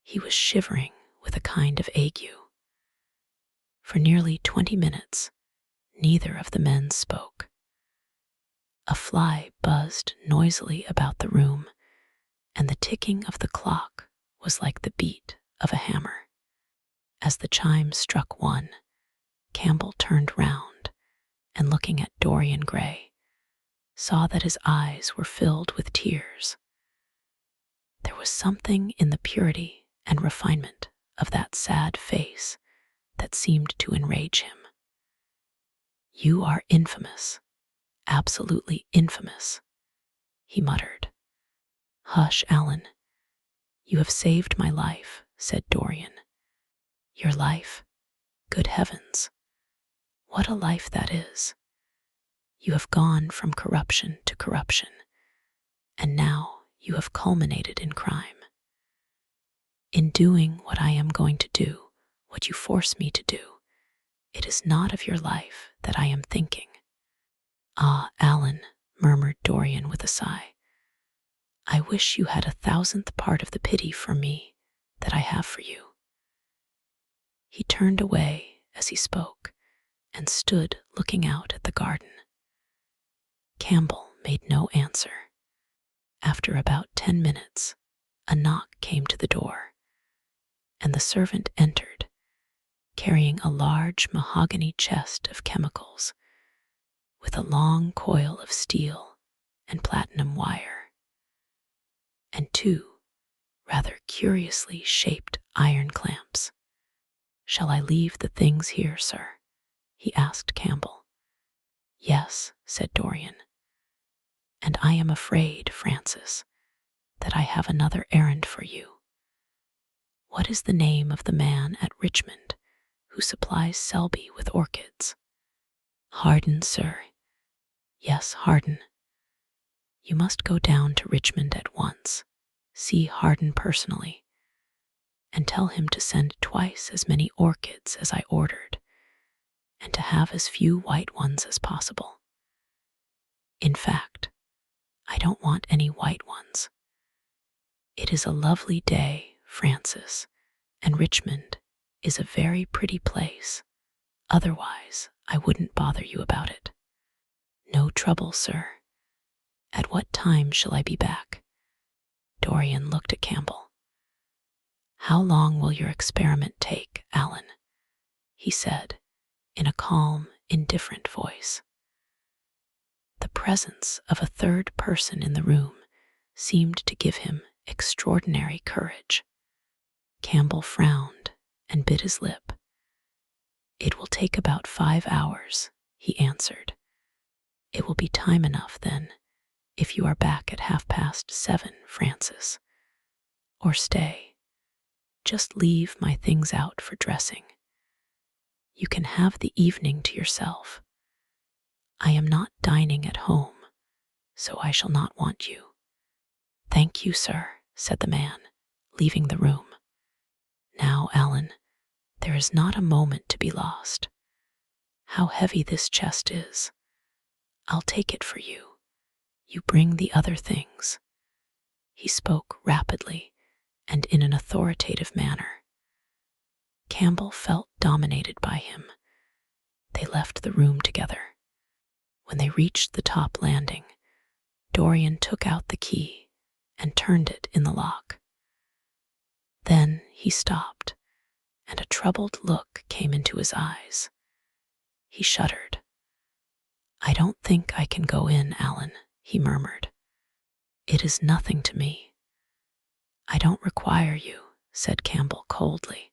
Speaker 1: He was shivering with a kind of ague. For nearly 20 minutes, neither of the men spoke. A fly buzzed noisily about the room, and the ticking of the clock was like the beat of a hammer. As the chime struck 1, Campbell turned round and, looking at Dorian Gray, saw that his eyes were filled with tears. There was something in the purity and refinement of that sad face that seemed to enrage him. You are infamous, absolutely infamous, he muttered. Hush, Alan. You have saved my life, said Dorian. Your life? Good heavens. What a life that is. You have gone from corruption to corruption, and now you have culminated in crime. In doing what I am going to do, what you force me to do, it is not of your life that I am thinking. Ah, Alan, murmured Dorian with a sigh. I wish you had 1,000th part of the pity for me that I have for you. He turned away as he spoke and stood looking out at the garden. Campbell made no answer. After about 10 minutes, a knock came to the door, and the servant entered, carrying a large mahogany chest of chemicals with a long coil of steel and platinum wire, and 2 rather curiously shaped iron clamps. Shall I leave the things here, sir? He asked Campbell. Yes, said Dorian. And I am afraid, Francis, that I have another errand for you. What is the name of the man at Richmond who supplies Selby with orchids? Harden, sir. Yes, Harden. You must go down to Richmond at once, see Harden personally, and tell him to send twice as many orchids as I ordered, and to have as few white ones as possible. In fact, I don't want any white ones. It is a lovely day, Francis, and Richmond is a very pretty place. Otherwise, I wouldn't bother you about it. No trouble, sir. At what time shall I be back? Dorian looked at Campbell. How long will your experiment take, Alan? He said, in a calm, indifferent voice. The presence of a third person in the room seemed to give him extraordinary courage. Campbell frowned and bit his lip. It will take about 5 hours, he answered. It will be time enough then, if you are back at 7:30, Francis. Or stay. Just leave my things out for dressing. You can have the evening to yourself. I am not dining at home, so I shall not want you. Thank you, sir, said the man, leaving the room. Now, Alan, there is not a moment to be lost. How heavy this chest is. I'll take it for you. You bring the other things. He spoke rapidly and in an authoritative manner. Campbell felt dominated by him. They left the room together. When they reached the top landing, Dorian took out the key and turned it in the lock. Then he stopped, and a troubled look came into his eyes. He shuddered. "I don't think I can go in, Alan," he murmured. "It is nothing to me." "I don't require you," said Campbell coldly.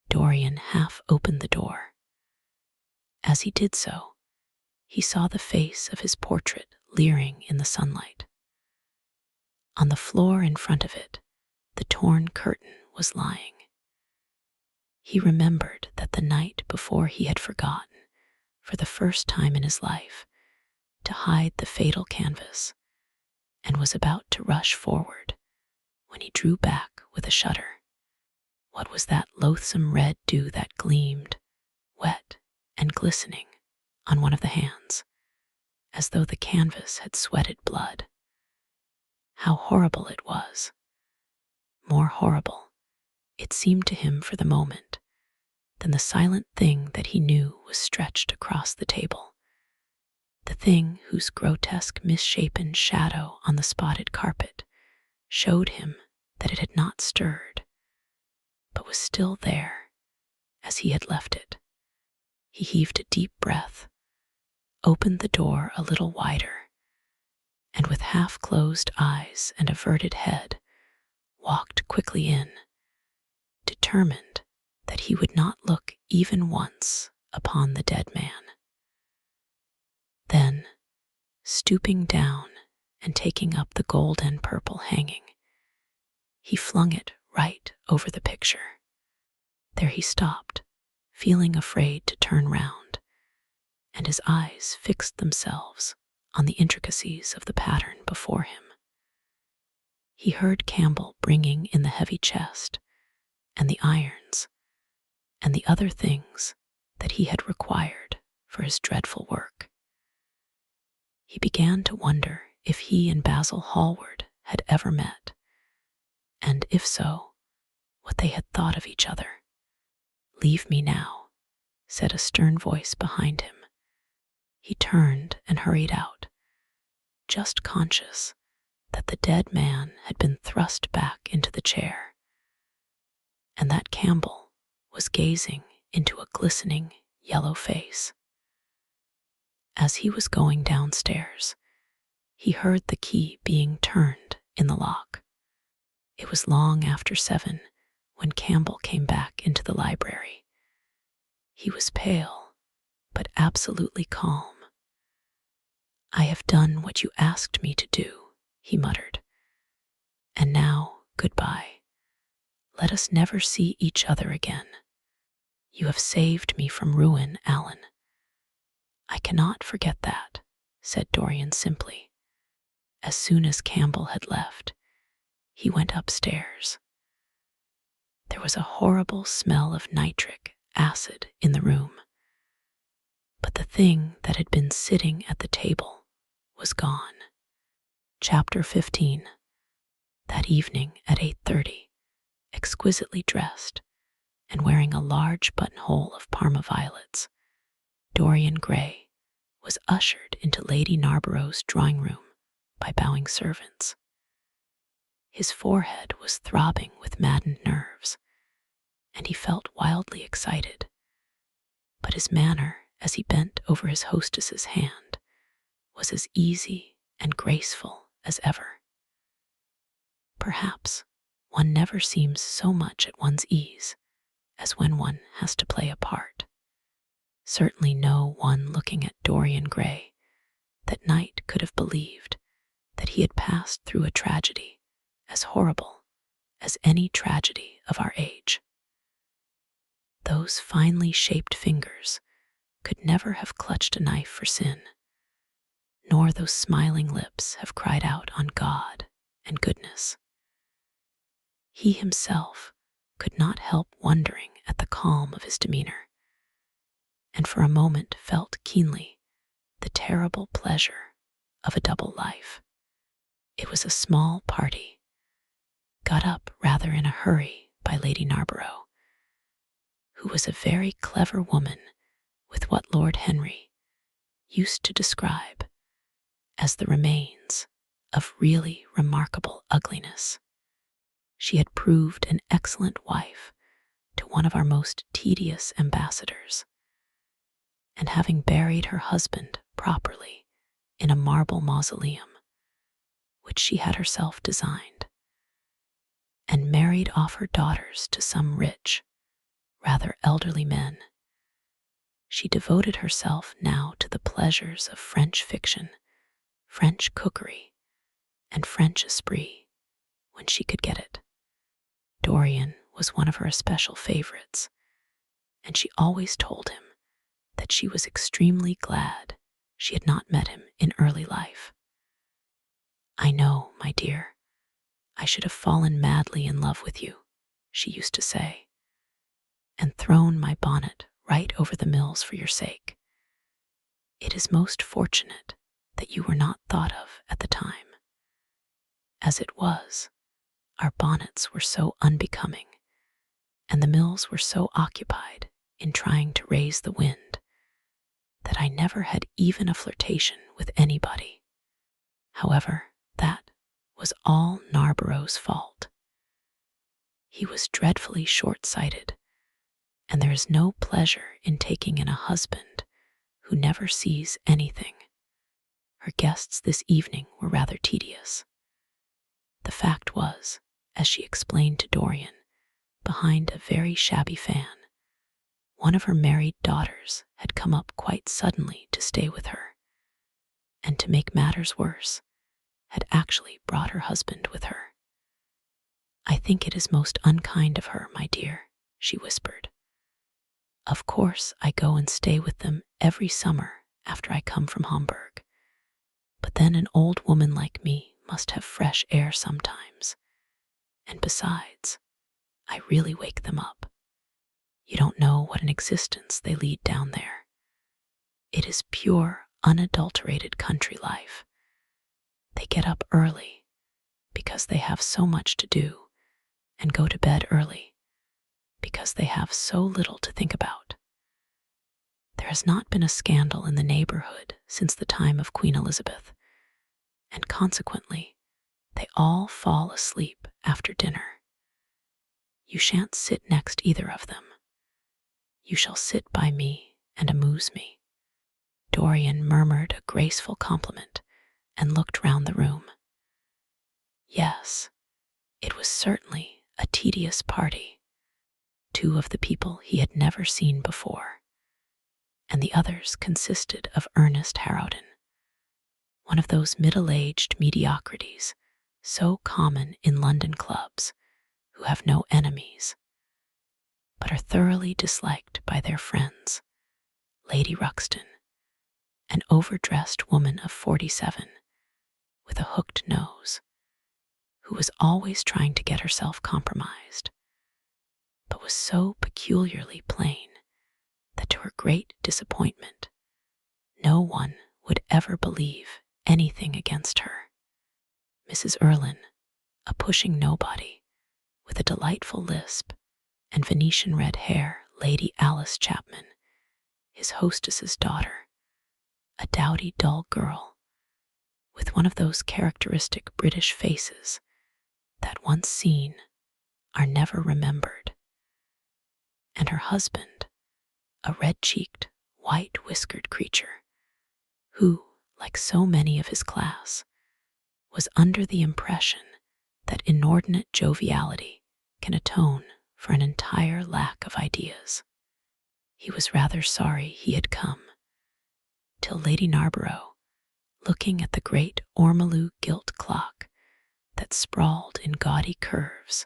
Speaker 1: Dorian half opened the door. As he did so, he saw the face of his portrait leering in the sunlight. On the floor in front of it, the torn curtain was lying. He remembered that the night before he had forgotten, for the first time in his life, to hide the fatal canvas, and was about to rush forward when he drew back with a shudder. What was that loathsome red dew that gleamed, wet and glistening, on one of the hands, as though the canvas had sweated blood? How horrible it was! More horrible, it seemed to him for the moment, than the silent thing that he knew was stretched across the table, the thing whose grotesque misshapen shadow on the spotted carpet showed him that it had not stirred, but was still there as he had left it. He heaved a deep breath, opened the door a little wider, and with half-closed eyes and averted head, walked quickly in, determined that he would not look even once upon the dead man. Then, stooping down and taking up the gold and purple hanging, he flung it right over the picture. There he stopped, feeling afraid to turn round, and his eyes fixed themselves on the intricacies of the pattern before him. He heard Campbell bringing in the heavy chest, and the irons, and the other things that he had required for his dreadful work. He began to wonder if he and Basil Hallward had ever met, and if so, what they had thought of each other. "Leave me now," said a stern voice behind him. He turned and hurried out, just conscious that the dead man had been thrust back into the chair, and that Campbell was gazing into a glistening yellow face. As he was going downstairs, he heard the key being turned in the lock. It was long after 7 when Campbell came back into the library. He was pale, but absolutely calm. "I have done what you asked me to do," he muttered. "And now, goodbye. Let us never see each other again. You have saved me from ruin, Alan." "I cannot forget that," said Dorian simply. As soon as Campbell had left, he went upstairs. There was a horrible smell of nitric acid in the room, but the thing that had been sitting at the table was gone. Chapter 15. That evening at 8:30, exquisitely dressed and wearing a large buttonhole of Parma violets, Dorian Gray was ushered into Lady Narborough's drawing room by bowing servants. His forehead was throbbing with maddened nerves, and he felt wildly excited, but his manner as he bent over his hostess's hand was as easy and graceful as ever. Perhaps one never seems so much at one's ease as when one has to play a part. Certainly no one looking at Dorian Gray that night could have believed that he had passed through a tragedy as horrible as any tragedy of our age. Those finely shaped fingers could never have clutched a knife for sin, nor those smiling lips have cried out on God and goodness. He himself could not help wondering at the calm of his demeanor, and for a moment felt keenly the terrible pleasure of a double life. It was a small party, got up rather in a hurry by Lady Narborough, who was a very clever woman with what Lord Henry, used to describe as the remains of really remarkable ugliness. She had proved an excellent wife to one of our most tedious ambassadors, and having buried her husband properly in a marble mausoleum, which she had herself designed, and married off her daughters to some rich, rather elderly men, she devoted herself now to the pleasures of French fiction, French cookery, and French esprit when she could get it. Dorian was one of her especial favorites, and she always told him that she was extremely glad she had not met him in early life. "I know, my dear, I should have fallen madly in love with you," she used to say, "and thrown my bonnet right over the mills for your sake. It is most fortunate that you were not thought of at the time. As it was, our bonnets were so unbecoming, and the mills were so occupied in trying to raise the wind, that I never had even a flirtation with anybody. However, that was all Narborough's fault. He was dreadfully short-sighted, and there is no pleasure in taking in a husband who never sees anything. Her guests this evening were rather tedious. The fact was, as she explained to Dorian, behind a very shabby fan, one of her married daughters had come up quite suddenly to stay with her, and to make matters worse, had actually brought her husband with her. I think it is most unkind of her, my dear," she whispered. "Of course I go and stay with them every summer after I come from Hamburg, but then an old woman like me must have fresh air sometimes, and besides, I really wake them up. You don't know what an existence they lead down there. It is pure, unadulterated country life. They get up early because they have so much to do, and go to bed early because they have so little to think about. There has not been a scandal in the neighborhood since the time of Queen Elizabeth, and consequently, they all fall asleep after dinner. You shan't sit next either of them. You shall sit by me and amuse me." Dorian murmured a graceful compliment and looked round the room. Yes, it was certainly a tedious party. Two of the people he had never seen before, and the others consisted of Ernest Harrowden, one of those middle-aged mediocrities so common in London clubs, who have no enemies, but are thoroughly disliked by their friends. Lady Ruxton, an overdressed woman of 47, with a hooked nose, who was always trying to get herself compromised, but was so peculiarly plain that to her great disappointment, no one would ever believe anything against her. Mrs. Erlyn, a pushing nobody, with a delightful lisp and Venetian red hair, Lady Alice Chapman, his hostess's daughter, a dowdy, dull girl, with one of those characteristic British faces that, once seen, are never remembered, and her husband, a red-cheeked, white-whiskered creature, who, like so many of his class, was under the impression that inordinate joviality can atone for an entire lack of ideas. He was rather sorry he had come, till Lady Narborough, looking at the great ormolu gilt clock that sprawled in gaudy curves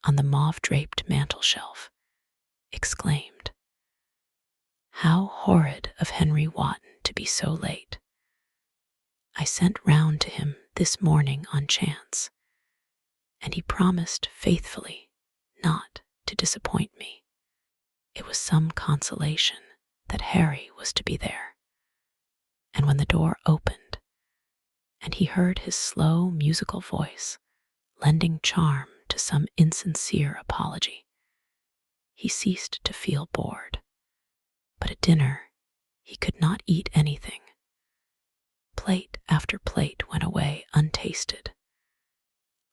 Speaker 1: on the mauve-draped mantel-shelf, exclaimed, "How horrid of Henry Wotton to be so late. I sent round to him this morning on chance, and he promised faithfully not to disappoint me. It was some consolation that Harry was to be there, and when the door opened, and he heard his slow, musical voice lending charm to some insincere apology, he ceased to feel bored. But at dinner he could not eat anything Plate after plate went away untasted.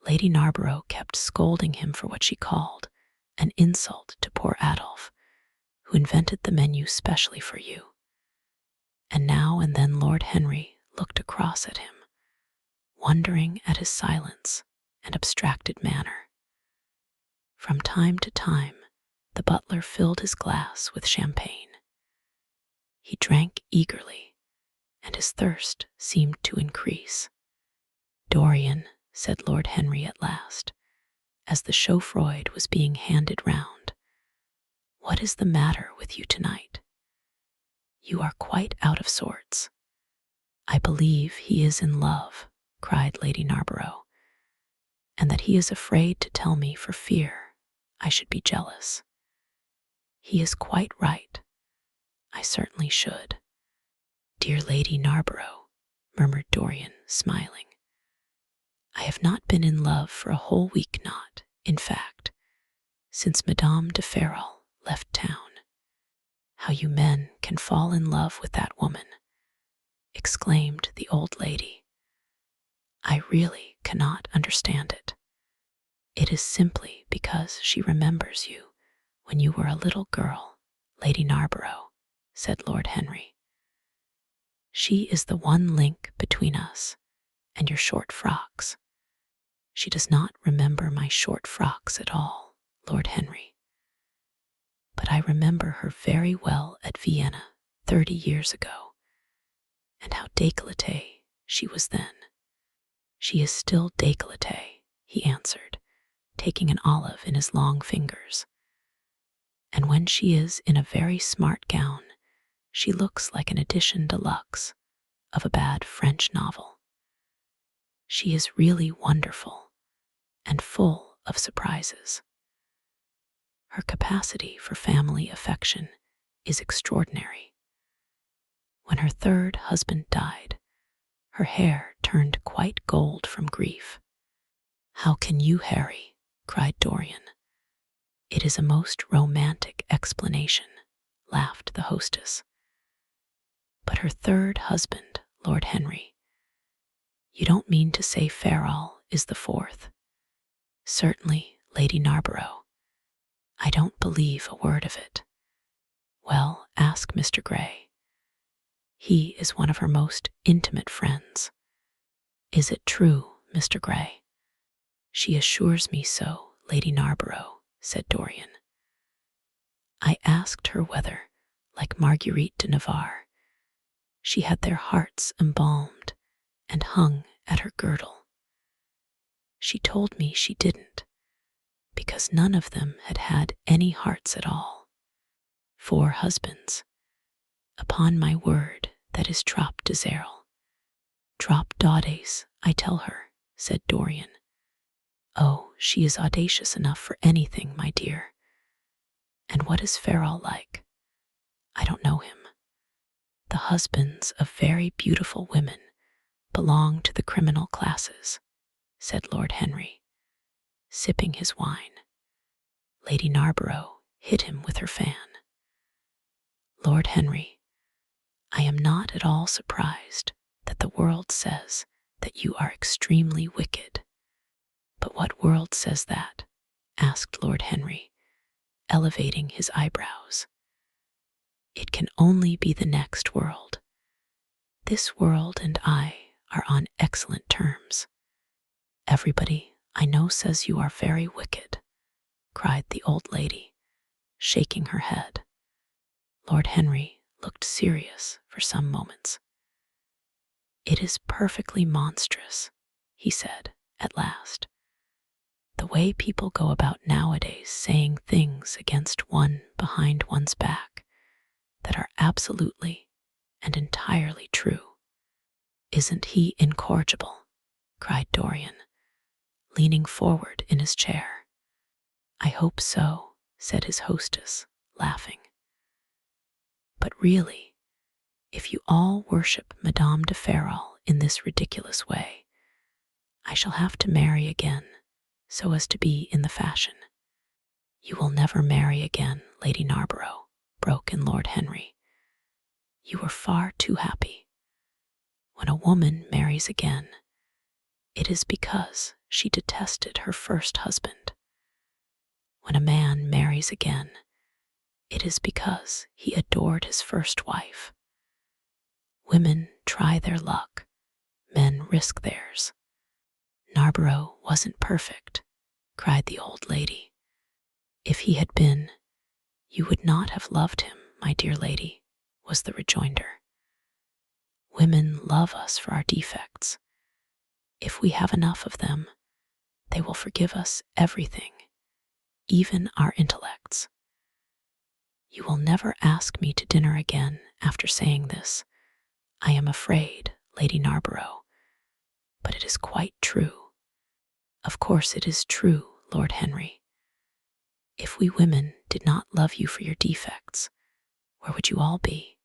Speaker 1: Lady Narborough kept scolding him for what she called an insult to poor Adolphe, who invented the menu specially for you. And now and then Lord Henry looked across at him, wondering at his silence and abstracted manner. From time to time, the butler filled his glass with champagne. He drank eagerly, and his thirst seemed to increase. "Dorian," said Lord Henry at last, as the chaufroid was being handed round, "what is the matter with you tonight? You are quite out of sorts." "I believe he is in love," cried Lady Narborough, "and that he is afraid to tell me for fear I should be jealous." "He is quite right. I certainly should." "Dear Lady Narborough," murmured Dorian, smiling, "I have not been in love for a whole week, not, in fact, since Madame de Ferrol left town." "How you men can fall in love with that woman," exclaimed the old lady. "I really cannot understand it." "It is simply because she remembers you when you were a little girl, Lady Narborough," said Lord Henry. "She is the one link between us and your short frocks." "She does not remember my short frocks at all, Lord Henry. But I remember her very well at Vienna 30 years ago, and how décolletée she was then." "She is still décolletée," he answered, taking an olive in his long fingers. "And when she is in a very smart gown, she looks like an edition de luxe of a bad French novel. She is really wonderful and full of surprises. Her capacity for family affection is extraordinary. When her third husband died, her hair turned quite gold from grief." "How can you, Harry?" cried Dorian. "It is a most romantic explanation," laughed the hostess. "But her third husband, Lord Henry. You don't mean to say Ferrol is the fourth?" "Certainly, Lady Narborough. I don't believe a word of it." "Well, ask Mr. Gray. He is one of her most intimate friends." "Is it true, Mr. Gray?" "She assures me so, Lady Narborough," said Dorian. "I asked her whether, like Marguerite de Navarre, she had their hearts embalmed and hung at her girdle. She told me she didn't, because none of them had had any hearts at all. 4 husbands. Upon my word, that is trop de zéro." "Trop d'audace, I tell her," said Dorian. "Oh, she is audacious enough for anything, my dear." "And what is Ferrol like?" "I don't know him." "The husbands of very beautiful women belong to the criminal classes," said Lord Henry, sipping his wine. Lady Narborough hit him with her fan. "Lord Henry, I am not at all surprised that the world says that you are extremely wicked." "But what world says that?" asked Lord Henry, elevating his eyebrows. "It can only be the next world. This world and I are on excellent terms. Everybody I know says you are very wicked," cried the old lady, shaking her head. Lord Henry looked serious for some moments. "It is perfectly monstrous," he said at last, "the way people go about nowadays saying things against one behind one's back that are absolutely and entirely true." "Isn't he incorrigible?" cried Dorian, leaning forward in his chair. "I hope so," said his hostess, laughing. "But really, if you all worship Madame de Ferrol in this ridiculous way, I shall have to marry again so as to be in the fashion." "You will never marry again, Lady Narborough," broke in Lord Henry. "You were far too happy. When a woman marries again, it is because she detested her first husband. When a man marries again, it is because he adored his first wife. Women try their luck, men risk theirs. Narborough wasn't perfect, cried the old lady. If he had been, you would not have loved him, my dear lady, was the rejoinder. Women love us for our defects. If we have enough of them, they will forgive us everything, even our intellects. You will never ask me to dinner again after saying this, I am afraid, Lady Narborough, but it is quite true. Of course it is true, Lord Henry. If we women did not love you for your defects, where would you all be?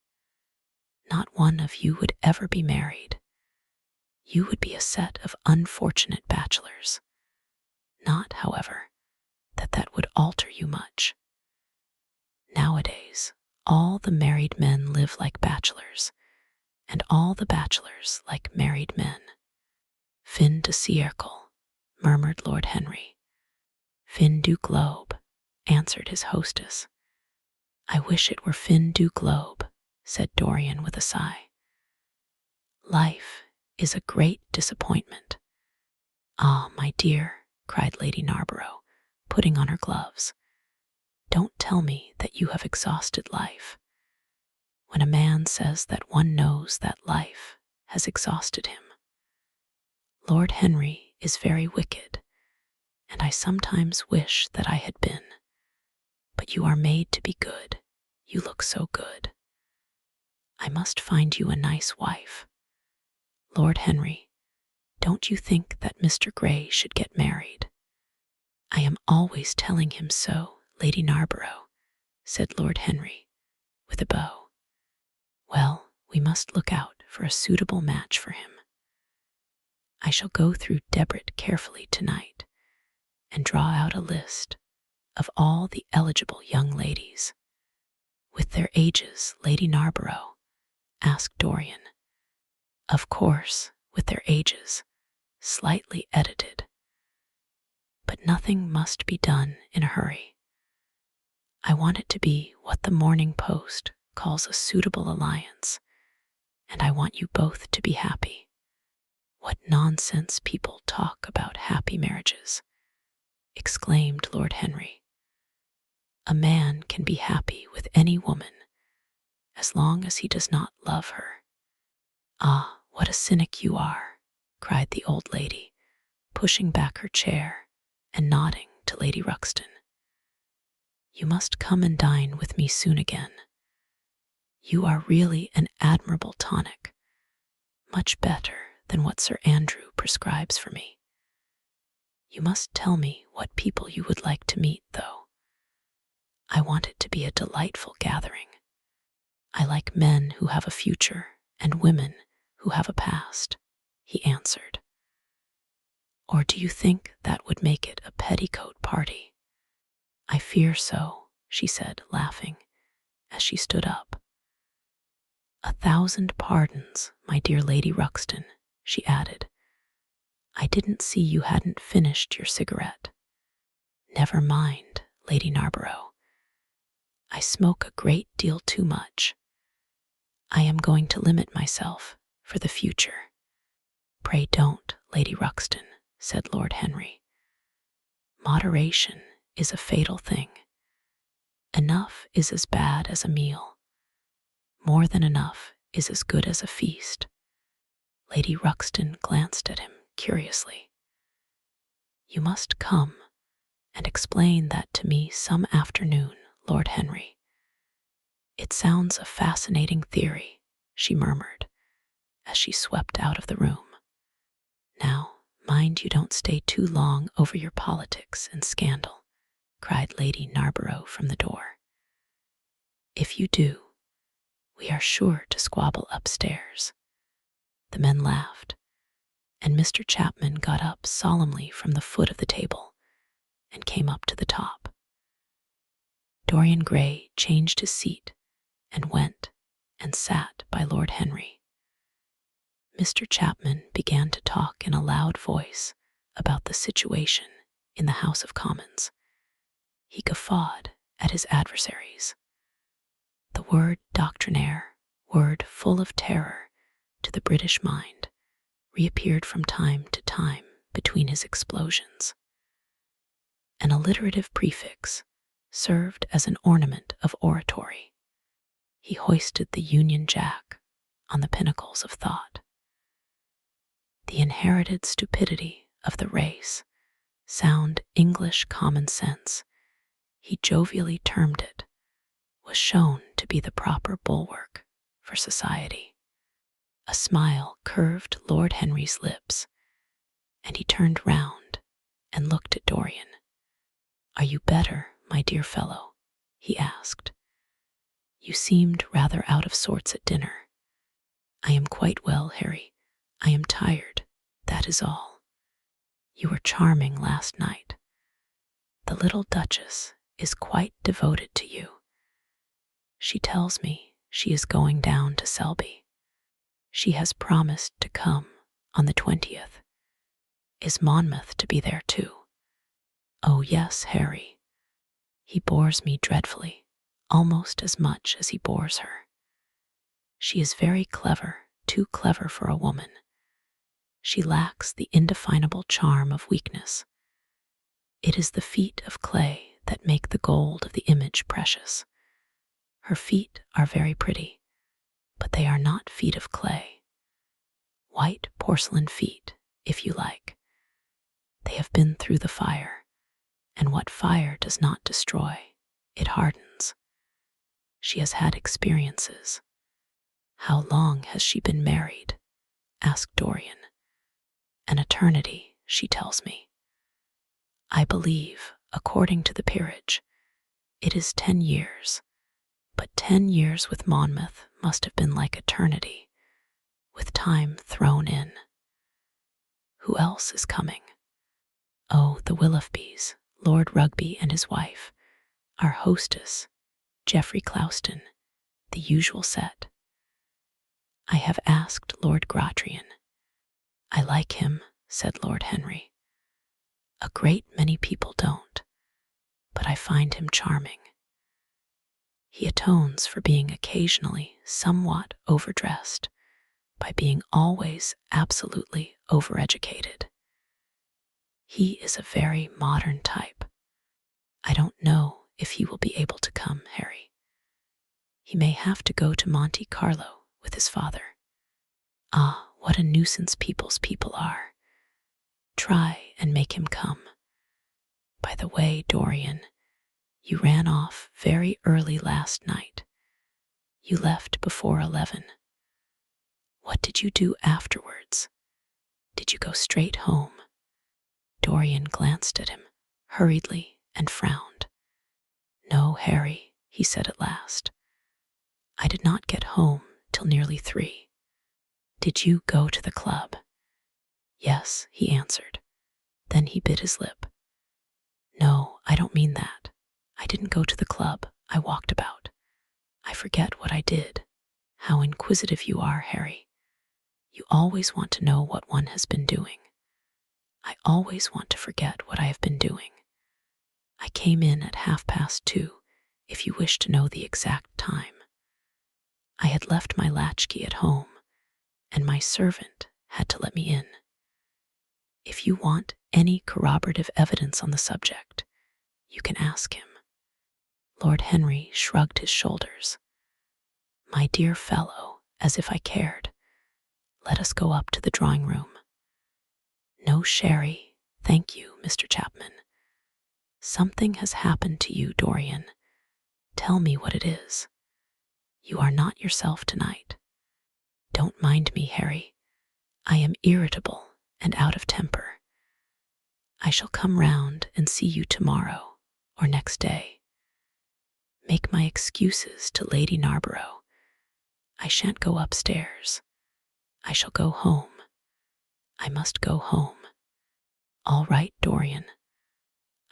Speaker 1: Not one of you would ever be married. You would be a set of unfortunate bachelors. Not, however, that would alter you much. Nowadays, all the married men live like bachelors, and all the bachelors like married men. Fin de siècle, murmured Lord Henry. Fin du globe, answered his hostess. I wish it were fin du globe, said Dorian with a sigh. Life is a great disappointment. Ah, my dear, cried Lady Narborough, putting on her gloves. Don't tell me that you have exhausted life. When a man says that, one knows that life has exhausted him. Lord Henry is very wicked, and I sometimes wish that I had been. But you are made to be good. You look so good. I must find you a nice wife. Lord Henry, don't you think that Mr. Grey should get married? I am always telling him so, Lady Narborough, said Lord Henry, with a bow. Well, we must look out for a suitable match for him. I shall go through Debrett carefully tonight and draw out a list of all the eligible young ladies. With their ages, Lady Narborough, asked Dorian. Of course, with their ages, slightly edited. But nothing must be done in a hurry. I want it to be what the Morning Post calls a suitable alliance, and I want you both to be happy. What nonsense people talk about happy marriages, exclaimed Lord Henry. A man can be happy with any woman as long as he does not love her. Ah, what a cynic you are, cried the old lady, pushing back her chair and nodding to Lady Ruxton. You must come and dine with me soon again. You are really an admirable tonic, much better than what Sir Andrew prescribes for me. You must tell me what people you would like to meet, though. I want it to be a delightful gathering. I like men who have a future and women who have a past, he answered. Or do you think that would make it a petticoat party? I fear so, she said, laughing, as she stood up. 1,000 pardons, my dear Lady Ruxton, she added. I didn't see you hadn't finished your cigarette. Never mind, Lady Narborough. I smoke a great deal too much. I am going to limit myself for the future. Pray don't, Lady Ruxton, said Lord Henry. Moderation is a fatal thing. Enough is as bad as a meal. More than enough is as good as a feast. Lady Ruxton glanced at him curiously. You must come and explain that to me some afternoon, Lord Henry. It sounds a fascinating theory, she murmured, as she swept out of the room. Now, mind you don't stay too long over your politics and scandal, cried Lady Narborough from the door. If you do, we are sure to squabble upstairs. The men laughed, and Mr. Chapman got up solemnly from the foot of the table and came up to the top. Dorian Gray changed his seat and went and sat by Lord Henry. Mr. Chapman began to talk in a loud voice about the situation in the House of Commons. He guffawed at his adversaries. The word doctrinaire, word full of terror to the British mind, reappeared from time to time between his explosions. An alliterative prefix served as an ornament of oratory. He hoisted the Union Jack on the pinnacles of thought. The inherited stupidity of the race, sound English common sense, he jovially termed it, was shown to be the proper bulwark for society. A smile curved Lord Henry's lips, and he turned round and looked at Dorian. "Are you better, my dear fellow?" he asked. "You seemed rather out of sorts at dinner." "I am quite well, Harry. I am tired, that is all. You were charming last night. The little Duchess is quite devoted to you. She tells me she is going down to Selby. She has promised to come on the 20th. Is Monmouth to be there too?" "Oh yes, Harry. He bores me dreadfully, almost as much as he bores her. She is very clever, too clever for a woman. She lacks the indefinable charm of weakness. It is the feet of clay that make the gold of the image precious. Her feet are very pretty, but they are not feet of clay. White porcelain feet, if you like. They have been through the fire, and what fire does not destroy, it hardens. She has had experiences." "How long has she been married?" asked Dorian. "An eternity, she tells me. I believe, according to the peerage, it is 10 years, but 10 years with Monmouth must have been like eternity, with time thrown in." "Who else is coming?" "Oh, the Willoughbys, Lord Rugby and his wife, our hostess, Geoffrey Clouston, the usual set. I have asked Lord Grattrian." "I like him," said Lord Henry. "A great many people don't, but I find him charming. He atones for being occasionally somewhat overdressed by being always absolutely overeducated. He is a very modern type. I don't know if he will be able to come, Harry. He may have to go to Monte Carlo with his father. Ah, what a nuisance people's people are. Try and make him come. By the way, Dorian, you ran off very early last night. You left before 11. What did you do afterwards? Did you go straight home?" Dorian glanced at him hurriedly and frowned. "No, Harry," he said at last. "I did not get home till nearly 3. Did you go to the club?" "Yes," he answered. Then he bit his lip. "No, I don't mean that. I didn't go to the club. I walked about. I forget what I did. How inquisitive you are, Harry. You always want to know what one has been doing. I always want to forget what I have been doing. I came in at 2:30, if you wish to know the exact time. I had left my latchkey at home, and my servant had to let me in. If you want any corroborative evidence on the subject, you can ask him." Lord Henry shrugged his shoulders. "My dear fellow, as if I cared. Let us go up to the drawing-room." "No sherry, thank you, Mr. Chapman. Something has happened to you, Dorian. Tell me what it is. You are not yourself tonight. Don't mind me, Harry. I am irritable and out of temper. I shall come round and see you tomorrow or next day. Make my excuses to Lady Narborough. I shan't go upstairs. I shall go home. I must go home. All right, Dorian.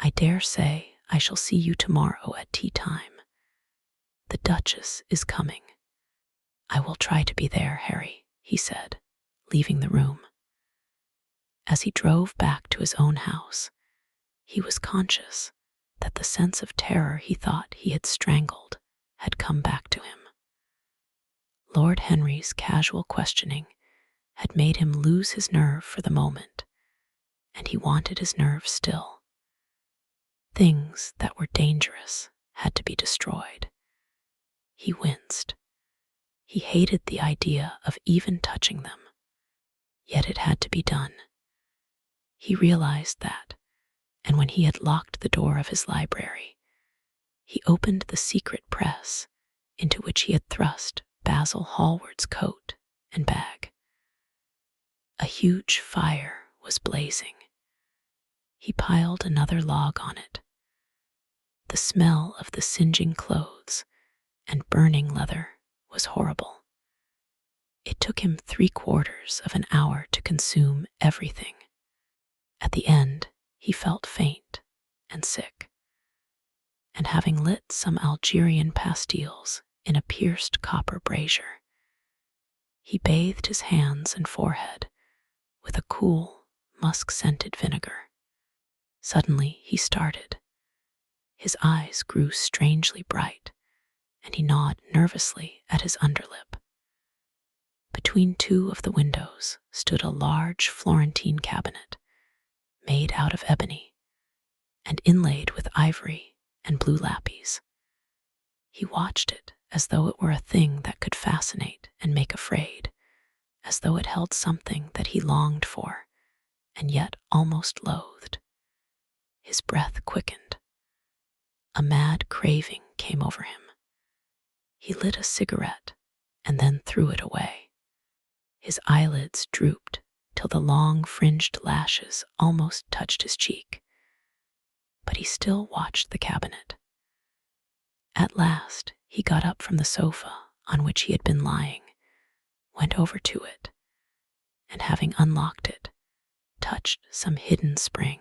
Speaker 1: I dare say I shall see you tomorrow at tea time. The Duchess is coming. I will try to be there, Harry, he said, leaving the room. As he drove back to his own house, he was conscious that the sense of terror he thought he had strangled had come back to him. Lord Henry's casual questioning had made him lose his nerve for the moment, and he wanted his nerve still. Things that were dangerous had to be destroyed. He winced. He hated the idea of even touching them, yet it had to be done. He realized that, and when he had locked the door of his library, he opened the secret press into which he had thrust Basil Hallward's coat and bag. A huge fire was blazing. He piled another log on it. The smell of the singeing clothes and burning leather was horrible. It took him 3/4 of an hour to consume everything. At the end, he felt faint and sick, and having lit some Algerian pastilles in a pierced copper brazier, he bathed his hands and forehead with a cool, musk-scented vinegar. Suddenly he started. His eyes grew strangely bright, and he gnawed nervously at his underlip. Between two of the windows stood a large Florentine cabinet, made out of ebony and inlaid with ivory and blue lapis. He watched it as though it were a thing that could fascinate and make afraid, as though it held something that he longed for and yet almost loathed. His breath quickened. A mad craving came over him. He lit a cigarette and then threw it away. His eyelids drooped till the long fringed lashes almost touched his cheek, but he still watched the cabinet. At last he got up from the sofa on which he had been lying, went over to it, and having unlocked it, touched some hidden spring.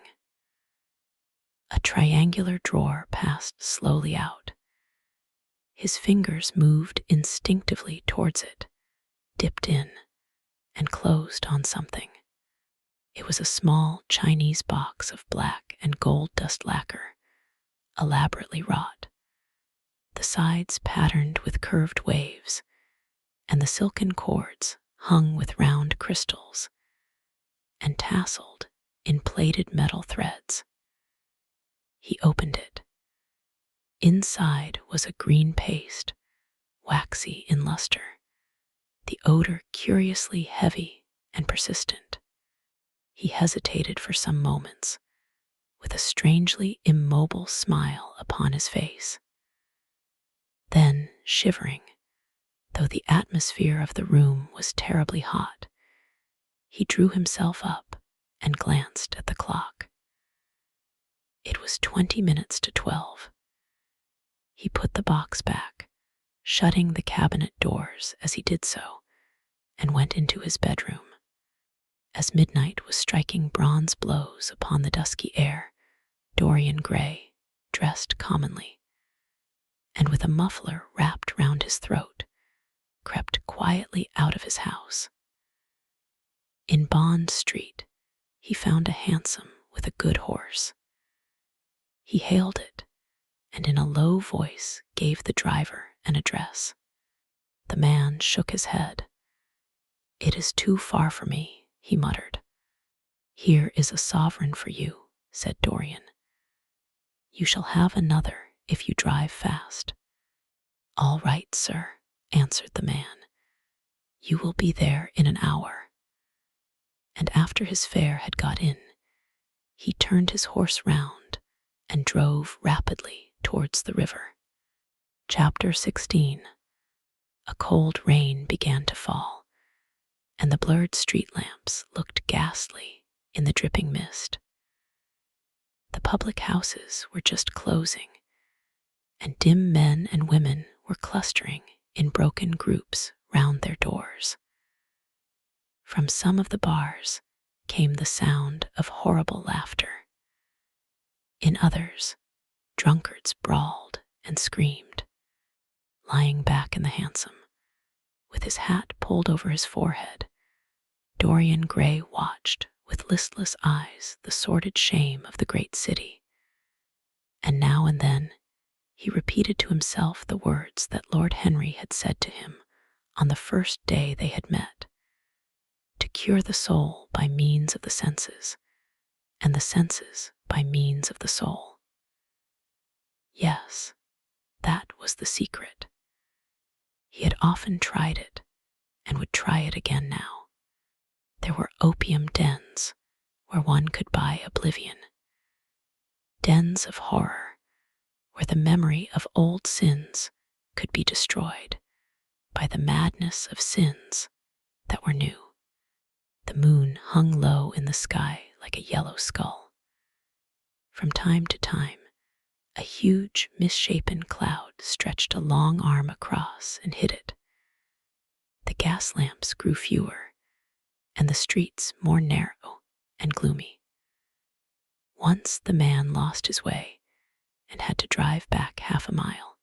Speaker 1: A triangular drawer passed slowly out. His fingers moved instinctively towards it, dipped in, and closed on something. It was a small Chinese box of black and gold dust lacquer, elaborately wrought, the sides patterned with curved waves, and the silken cords hung with round crystals and tasseled in plated metal threads. He opened it. Inside was a green paste, waxy in luster, the odor curiously heavy and persistent. He hesitated for some moments, with a strangely immobile smile upon his face. Then, shivering, though the atmosphere of the room was terribly hot, he drew himself up and glanced at the clock. It was 20 minutes to 12. He put the box back, shutting the cabinet doors as he did so, and went into his bedroom. As midnight was striking bronze blows upon the dusky air, Dorian Gray, dressed commonly, and with a muffler wrapped round his throat, crept quietly out of his house. In Bond Street, he found a hansom with a good horse. He hailed it, and in a low voice gave the driver an address. The man shook his head. "It is too far for me," he muttered. "Here is a sovereign for you," said Dorian. "You shall have another if you drive fast." "All right, sir," answered the man. "You will be there in an hour." And after his fare had got in, he turned his horse round and drove rapidly towards the river. Chapter 16. A cold rain began to fall, and the blurred street lamps looked ghastly in the dripping mist. The public houses were just closing, and dim men and women were clustering in broken groups round their doors. From some of the bars came the sound of horrible laughter. In others, drunkards brawled and screamed. Lying back in the hansom, with his hat pulled over his forehead, Dorian Gray watched with listless eyes the sordid shame of the great city, and now and then he repeated to himself the words that Lord Henry had said to him on the first day they had met: to cure the soul by means of the senses, and the senses by means of the soul. Yes, that was the secret. He had often tried it, and would try it again now. There were opium dens where one could buy oblivion, dens of horror where the memory of old sins could be destroyed by the madness of sins that were new. The moon hung low in the sky like a yellow skull. From time to time, a huge, misshapen cloud stretched a long arm across and hid it. The gas lamps grew fewer, and the streets more narrow and gloomy. Once the man lost his way and had to drive back half a mile.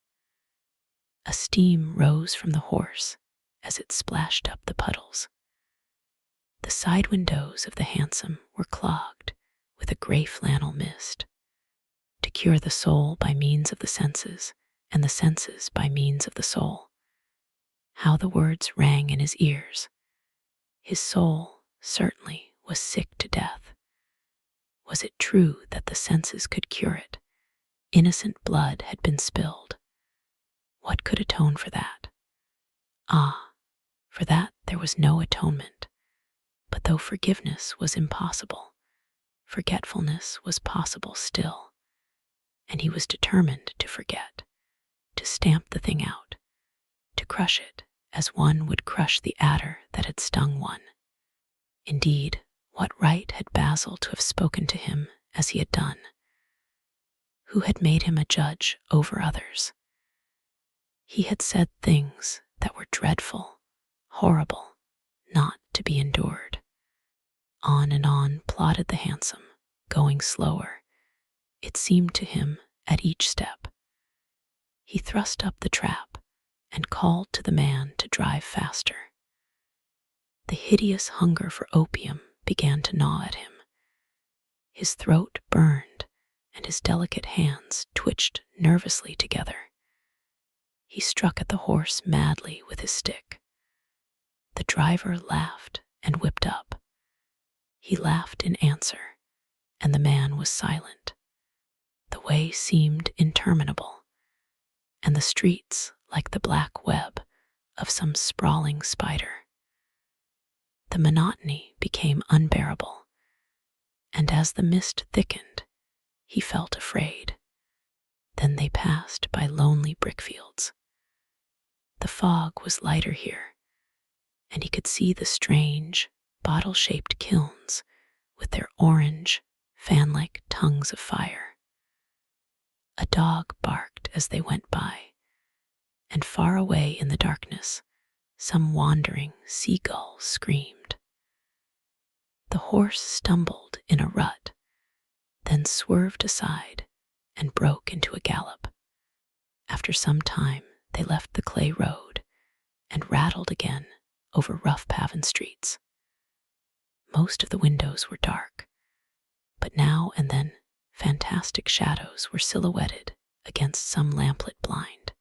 Speaker 1: A steam rose from the horse as it splashed up the puddles. The side windows of the hansom were clogged with a gray flannel mist. To cure the soul by means of the senses, and the senses by means of the soul. How the words rang in his ears. His soul certainly was sick to death. Was it true that the senses could cure it? Innocent blood had been spilled. What could atone for that? Ah, for that there was no atonement. But though forgiveness was impossible, forgetfulness was possible still. And he was determined to forget, to stamp the thing out, to crush it as one would crush the adder that had stung one. Indeed, what right had Basil to have spoken to him as he had done? Who had made him a judge over others? He had said things that were dreadful, horrible, not to be endured. On and on plodded the hansom, going slower, it seemed to him, at each step. He thrust up the trap and called to the man to drive faster. The hideous hunger for opium began to gnaw at him. His throat burned and his delicate hands twitched nervously together. He struck at the horse madly with his stick. The driver laughed and whipped up. He laughed in answer, and the man was silent. The way seemed interminable, and the streets like the black web of some sprawling spider. The monotony became unbearable, and as the mist thickened, he felt afraid. Then they passed by lonely brickfields. The fog was lighter here, and he could see the strange, bottle-shaped kilns with their orange, fan-like tongues of fire. A dog barked as they went by, and far away in the darkness, some wandering seagull screamed. The horse stumbled in a rut, then swerved aside and broke into a gallop. After some time, they left the clay road and rattled again over rough-paven streets. Most of the windows were dark, but now and then fantastic shadows were silhouetted against some lamplit blind.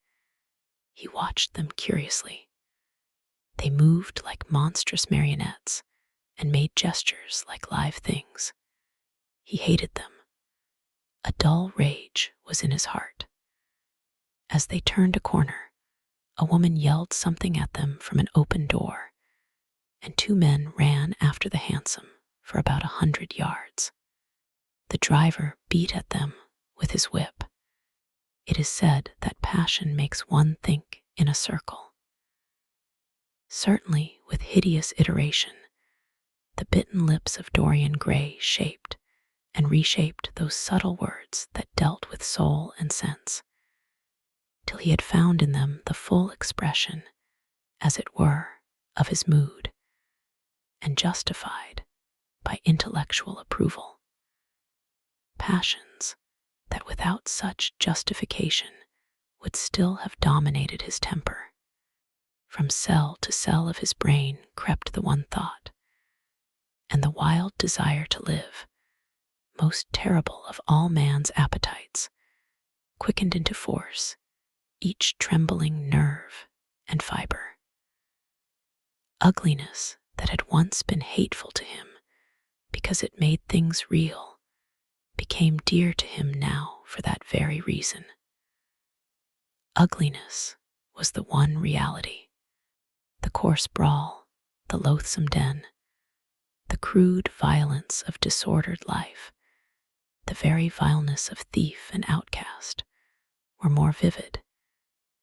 Speaker 1: He watched them curiously. They moved like monstrous marionettes and made gestures like live things. He hated them. A dull rage was in his heart. As they turned a corner, a woman yelled something at them from an open door, and two men ran after the hansom for about 100 yards. The driver beat at them with his whip. It is said that passion makes one think in a circle. Certainly, with hideous iteration, the bitten lips of Dorian Gray shaped and reshaped those subtle words that dealt with soul and sense, till he had found in them the full expression, as it were, of his mood, and justified by intellectual approval. Passions that without such justification would still have dominated his temper. From cell to cell of his brain crept the one thought: and the wild desire to live, most terrible of all man's appetites, quickened into force each trembling nerve and fiber. Ugliness that had once been hateful to him because it made things real became dear to him now for that very reason. Ugliness was the one reality. The coarse brawl, the loathsome den, the crude violence of disordered life, the very vileness of thief and outcast were more vivid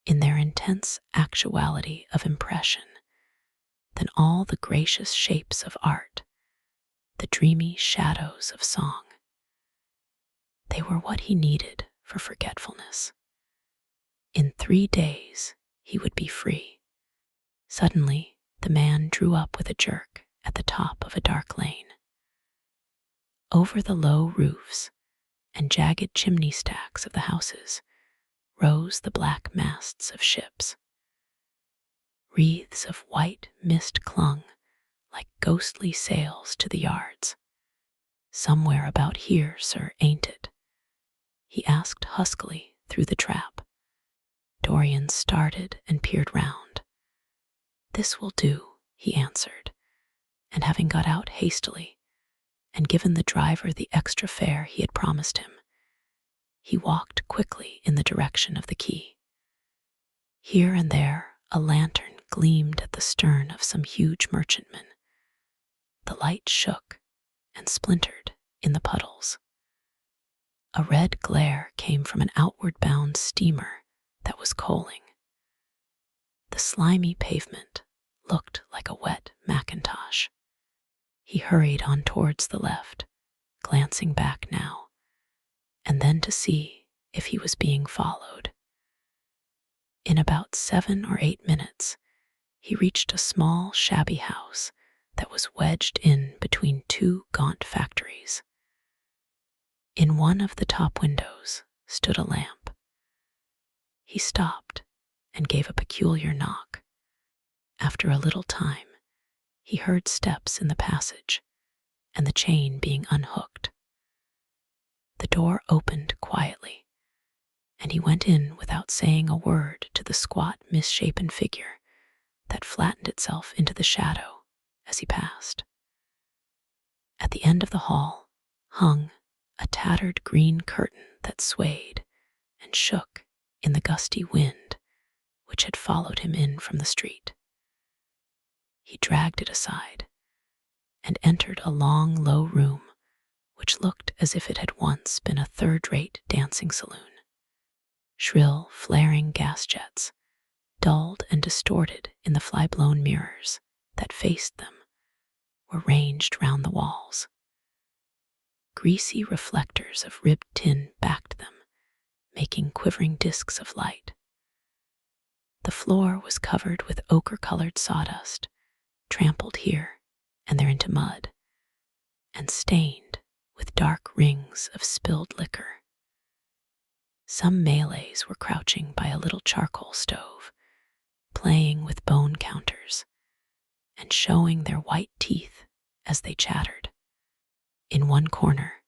Speaker 1: in their intense actuality of impression than all the gracious shapes of art, the dreamy shadows of song. They were what he needed for forgetfulness. In 3 days, he would be free. Suddenly, the man drew up with a jerk at the top of a dark lane. Over the low roofs and jagged chimney stacks of the houses rose the black masts of ships. Wreaths of white mist clung like ghostly sails to the yards. "Somewhere about here, sir, ain't it?" he asked huskily through the trap. Dorian started and peered round. "This will do," he answered, and having got out hastily and given the driver the extra fare he had promised him, he walked quickly in the direction of the quay. Here and there a lantern gleamed at the stern of some huge merchantman. The light shook and splintered in the puddles. A red glare came from an outward-bound steamer that was coaling. The slimy pavement looked like a wet mackintosh. He hurried on towards the left, glancing back now, and then to see if he was being followed. In about 7 or 8 minutes, he reached a small, shabby house that was wedged in between 2 gaunt factories. In one of the top windows stood a lamp. He stopped and gave a peculiar knock. After a little time, he heard steps in the passage and the chain being unhooked. The door opened quietly, and he went in without saying a word to the squat, misshapen figure that flattened itself into the shadow as he passed. At the end of the hall hung a tattered green curtain that swayed and shook in the gusty wind which had followed him in from the street. He dragged it aside and entered a long, low room which looked as if it had once been a third-rate dancing saloon. Shrill, flaring gas jets, dulled and distorted in the fly-blown mirrors that faced them, were ranged round the walls. Greasy reflectors of ribbed tin backed them, making quivering discs of light. The floor was covered with ochre-colored sawdust, trampled here and there into mud, and stained with dark rings of spilled liquor. Some Malays were crouching by a little charcoal stove, playing with bone counters and showing their white teeth as they chattered. In one corner,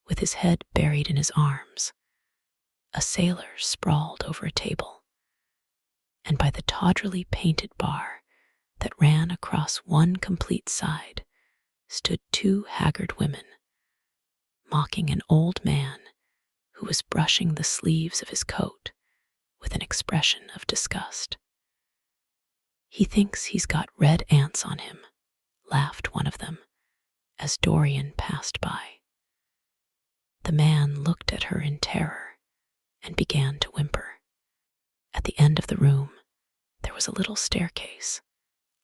Speaker 1: with his head buried in his arms, a sailor sprawled over a table, and by the tawdrily painted bar that ran across one complete side stood 2 haggard women, mocking an old man who was brushing the sleeves of his coat with an expression of disgust. "He thinks he's got red ants on him," laughed one of them as Dorian passed by. The man looked at her in terror and began to whimper. At the end of the room, there was a little staircase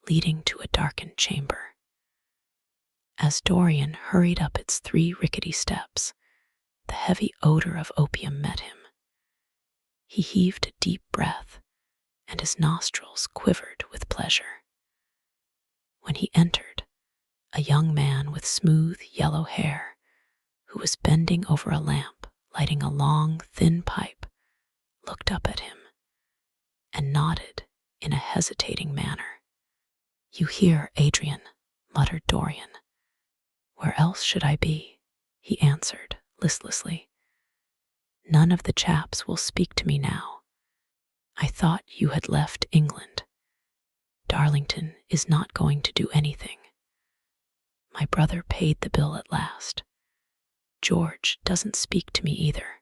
Speaker 1: leading to a darkened chamber. As Dorian hurried up its 3 rickety steps, the heavy odor of opium met him. He heaved a deep breath, and his nostrils quivered with pleasure. When he entered, a young man with smooth yellow hair, who was bending over a lamp lighting a long, thin pipe, looked up at him and nodded in a hesitating manner. "You hear, Adrian," muttered Dorian. Where else should I be? He answered listlessly. None of the chaps will speak to me now. I thought you had left England. Darlington is not going to do anything. My brother paid the bill at last. George doesn't speak to me either.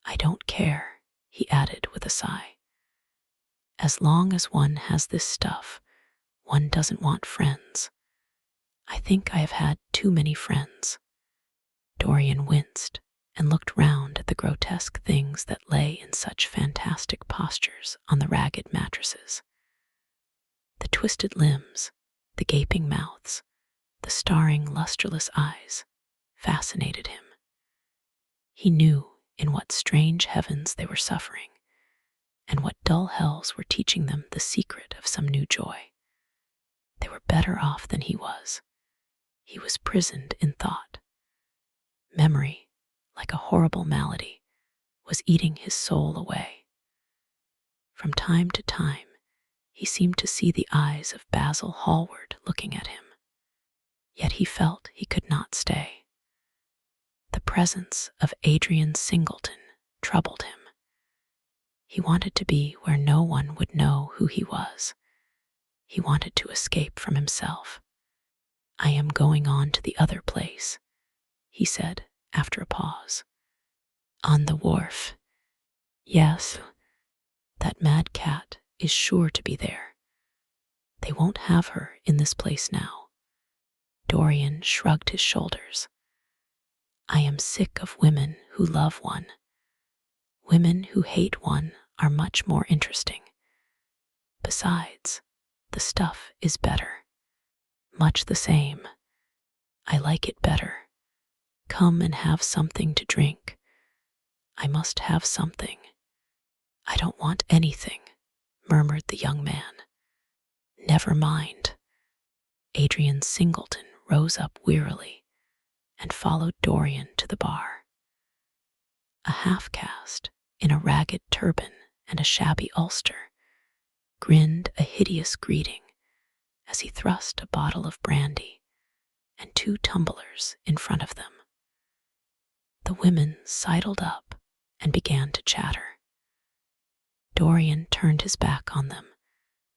Speaker 1: I don't care, he added with a sigh. As long as one has this stuff, one doesn't want friends. I think I have had too many friends. Dorian winced and looked round at the grotesque things that lay in such fantastic postures on the ragged mattresses. The twisted limbs, the gaping mouths, the staring, lustreless eyes fascinated him. He knew in what strange heavens they were suffering, and what dull hells were teaching them the secret of some new joy. They were better off than he was. He was prisoned in thought. Memory, like a horrible malady, was eating his soul away. From time to time, he seemed to see the eyes of Basil Hallward looking at him. Yet he felt he could not stay. The presence of Adrian Singleton troubled him. He wanted to be where no one would know who he was. He wanted to escape from himself. I am going on to the other place, he said after a pause. On the wharf. Yes, that mad cat is sure to be there. They won't have her in this place now. Dorian shrugged his shoulders. I am sick of women who love one. Women who hate one are much more interesting. Besides, the stuff is better. Much the same. I like it better. Come and have something to drink. I must have something. I don't want anything, murmured the young man. Never mind. Adrian Singleton rose up wearily and followed Dorian to the bar. A half-caste in a ragged turban and a shabby ulster grinned a hideous greeting as he thrust a bottle of brandy and 2 tumblers in front of them. The women sidled up and began to chatter. Dorian turned his back on them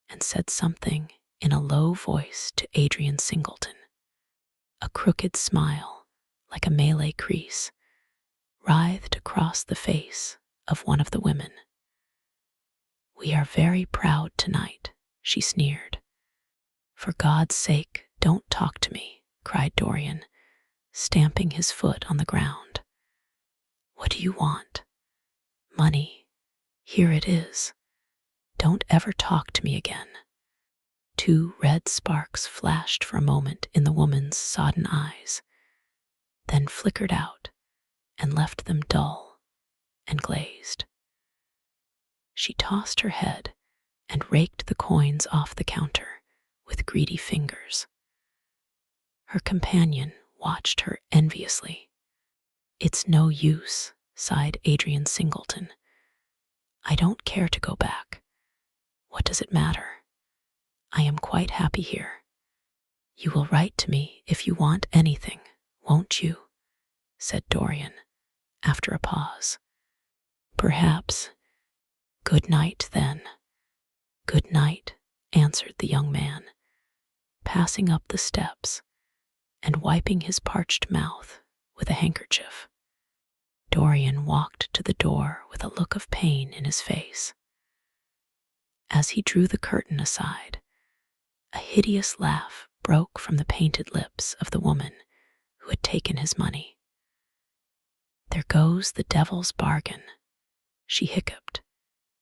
Speaker 1: and said something in a low voice to Adrian Singleton. A crooked smile, like a Malay crease, writhed across the face of one of the women. We are very proud tonight, she sneered. For God's sake, don't talk to me, cried Dorian, stamping his foot on the ground. What do you want? Money. Here it is. Don't ever talk to me again. 2 red sparks flashed for a moment in the woman's sodden eyes, then flickered out and left them dull and glazed. She tossed her head and raked the coins off the counter with greedy fingers. Her companion watched her enviously. It's no use, sighed Adrian Singleton. I don't care to go back. What does it matter? I am quite happy here. You will write to me if you want anything, won't you? Said Dorian, after a pause. Perhaps. Good night, then. Good night, answered the young man, passing up the steps and wiping his parched mouth with a handkerchief. Dorian walked to the door with a look of pain in his face. As he drew the curtain aside, a hideous laugh broke from the painted lips of the woman who had taken his money. There goes the devil's bargain, she hiccuped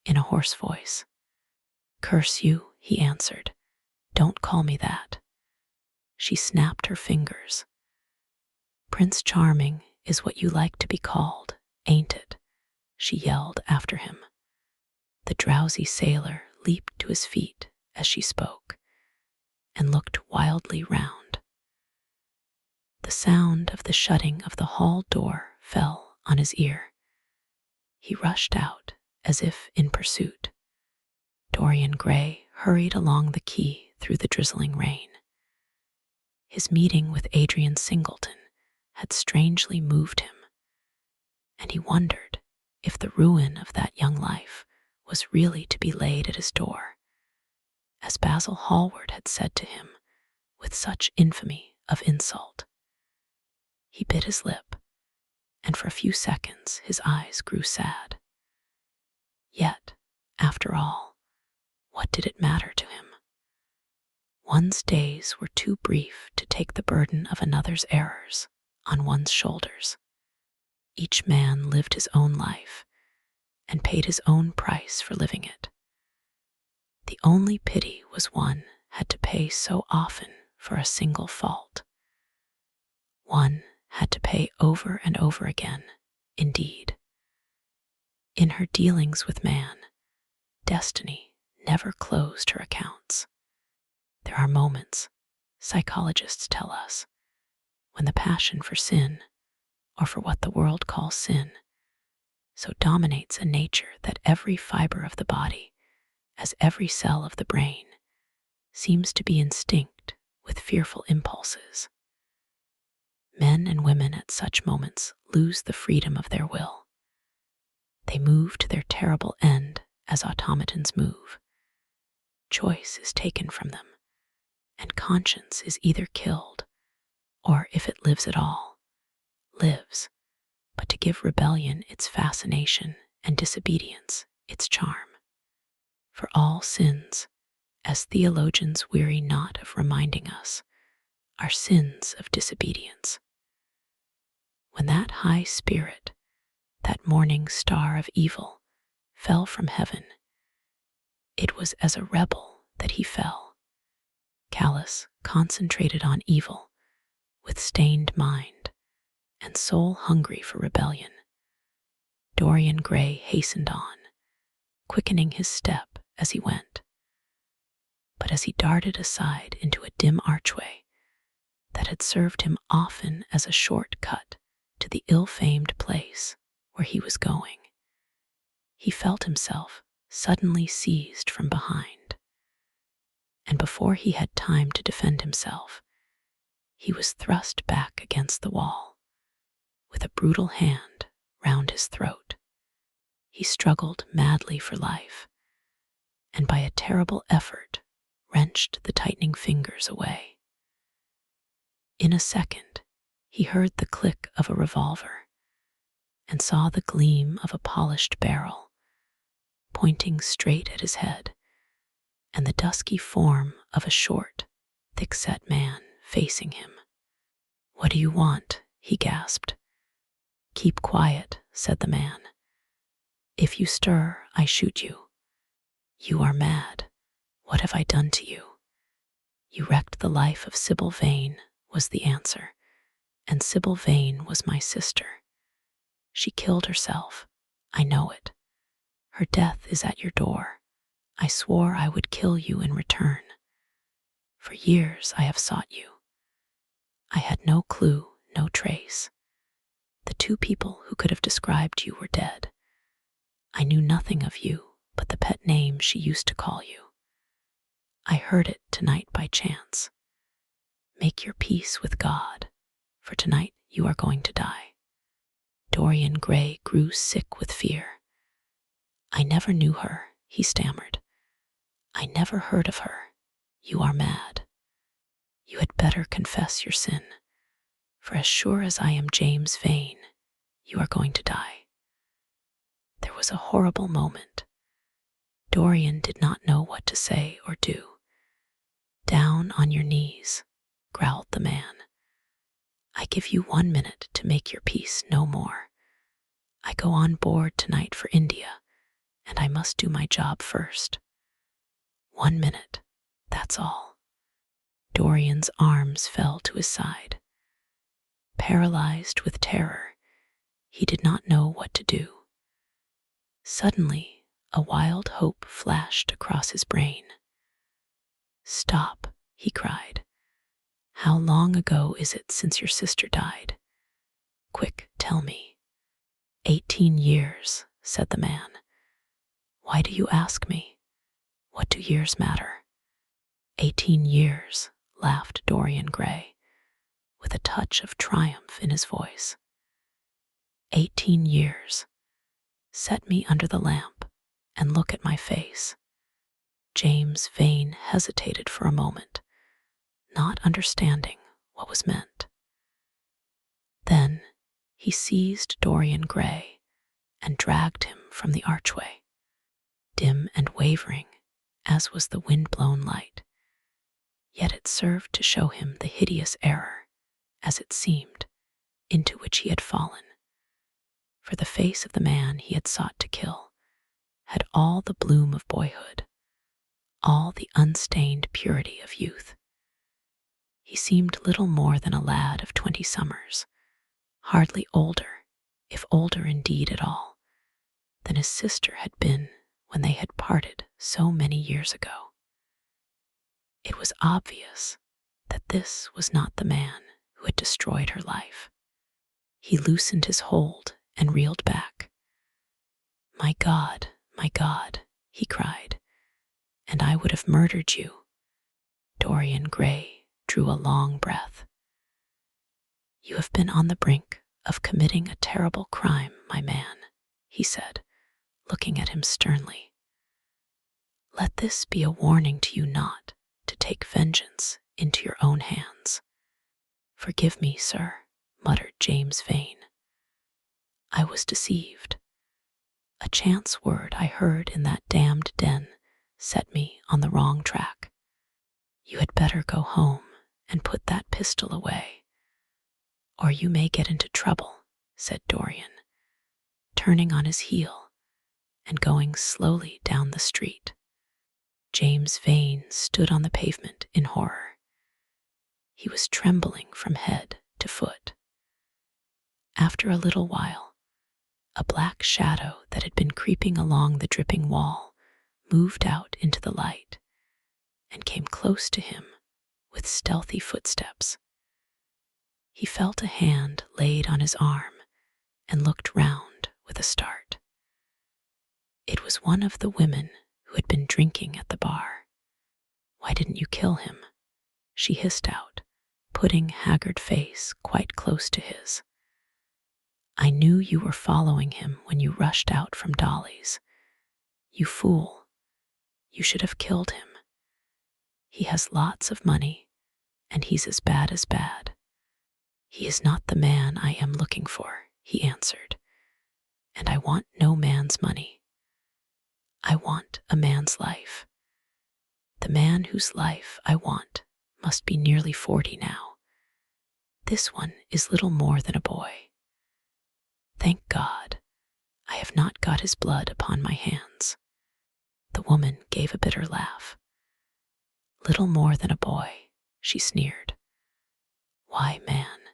Speaker 1: in a hoarse voice. Curse you, he answered. Don't call me that. She snapped her fingers. Prince Charming is what you like to be called, ain't it? She yelled after him. The drowsy sailor leaped to his feet as she spoke and looked wildly round. The sound of the shutting of the hall door fell on his ear. He rushed out as if in pursuit. Dorian Gray hurried along the quay through the drizzling rain. His meeting with Adrian Singleton had strangely moved him, and he wondered if the ruin of that young life was really to be laid at his door, as Basil Hallward had said to him with such infamy of insult. He bit his lip, and for a few seconds his eyes grew sad. Yet, after all, what did it matter to him? One's days were too brief to take the burden of another's errors on one's shoulders. Each man lived his own life and paid his own price for living it. The only pity was one had to pay so often for a single fault. One had to pay over and over again, indeed. In her dealings with man, destiny never closed her accounts. There are moments, psychologists tell us, when the passion for sin, or for what the world calls sin, so dominates a nature that every fiber of the body, as every cell of the brain, seems to be instinct with fearful impulses. Men and women at such moments lose the freedom of their will. They move to their terrible end as automatons move. Choice is taken from them, and conscience is either killed, or if it lives at all, lives, but to give rebellion its fascination and disobedience its charm. For all sins, as theologians weary not of reminding us, are sins of disobedience. When that high spirit, that morning star of evil, fell from heaven, it was as a rebel that he fell. Callous, concentrated on evil, with stained mind, and soul hungry for rebellion, Dorian Gray hastened on, quickening his step as he went. But as he darted aside into a dim archway that had served him often as a short cut to the ill-famed place where he was going, he felt himself suddenly seized from behind, and before he had time to defend himself, he was thrust back against the wall, with a brutal hand round his throat. He struggled madly for life, and by a terrible effort wrenched the tightening fingers away. In a second, he heard the click of a revolver and saw the gleam of a polished barrel pointing straight at his head, and the dusky form of a short, thick-set man facing him. "What do you want?" he gasped. "Keep quiet," said the man. "If you stir, I shoot you." "You are mad. What have I done to you?" "You wrecked the life of Sybil Vane," was the answer, "and Sybil Vane was my sister. She killed herself. I know it. Her death is at your door. I swore I would kill you in return. For years I have sought you. I had no clue, no trace. The two people who could have described you were dead. I knew nothing of you but the pet name she used to call you. I heard it tonight by chance. Make your peace with God, for tonight you are going to die." Dorian Gray grew sick with fear. "I never knew her," he stammered. "I never heard of her. You are mad. You had better confess your sin, for as sure as I am James Vane, you are going to die." There was a horrible moment. Dorian did not know what to say or do. "Down on your knees," growled the man. "I give you 1 minute to make your peace, no more. I go on board tonight for India, and I must do my job first. 1 minute, that's all." Dorian's arms fell to his side. Paralyzed with terror, he did not know what to do. Suddenly, a wild hope flashed across his brain. "Stop," he cried. "How long ago is it since your sister died? Quick, tell me." 18 years, said the man. "Why do you ask me? What do years matter?" 18 years, laughed Dorian Gray. with a touch of triumph in his voice. 18 years. Set me under the lamp and look at my face. James Vane hesitated for a moment, not understanding what was meant. Then he seized Dorian Gray and dragged him from the archway. Dim and wavering, as was the wind-blown light, yet it served to show him the hideous error, as it seemed, into which he had fallen. For the face of the man he had sought to kill had all the bloom of boyhood, all the unstained purity of youth. He seemed little more than a lad of 20 summers, hardly older, if older indeed at all, than his sister had been when they had parted so many years ago. It was obvious that this was not the man who had destroyed her life. He loosened his hold and reeled back. My God, he cried, and I would have murdered you." Dorian Gray drew a long breath. "You have been on the brink of committing a terrible crime, my man," he said, looking at him sternly. "Let this be a warning to you not to take vengeance into your own hands." "Forgive me, sir," muttered James Vane. "I was deceived. A chance word I heard in that damned den set me on the wrong track. You had better go home and put that pistol away, or you may get into trouble," said Dorian, turning on his heel and going slowly down the street. James Vane stood on the pavement in horror. He was trembling from head to foot. After a little while, a black shadow that had been creeping along the dripping wall moved out into the light and came close to him with stealthy footsteps. He felt a hand laid on his arm and looked round with a start. It was one of the women who had been drinking at the bar. "Why didn't you kill him?" she hissed out, putting haggard face quite close to his. "I knew you were following him when you rushed out from Dolly's. You fool, you should have killed him. He has lots of money, and he's as bad." "He is not the man I am looking for," he answered, "and I want no man's money. I want a man's life. The man whose life I want must be nearly 40 now. This one is little more than a boy. Thank God, I have not got his blood upon my hands." The woman gave a bitter laugh. "Little more than a boy," she sneered. "Why, man,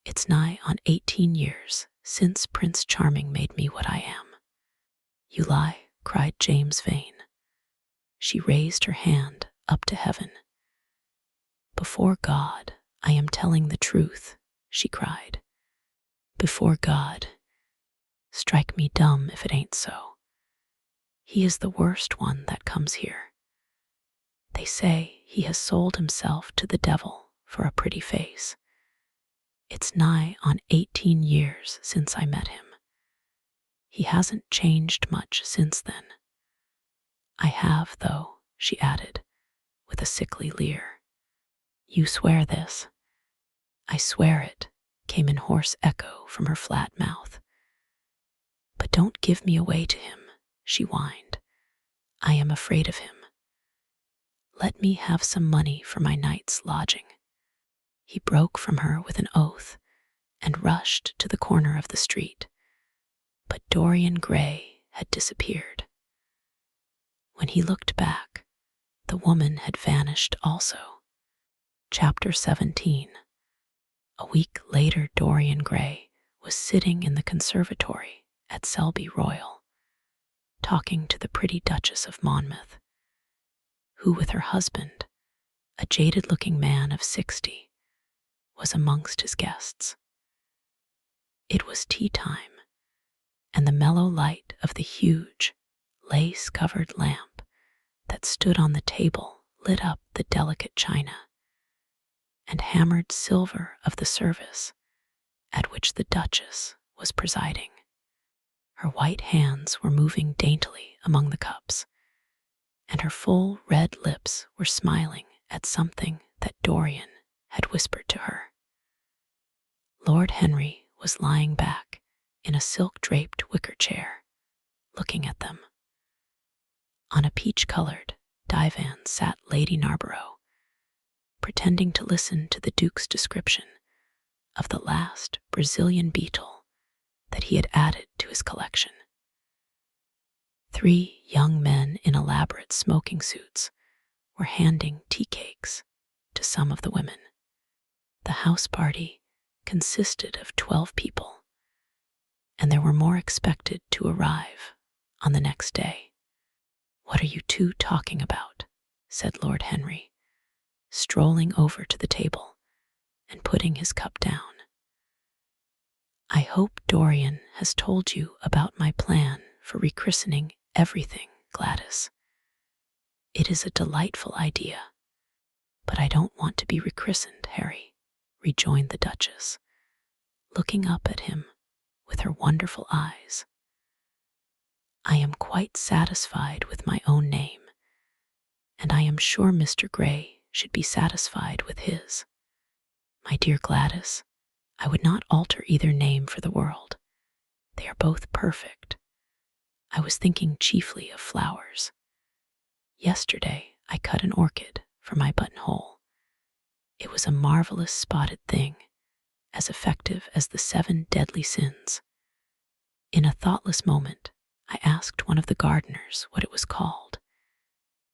Speaker 1: it's nigh on 18 years since Prince Charming made me what I am." "You lie," cried James Vane. She raised her hand up to heaven. "Before God, I am telling the truth," she cried. "Before God, strike me dumb if it ain't so. He is the worst one that comes here. They say he has sold himself to the devil for a pretty face. It's nigh on 18 years since I met him. He hasn't changed much since then. I have, though," she added, with a sickly leer. "You swear this?" "I swear it," came in hoarse echo from her flat mouth. "But don't give me away to him," she whined. "I am afraid of him. Let me have some money for my night's lodging." He broke from her with an oath and rushed to the corner of the street. But Dorian Gray had disappeared. When he looked back, the woman had vanished also. Chapter 17. A week later, Dorian Gray was sitting in the conservatory at Selby Royal, talking to the pretty Duchess of Monmouth, who with her husband, a jaded-looking man of 60, was amongst his guests. It was tea time, and the mellow light of the huge, lace-covered lamp that stood on the table lit up the delicate china. and hammered silver of the service at which the Duchess was presiding. Her white hands were moving daintily among the cups, and her full red lips were smiling at something that Dorian had whispered to her. Lord Henry was lying back in a silk-draped wicker chair, looking at them. On a peach-colored divan sat Lady Narborough, pretending to listen to the Duke's description of the last Brazilian beetle that he had added to his collection. 3 young men in elaborate smoking suits were handing tea cakes to some of the women. The house party consisted of 12 people, and there were more expected to arrive on the next day. "What are you two talking about?" said Lord Henry, strolling over to the table and putting his cup down. "I hope Dorian has told you about my plan for rechristening everything, Gladys. It is a delightful idea, but I don't want to be rechristened, Harry," rejoined the Duchess, looking up at him with her wonderful eyes. "I am quite satisfied with my own name, and I am sure Mr. Gray should be satisfied with his. My dear Gladys, I would not alter either name for the world. They are both perfect. I was thinking chiefly of flowers. Yesterday I cut an orchid for my buttonhole. It was a marvelous spotted thing, as effective as the 7 deadly sins. In a thoughtless moment, I asked one of the gardeners what it was called.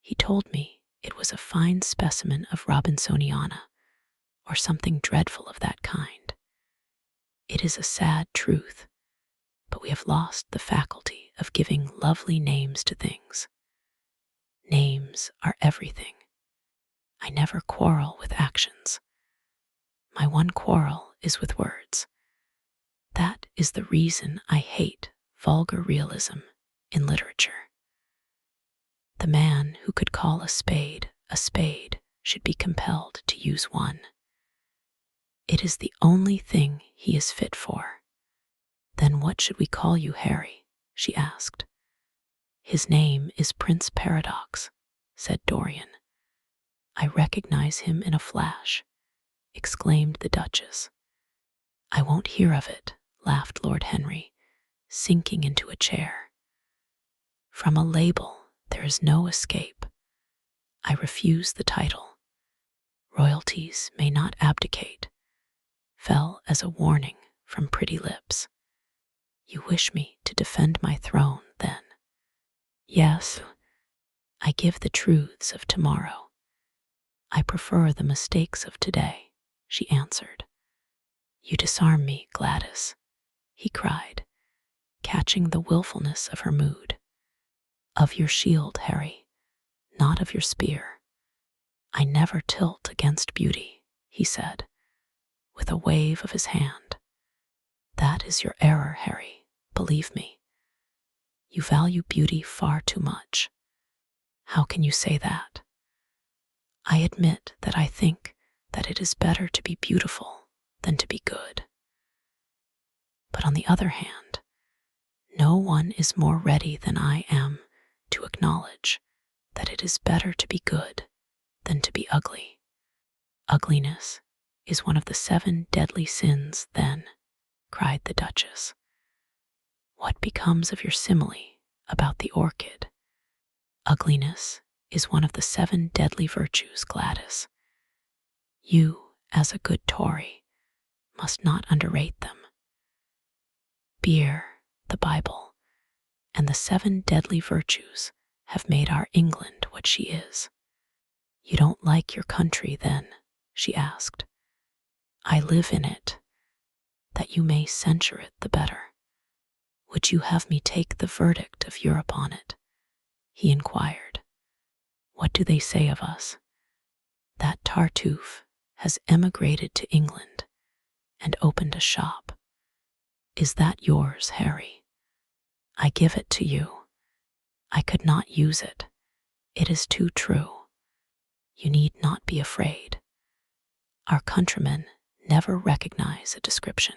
Speaker 1: He told me it was a fine specimen of Robinsoniana, or something dreadful of that kind. It is a sad truth, but we have lost the faculty of giving lovely names to things. Names are everything. I never quarrel with actions. My one quarrel is with words. That is the reason I hate vulgar realism in literature. The man who could call a spade should be compelled to use one. It is the only thing he is fit for. "Then what should we call you, Harry?" she asked. "His name is Prince Paradox," said Dorian. "I recognize him in a flash," exclaimed the Duchess. "I won't hear of it," laughed Lord Henry, sinking into a chair. "From a label there is no escape. I refuse the title. Royalties may not abdicate," fell as a warning from pretty lips. "You wish me to defend my throne, then?" "Yes. I give the truths of tomorrow. I prefer the mistakes of today," she answered. "You disarm me, Gladys," he cried, catching the willfulness of her mood. "Of your shield, Harry, not of your spear. I never tilt against beauty," he said, with a wave of his hand. "That is your error, Harry, believe me. You value beauty far too much." "How can you say that?" "I admit that I think that it is better to be beautiful than to be good. But on the other hand, no one is more ready than I am to acknowledge that it is better to be good than to be ugly. Ugliness is one of the 7 deadly sins, then," cried the Duchess. "What becomes of your simile about the orchid? Ugliness is one of the 7 deadly virtues, Gladys. You, as a good Tory, must not underrate them. Beer, the Bible, and the 7 deadly virtues have made our England what she is." "You don't like your country, then?" she asked. "I live in it, that you may censure it the better." "Would you have me take the verdict of Europe on it?" he inquired. "What do they say of us? That Tartuffe has emigrated to England and opened a shop. Is that yours, Harry? I give it to you. I could not use it. It is too true. You need not be afraid. Our countrymen never recognize a description.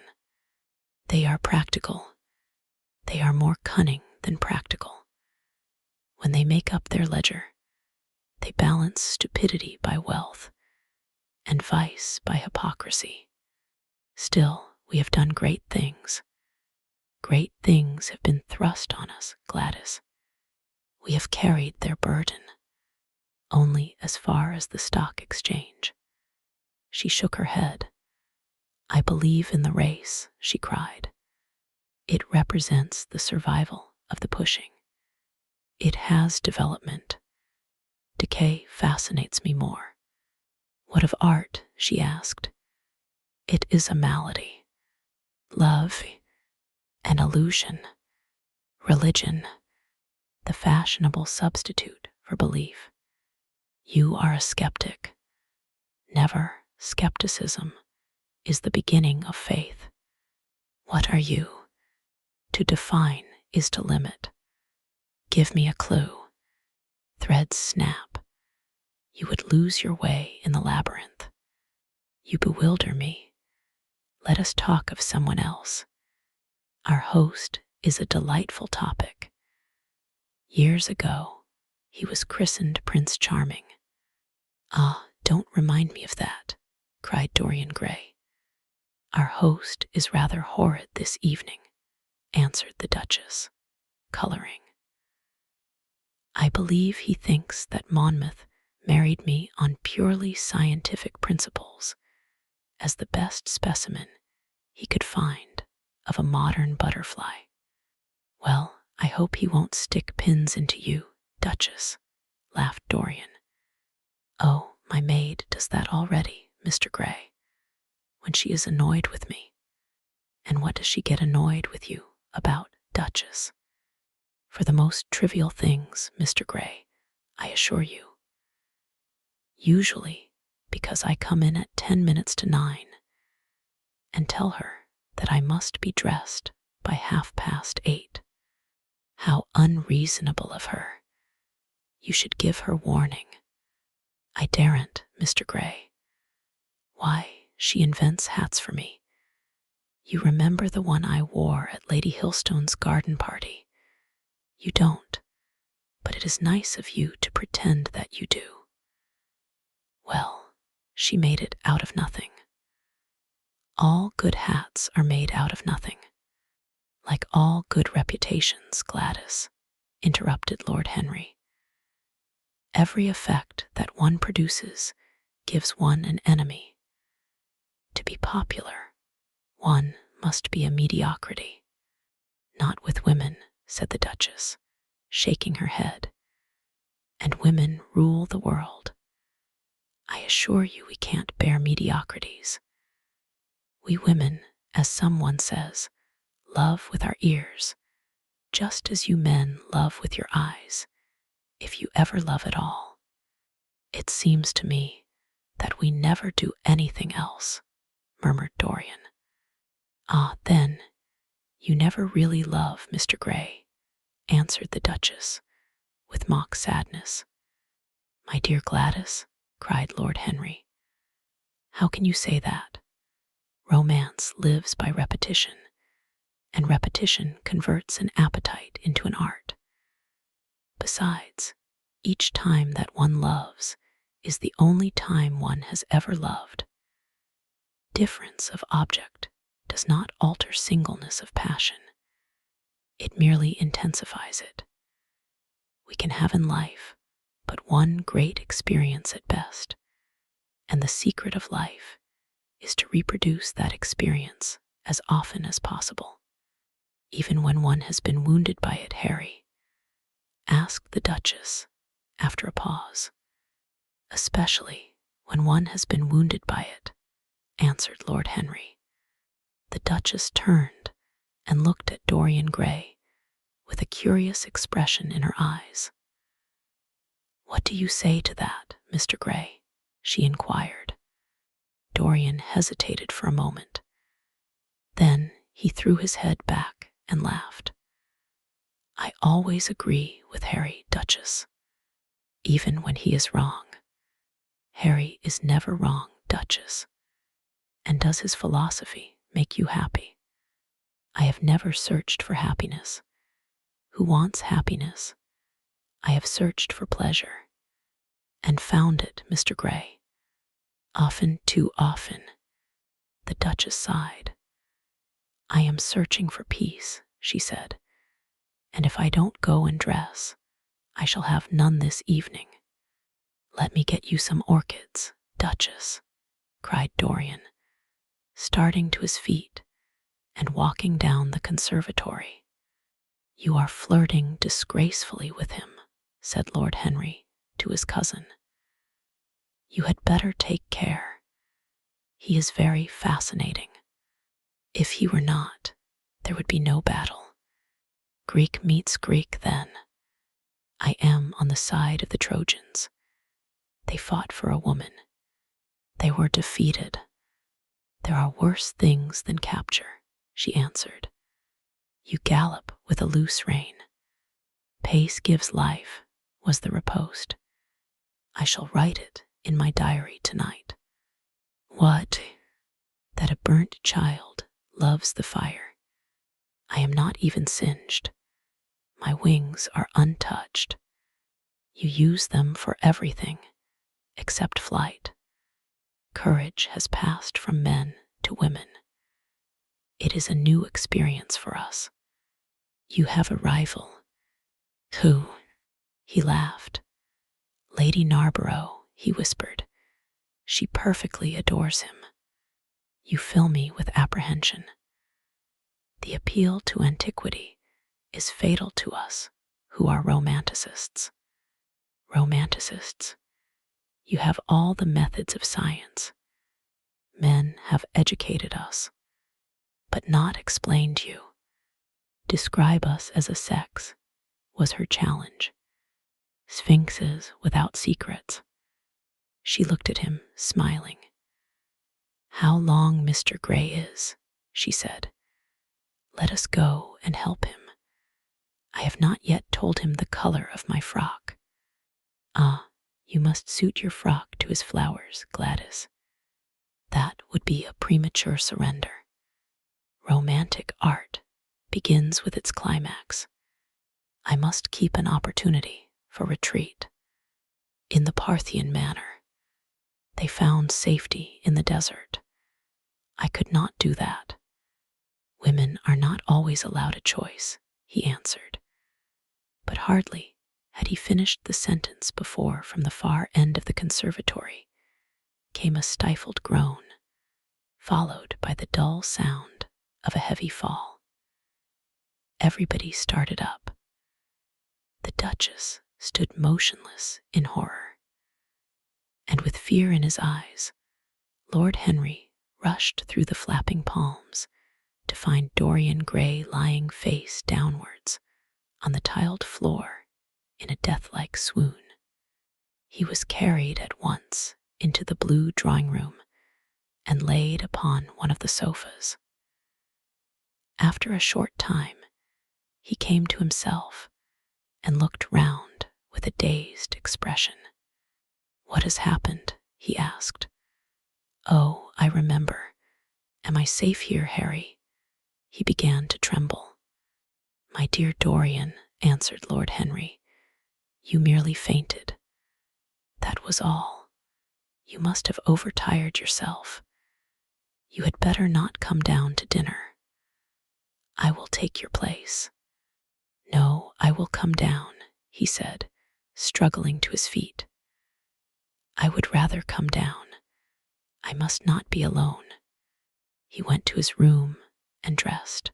Speaker 1: They are practical. They are more cunning than practical. When they make up their ledger, they balance stupidity by wealth and vice by hypocrisy. Still, we have done great things. Great things have been thrust on us, Gladys. We have carried their burden, only as far as the stock exchange. She shook her head. I believe in the race, she cried. It represents the survival of the pushing. It has development. Decay fascinates me more. What of art? She asked. It is a malady. Love, an illusion. Religion, the fashionable substitute for belief. You are a skeptic. Never. Skepticism is the beginning of faith. What are you? To define is to limit. Give me a clue. Threads snap. You would lose your way in the labyrinth. You bewilder me. Let us talk of someone else. Our host is a delightful topic. Years ago, he was christened Prince Charming. Ah, don't remind me of that, cried Dorian Gray. Our host is rather horrid this evening, answered the Duchess, coloring. I believe he thinks that Monmouth married me on purely scientific principles, as the best specimen he could find of a modern butterfly. Well, I hope he won't stick pins into you, Duchess, laughed Dorian. Oh, my maid does that already, Mr. Gray, when she is annoyed with me. And what does she get annoyed with you about, Duchess? For the most trivial things, Mr. Gray, I assure you. Usually because I come in at 10 minutes to 9 and tell her that I must be dressed by 8:30. How unreasonable of her. You should give her warning. I daren't, Mr. Gray. Why, she invents hats for me. You remember the one I wore at Lady Hillstone's garden party? You don't, but it is nice of you to pretend that you do. Well, she made it out of nothing. All good hats are made out of nothing. Like all good reputations, Gladys, interrupted Lord Henry. Every effect that one produces gives one an enemy. To be popular, one must be a mediocrity. Not with women, said the Duchess, shaking her head. And women rule the world. I assure you we can't bear mediocrities. We women, as someone says, love with our ears, just as you men love with your eyes, if you ever love at all. It seems to me that we never do anything else, murmured Dorian. Ah, then, you never really love, Mr. Gray, answered the Duchess, with mock sadness. My dear Gladys, cried Lord Henry, how can you say that? Romance lives by repetition, and repetition converts an appetite into an art. Besides, each time that one loves is the only time one has ever loved. Difference of object does not alter singleness of passion. It merely intensifies it. We can have in life but one great experience at best, and the secret of life is to reproduce that experience as often as possible, even when one has been wounded by it, Harry, asked the Duchess after a pause. Especially when one has been wounded by it, answered Lord Henry. The Duchess turned and looked at Dorian Gray with a curious expression in her eyes. What do you say to that, Mr. Gray? She inquired. Dorian hesitated for a moment. Then he threw his head back and laughed. I always agree with Harry, Duchess, even when he is wrong. Harry is never wrong, Duchess, And does his philosophy make you happy? I have never searched for happiness. Who wants happiness? I have searched for pleasure and found it, Mr. Gray. Often, too often. The Duchess sighed. I am searching for peace, she said, and if I don't go and dress, I shall have none this evening. Let me get you some orchids, Duchess, cried Dorian, starting to his feet and walking down the conservatory. You are flirting disgracefully with him, said Lord Henry to his cousin. You had better take care. He is very fascinating. If he were not, there would be no battle. Greek meets Greek then. I am on the side of the Trojans. They fought for a woman. They were defeated. There are worse things than capture, she answered. You gallop with a loose rein. Pace gives life, was the riposte. I shall write it in my diary tonight. What? That a burnt child loves the fire. I am not even singed. My wings are untouched. You use them for everything, except flight. Courage has passed from men to women. It is a new experience for us. You have a rival. Who? He laughed. Lady Narborough, he whispered. She perfectly adores him. You fill me with apprehension. The appeal to antiquity is fatal to us who are romanticists. Romanticists, you have all the methods of science. Men have educated us, but not explained you. Describe us as a sex, was her challenge. Sphinxes without secrets. She looked at him, smiling. How long Mr. Gray is, she said. Let us go and help him. I have not yet told him the color of my frock. Ah, you must suit your frock to his flowers, Gladys. That would be a premature surrender. Romantic art begins with its climax. I must keep an opportunity for retreat. In the Parthian manner, they found safety in the desert. I could not do that. Women are not always allowed a choice, he answered. But hardly had he finished the sentence before, from the far end of the conservatory, came a stifled groan, followed by the dull sound of a heavy fall. Everybody started up. The Duchess stood motionless in horror, and with fear in his eyes, Lord Henry rushed through the flapping palms to find Dorian Gray lying face downwards on the tiled floor in a death-like swoon. He was carried at once into the blue drawing-room and laid upon one of the sofas. After a short time, he came to himself and looked round with a dazed expression. What has happened? He asked. Oh, I remember. Am I safe here, Harry? He began to tremble. My dear Dorian, answered Lord Henry, you merely fainted. That was all. You must have overtired yourself. You had better not come down to dinner. I will take your place. No, I will come down, he said, struggling to his feet. I would rather come down. I must not be alone. He went to his room and dressed.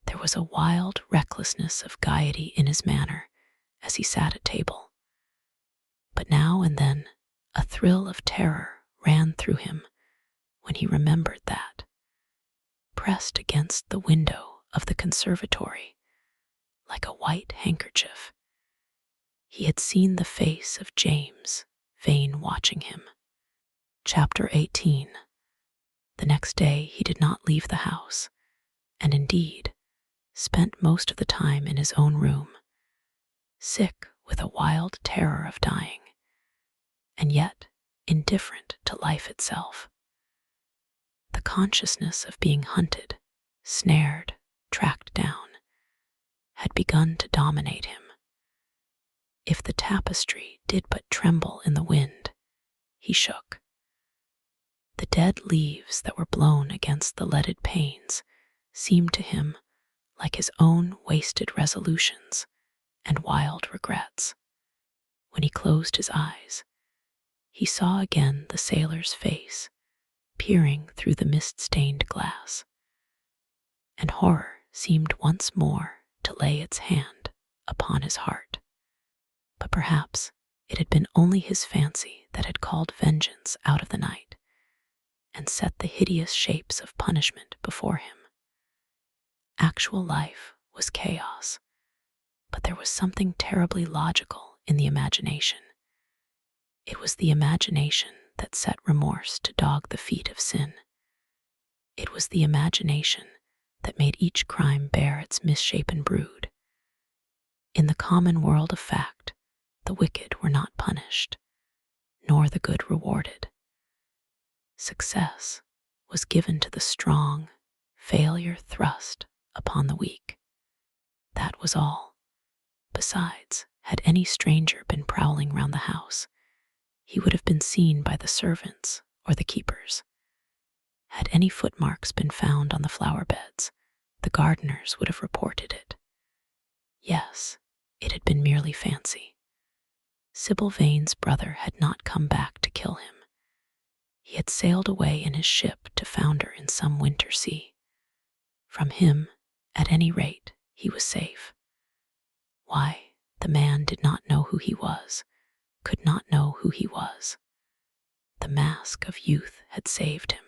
Speaker 1: There was a wild recklessness of gaiety in his manner as he sat at table. But now and then a thrill of terror ran through him when he remembered that, pressed against the window of the conservatory, like a white handkerchief, he had seen the face of James Vane watching him. Chapter 18. The next day he did not leave the house, and indeed spent most of the time in his own room, sick with a wild terror of dying, and yet indifferent to life itself. consciousness of being hunted, snared, tracked down, had begun to dominate him. If the tapestry did but tremble in the wind, he shook. The dead leaves that were blown against the leaded panes seemed to him like his own wasted resolutions and wild regrets. When he closed his eyes, he saw again the sailor's face peering through the mist-stained glass, and horror seemed once more to lay its hand upon his heart. But perhaps it had been only his fancy that had called vengeance out of the night and set the hideous shapes of punishment before him. Actual life was chaos, but there was something terribly logical in the imagination. It was the imagination that set remorse to dog the feet of sin. It was the imagination that made each crime bear its misshapen brood. In the common world of fact, the wicked were not punished, nor the good rewarded. Success was given to the strong, failure thrust upon the weak. That was all. Besides, had any stranger been prowling round the house, he would have been seen by the servants or the keepers. Had any footmarks been found on the flower beds, the gardeners would have reported it. Yes, it had been merely fancy. Sybil Vane's brother had not come back to kill him. He had sailed away in his ship to founder in some winter sea. From him, at any rate, he was safe. Why, the man did not know who he was, could not know who he was. The mask of youth had saved him.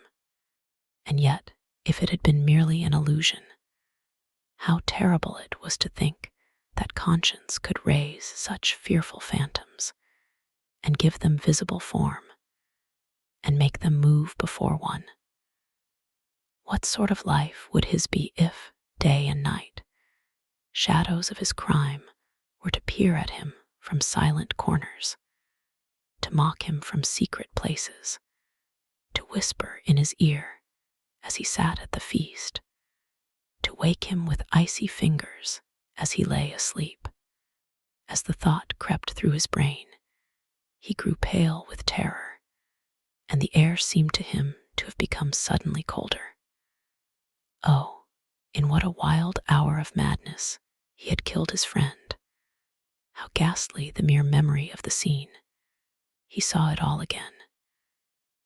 Speaker 1: And yet, if it had been merely an illusion, how terrible it was to think that conscience could raise such fearful phantoms and give them visible form and make them move before one. What sort of life would his be if, day and night, shadows of his crime were to peer at him from silent corners, to mock him from secret places, to whisper in his ear as he sat at the feast, to wake him with icy fingers as he lay asleep? As the thought crept through his brain, he grew pale with terror, and the air seemed to him to have become suddenly colder. Oh, in what a wild hour of madness he had killed his friend! How ghastly the mere memory of the scene! He saw it all again.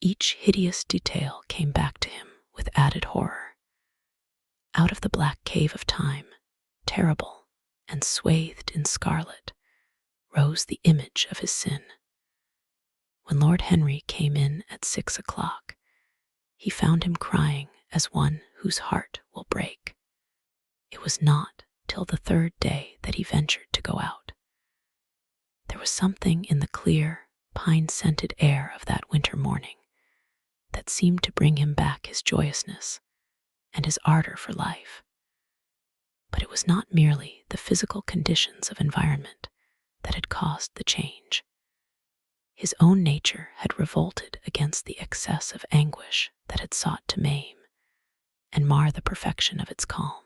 Speaker 1: Each hideous detail came back to him with added horror. Out of the black cave of time, terrible and swathed in scarlet, rose the image of his sin. When Lord Henry came in at 6 o'clock, he found him crying as one whose heart will break. It was not till the third day that he ventured to go out. There was something in the clear, pine-scented air of that winter morning that seemed to bring him back his joyousness and his ardor for life. But it was not merely the physical conditions of environment that had caused the change. His own nature had revolted against the excess of anguish that had sought to maim and mar the perfection of its calm.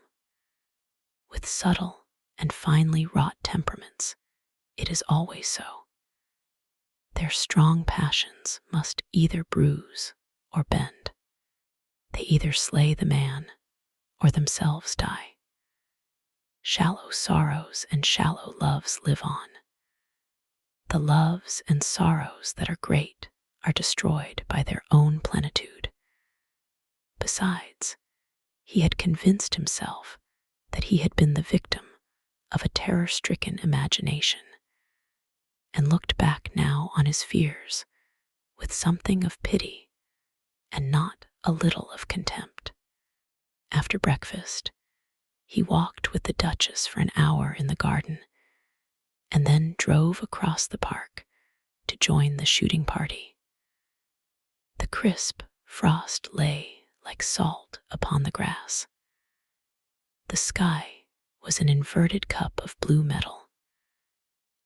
Speaker 1: With subtle and finely wrought temperaments, it is always so. Their strong passions must either bruise or bend. They either slay the man or themselves die. Shallow sorrows and shallow loves live on. The loves and sorrows that are great are destroyed by their own plenitude. Besides, he had convinced himself that he had been the victim of a terror-stricken imagination, and looked back now on his fears with something of pity and not a little of contempt. After breakfast, he walked with the Duchess for an hour in the garden, and then drove across the park to join the shooting party. The crisp frost lay like salt upon the grass. The sky was an inverted cup of blue metal.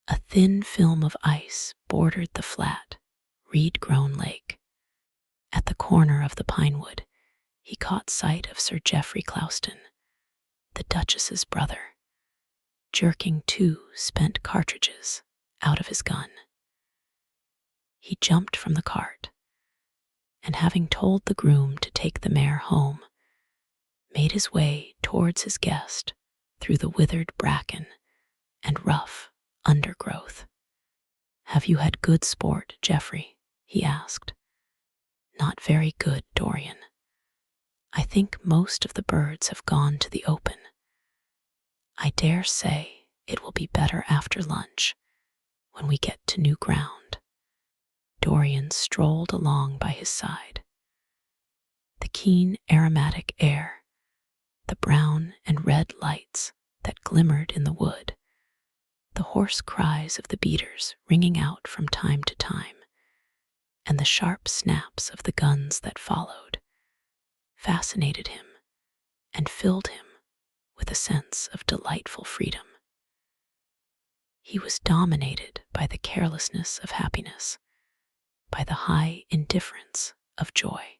Speaker 1: A thin film of ice bordered the flat, reed-grown lake. At the corner of the pine wood, he caught sight of Sir Geoffrey Clouston, the Duchess's brother, jerking 2 spent cartridges out of his gun. He jumped from the cart, and having told the groom to take the mare home, made his way towards his guest through the withered bracken and rough undergrowth. "Have you had good sport, Geoffrey?" he asked. "Not very good, Dorian. I think most of the birds have gone to the open. I dare say it will be better after lunch when we get to new ground." Dorian strolled along by his side. The keen aromatic air, the brown and red lights that glimmered in the wood, the hoarse cries of the beaters ringing out from time to time, and the sharp snaps of the guns that followed, fascinated him and filled him with a sense of delightful freedom. He was dominated by the carelessness of happiness, by the high indifference of joy.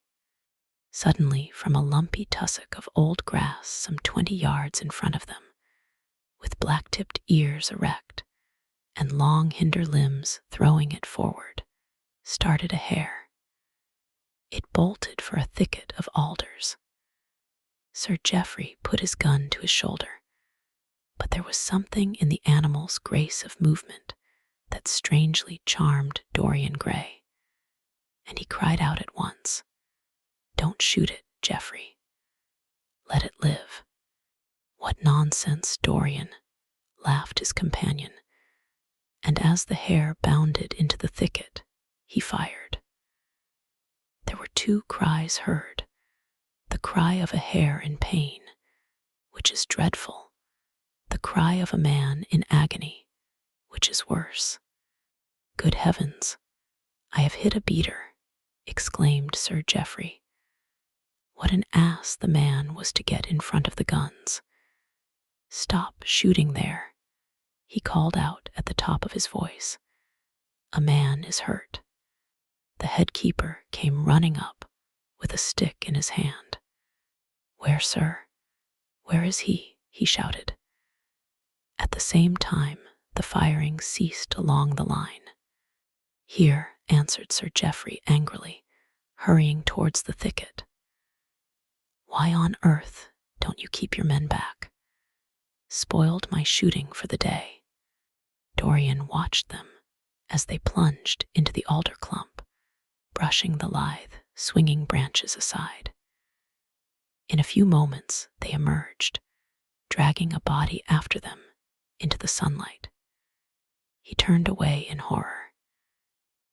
Speaker 1: Suddenly, from a lumpy tussock of old grass some 20 yards in front of them, with black-tipped ears erect and long hinder limbs throwing it forward, started a hare. It bolted for a thicket of alders. Sir Geoffrey put his gun to his shoulder, but there was something in the animal's grace of movement that strangely charmed Dorian Gray, and he cried out at once, "Don't shoot it, Geoffrey. Let it live." "What nonsense, Dorian," laughed his companion, and as the hare bounded into the thicket, he fired. There were 2 cries heard, the cry of a hare in pain, which is dreadful, the cry of a man in agony, which is worse. "Good heavens, I have hit a beater," exclaimed Sir Geoffrey. What an ass the man was to get in front of the guns. "Stop shooting there," he called out at the top of his voice. "A man is hurt." The head keeper came running up with a stick in his hand. "Where, sir? Where is he?" he shouted. At the same time, the firing ceased along the line. "Here," answered Sir Geoffrey angrily, hurrying towards the thicket. "Why on earth don't you keep your men back? Spoiled my shooting for the day." Dorian watched them as they plunged into the alder clump, brushing the lithe, swinging branches aside. In a few moments they emerged, dragging a body after them into the sunlight. He turned away in horror.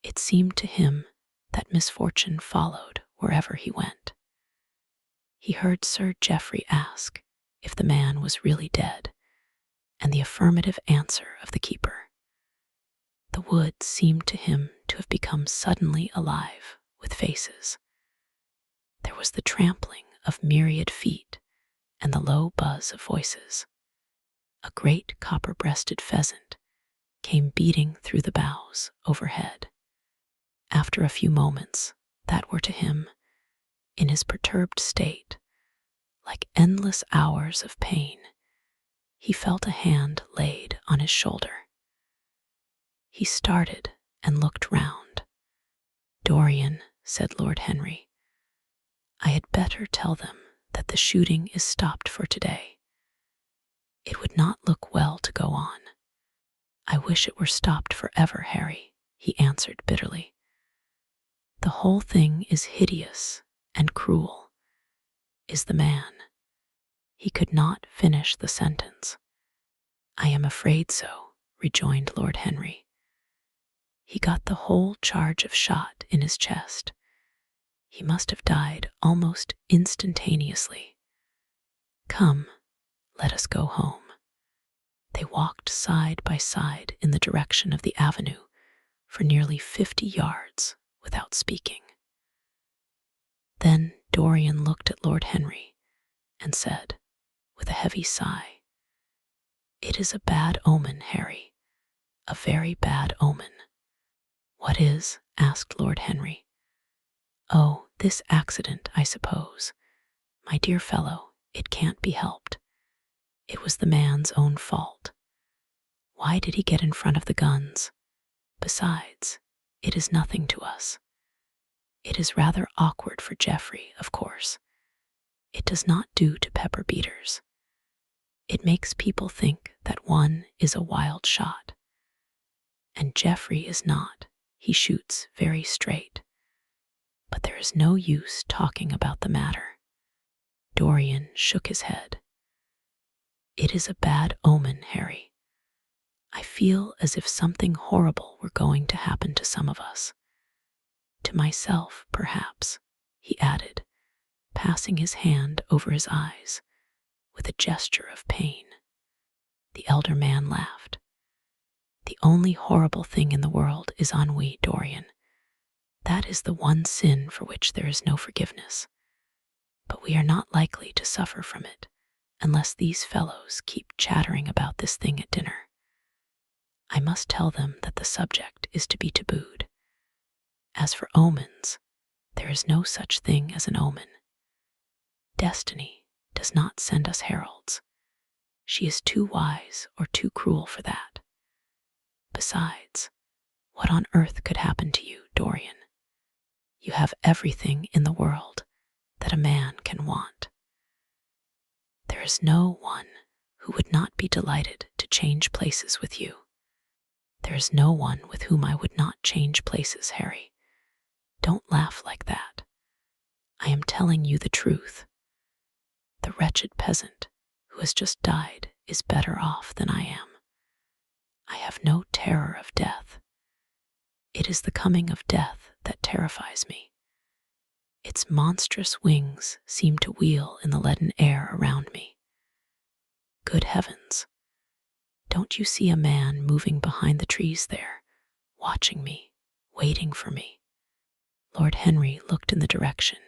Speaker 1: It seemed to him that misfortune followed wherever he went. He heard Sir Geoffrey ask if the man was really dead, and the affirmative answer of the keeper. The wood seemed to him to have become suddenly alive with faces. There was the trampling of myriad feet and the low buzz of voices. A great copper-breasted pheasant came beating through the boughs overhead. After a few moments that were to him, in his perturbed state, like endless hours of pain, he felt a hand laid on his shoulder. He started and looked round. "Dorian," said Lord Henry, "I had better tell them that the shooting is stopped for today. It would not look well to go on." "I wish it were stopped forever, Harry," he answered bitterly. "The whole thing is hideous and cruel. Is the man—" He could not finish the sentence. "I am afraid so," rejoined Lord Henry. "He got the whole charge of shot in his chest. He must have died almost instantaneously. Come, let us go home." They walked side by side in the direction of the avenue for nearly 50 yards without speaking. Then Dorian looked at Lord Henry and said, with a heavy sigh, "It is a bad omen, Harry, a very bad omen." "What is?" asked Lord Henry. "Oh, this accident, I suppose. My dear fellow, it can't be helped. It was the man's own fault. Why did he get in front of the guns? Besides, it is nothing to us. It is rather awkward for Geoffrey, of course. It does not do to pepper beaters. It makes people think that one is a wild shot. And Geoffrey is not. He shoots very straight. But there is no use talking about the matter. Dorian shook his head. It is a bad omen, Harry. I feel as if something horrible were going to happen to some of us. To myself, perhaps, he added, passing his hand over his eyes with a gesture of pain. The elder man laughed. The only horrible thing in the world is ennui, Dorian. That is the one sin for which there is no forgiveness. But we are not likely to suffer from it unless these fellows keep chattering about this thing at dinner. I must tell them that the subject is to be tabooed. As for omens, there is no such thing as an omen. Destiny does not send us heralds. She is too wise or too cruel for that. Besides, what on earth could happen to you, Dorian? You have everything in the world that a man can want. There is no one who would not be delighted to change places with you. There is no one with whom I would not change places, Harry. Don't laugh like that. I am telling you the truth. The wretched peasant who has just died is better off than I am. I have no terror of death. It is the coming of death that terrifies me. Its monstrous wings seem to wheel in the leaden air around me. Good heavens! Don't you see a man moving behind the trees there, watching me, waiting for me? Lord Henry looked in the direction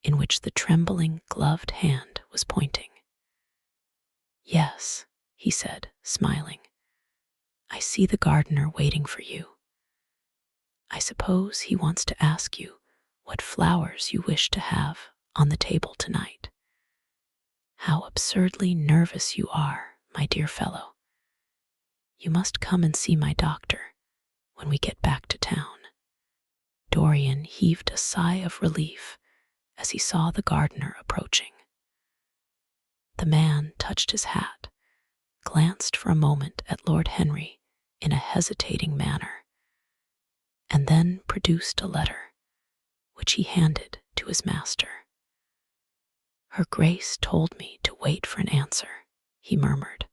Speaker 1: in which the trembling, gloved hand was pointing. Yes, he said, smiling. I see the gardener waiting for you. I suppose he wants to ask you what flowers you wish to have on the table tonight. How absurdly nervous you are, my dear fellow. You must come and see my doctor when we get back to town. Dorian heaved a sigh of relief as he saw the gardener approaching. The man touched his hat, glanced for a moment at Lord Henry in a hesitating manner, and then produced a letter, which he handed to his master. Her Grace told me to wait for an answer, he murmured.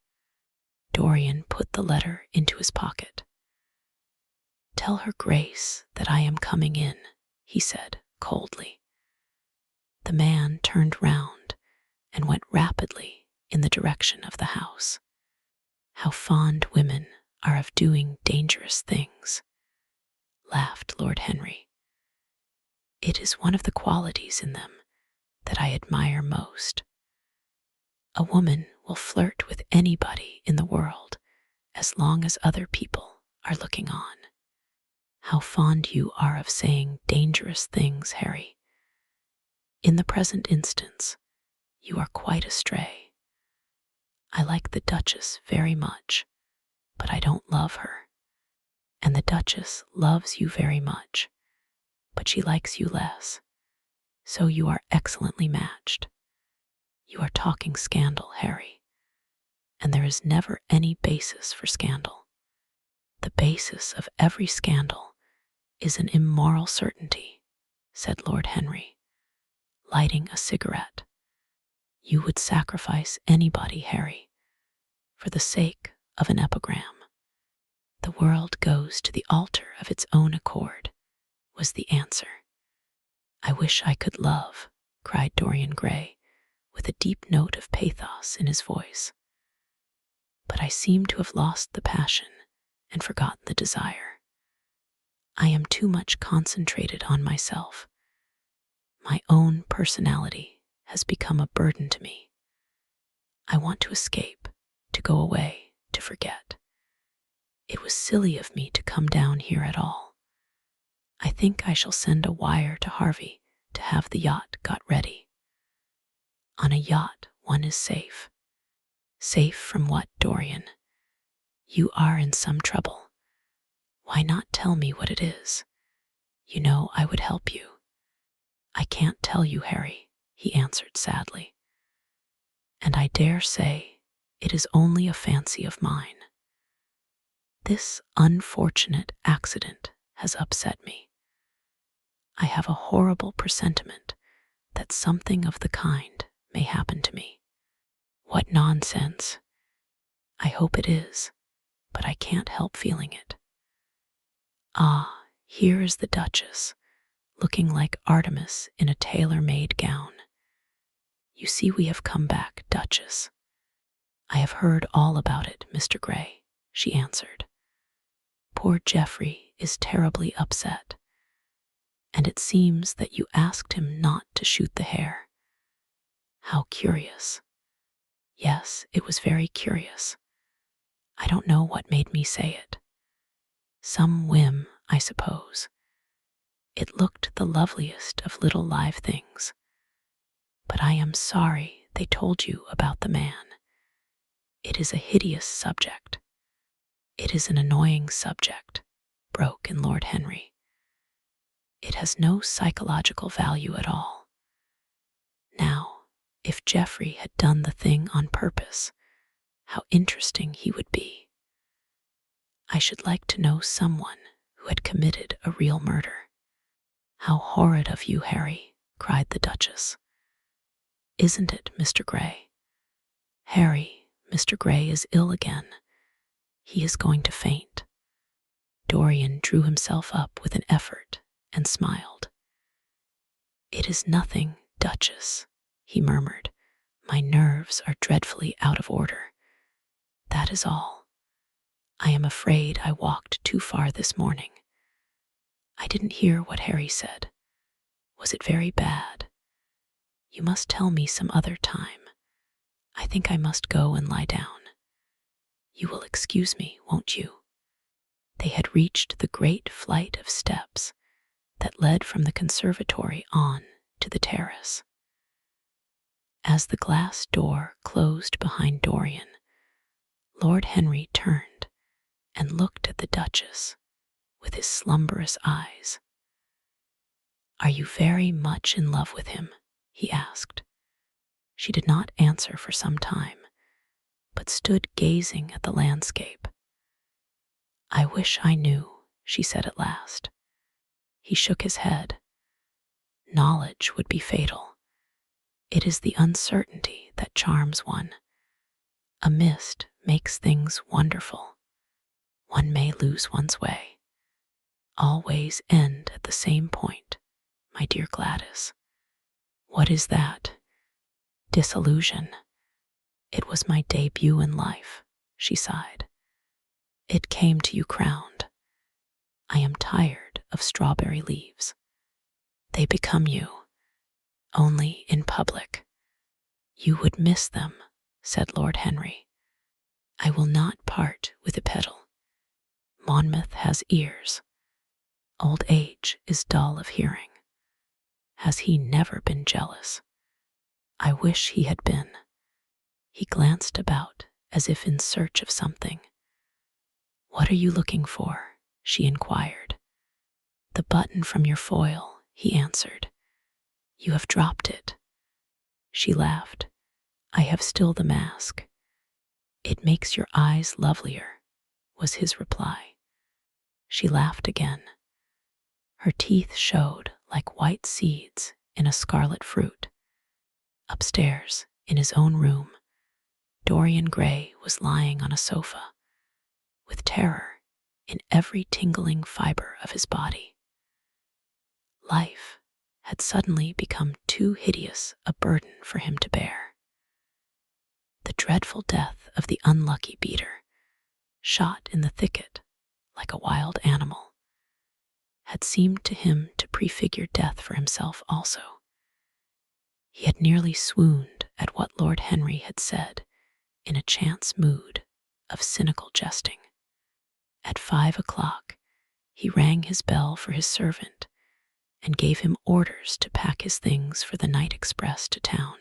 Speaker 1: Dorian put the letter into his pocket. Tell Her Grace that I am coming in, he said coldly. The man turned round and went rapidly in the direction of the house. How fond women are of doing dangerous things, laughed Lord Henry. It is one of the qualities in them that I admire most. A woman will flirt with anybody in the world as long as other people are looking on. How fond you are of saying dangerous things, Harry. In the present instance, you are quite astray. I like the Duchess very much, but I don't love her. And the Duchess loves you very much, but she likes you less. So you are excellently matched. You are talking scandal, Harry, and there is never any basis for scandal. The basis of every scandal is an immoral certainty, said Lord Henry, lighting a cigarette. You would sacrifice anybody, Harry, for the sake of an epigram. The world goes to the altar of its own accord, was the answer. I wish I could love, cried Dorian Gray, with a deep note of pathos in his voice. But I seem to have lost the passion and forgotten the desire. I am too much concentrated on myself. My own personality has become a burden to me. I want to escape, to go away, to forget. It was silly of me to come down here at all. I think I shall send a wire to Harvey to have the yacht got ready. On a yacht, one is safe. Safe from what, Dorian? You are in some trouble. Why not tell me what it is? You know I would help you. I can't tell you, Harry, he answered sadly. And I dare say it is only a fancy of mine. This unfortunate accident has upset me. I have a horrible presentiment that something of the kind may happen to me. What nonsense! I hope it is, but I can't help feeling it. Ah, here is the Duchess, looking like Artemis in a tailor-made gown. You see we have come back, Duchess. I have heard all about it, Mr. Gray, she answered. Poor Geoffrey is terribly upset, and it seems that you asked him not to shoot the hare. How curious. Yes, it was very curious. I don't know what made me say it. Some whim, I suppose. It looked the loveliest of little live things. But I am sorry they told you about the man. It is a hideous subject. It is an annoying subject, broke in Lord Henry. It has no psychological value at all. Now, if Geoffrey had done the thing on purpose, how interesting he would be. I should like to know someone who had committed a real murder. How horrid of you, Harry, cried the Duchess. Isn't it, Mr. Gray? Harry, Mr. Gray is ill again. He is going to faint. Dorian drew himself up with an effort and smiled. It is nothing, Duchess, he murmured. My nerves are dreadfully out of order. That is all. I am afraid I walked too far this morning. I didn't hear what Harry said. Was it very bad? You must tell me some other time. I think I must go and lie down. You will excuse me, won't you? They had reached the great flight of steps that led from the conservatory on to the terrace. As the glass door closed behind Dorian, Lord Henry turned and looked at the Duchess with his slumberous eyes. Are you very much in love with him? He asked. She did not answer for some time, but stood gazing at the landscape. I wish I knew, she said at last. He shook his head. Knowledge would be fatal. It is the uncertainty that charms one. A mist makes things wonderful. One may lose one's way. Always end at the same point, my dear Gladys. What is that? Disillusion. It was my debut in life, she sighed. It came to you crowned. I am tired of strawberry leaves. They become you, only in public. You would miss them, said Lord Henry. I will not part with a petal. Monmouth has ears. Old age is dull of hearing. Has he never been jealous? I wish he had been. He glanced about as if in search of something. What are you looking for? She inquired. The button from your foil, he answered. You have dropped it. She laughed. I have still the mask. It makes your eyes lovelier, was his reply. She laughed again. Her teeth showed like white seeds in a scarlet fruit. Upstairs, in his own room, Dorian Gray was lying on a sofa, with terror in every tingling fiber of his body. Life had suddenly become too hideous a burden for him to bear. The dreadful death of the unlucky beater, shot in the thicket like a wild animal, had seemed to him to prefigure death for himself also. He had nearly swooned at what Lord Henry had said in a chance mood of cynical jesting. At 5 o'clock, he rang his bell for his servant and gave him orders to pack his things for the night express to town.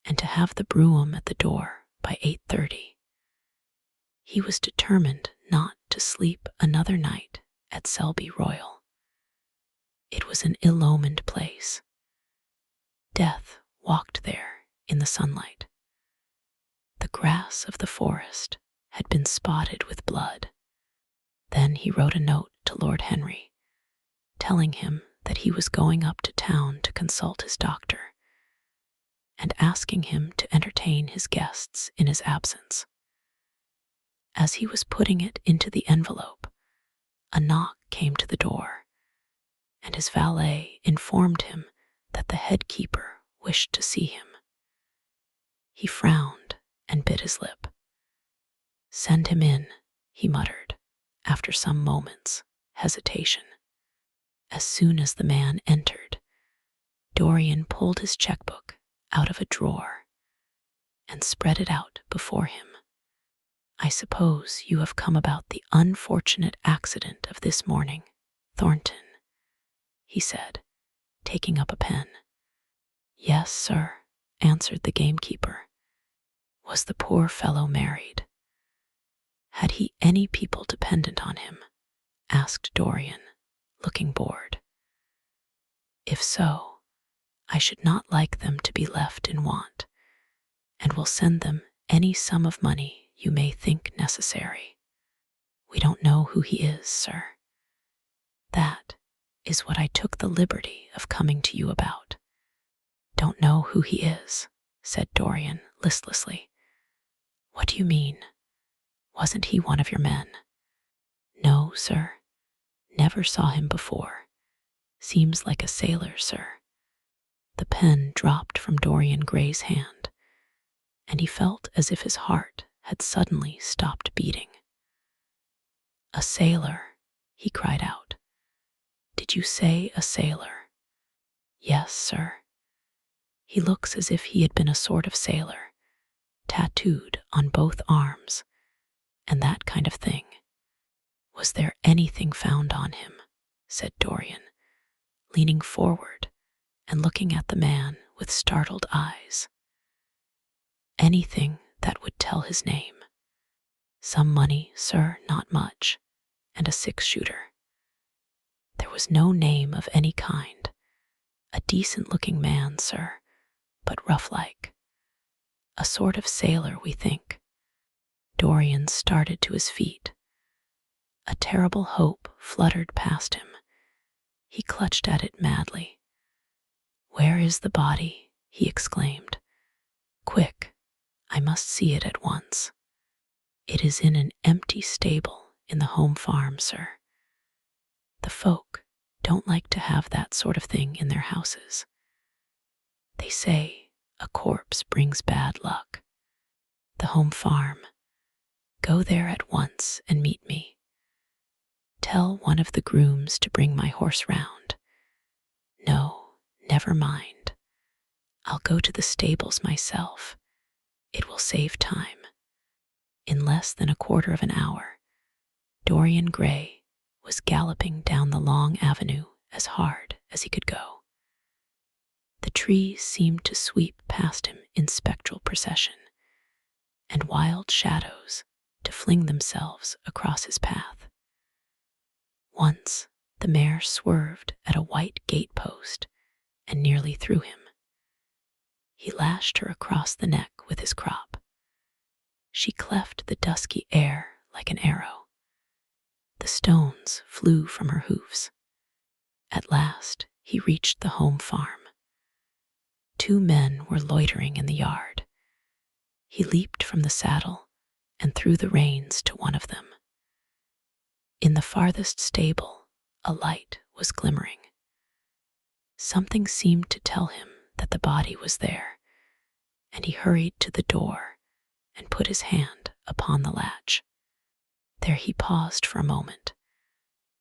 Speaker 1: and to have the brougham at the door by 8:30. He was determined not to sleep another night at Selby Royal. It was an ill-omened place. Death walked there in the sunlight. The grass of the forest had been spotted with blood. Then he wrote a note to Lord Henry, telling him that he was going up to town to consult his doctor, and asking him to entertain his guests in his absence. As he was putting it into the envelope, a knock came to the door, and his valet informed him that the head keeper wished to see him. He frowned and bit his lip. "Send him in," he muttered, after some moments' hesitation. As soon as the man entered, Dorian pulled his checkbook out of a drawer and spread it out before him. "I suppose you have come about the unfortunate accident of this morning, Thornton," he said, taking up a pen. "Yes, sir," answered the gamekeeper. "Was the poor fellow married? Had he any people dependent on him?" asked Dorian, looking bored. "If so, I should not like them to be left in want, and will send them any sum of money you may think necessary. We don't know who he is, sir. That is what I took the liberty of coming to you about." "Don't know who he is," said Dorian listlessly. "What do you mean? Wasn't he one of your men?" "No, sir. Never saw him before. Seems like a sailor, sir." The pen dropped from Dorian Gray's hand, and he felt as if his heart had suddenly stopped beating. "A sailor," he cried out. "Did you say a sailor?" "Yes, sir. He looks as if he had been a sort of sailor, tattooed on both arms, and that kind of thing." "Was there anything found on him?" said Dorian, leaning forward and looking at the man with startled eyes. "Anything that would tell his name. Some money, sir, not much, and a 6-shooter. There was no name of any kind. A decent-looking man, sir, but rough-like. A sort of sailor, we think." Dorian started to his feet. A terrible hope fluttered past him. He clutched at it madly. "Where is the body?" he exclaimed. "Quick, I must see it at once." "It is in an empty stable in the home farm, sir. The folk don't like to have that sort of thing in their houses. They say a corpse brings bad luck. The home farm. Go there at once and meet me. Tell one of the grooms to bring my horse round. No, never mind. I'll go to the stables myself. It will save time." In less than a quarter of an hour, Dorian Gray was galloping down the long avenue as hard as he could go. The trees seemed to sweep past him in spectral procession, and wild shadows to fling themselves across his path. Once the mare swerved at a white gate-post and nearly threw him. He lashed her across the neck with his crop. She cleft the dusky air like an arrow. The stones flew from her hoofs. At last he reached the home farm. 2 men were loitering in the yard. He leaped from the saddle and threw the reins to one of them. In the farthest stable, a light was glimmering. Something seemed to tell him that the body was there, and he hurried to the door and put his hand upon the latch. There he paused for a moment,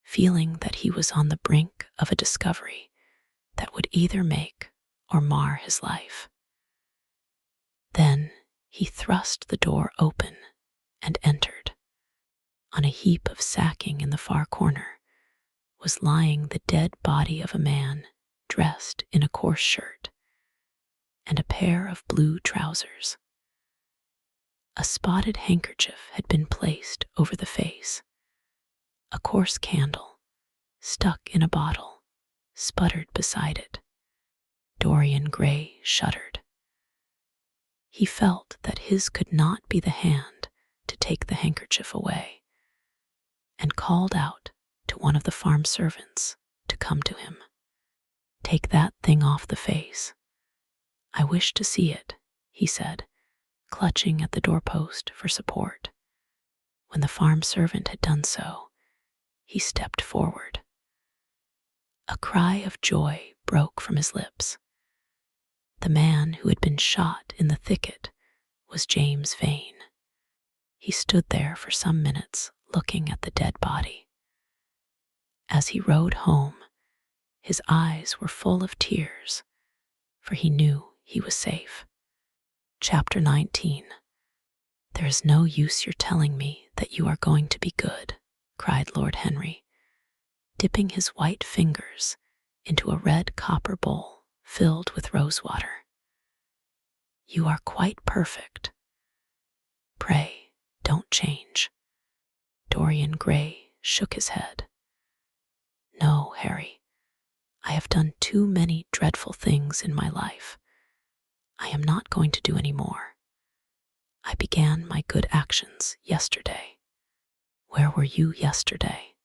Speaker 1: feeling that he was on the brink of a discovery that would either make or mar his life. Then he thrust the door open and entered. On a heap of sacking in the far corner was lying the dead body of a man dressed in a coarse shirt. and a pair of blue trousers. A spotted handkerchief had been placed over the face. A coarse candle, stuck in a bottle, sputtered beside it. Dorian Gray shuddered. He felt that his could not be the hand to take the handkerchief away, and called out to one of the farm servants to come to him. "Take that thing off the face. I wish to see it," he said, clutching at the doorpost for support. When the farm servant had done so, he stepped forward. A cry of joy broke from his lips. The man who had been shot in the thicket was James Vane. He stood there for some minutes looking at the dead body. As he rode home, his eyes were full of tears, for he knew he was safe. Chapter 19. "There is no use your telling me that you are going to be good," cried Lord Henry, dipping his white fingers into a red copper bowl filled with rosewater. "You are quite perfect. Pray, don't change." Dorian Gray shook his head. "No, Harry, I have done too many dreadful things in my life. I am not going to do any more. I began my good actions yesterday." "Where were you yesterday?"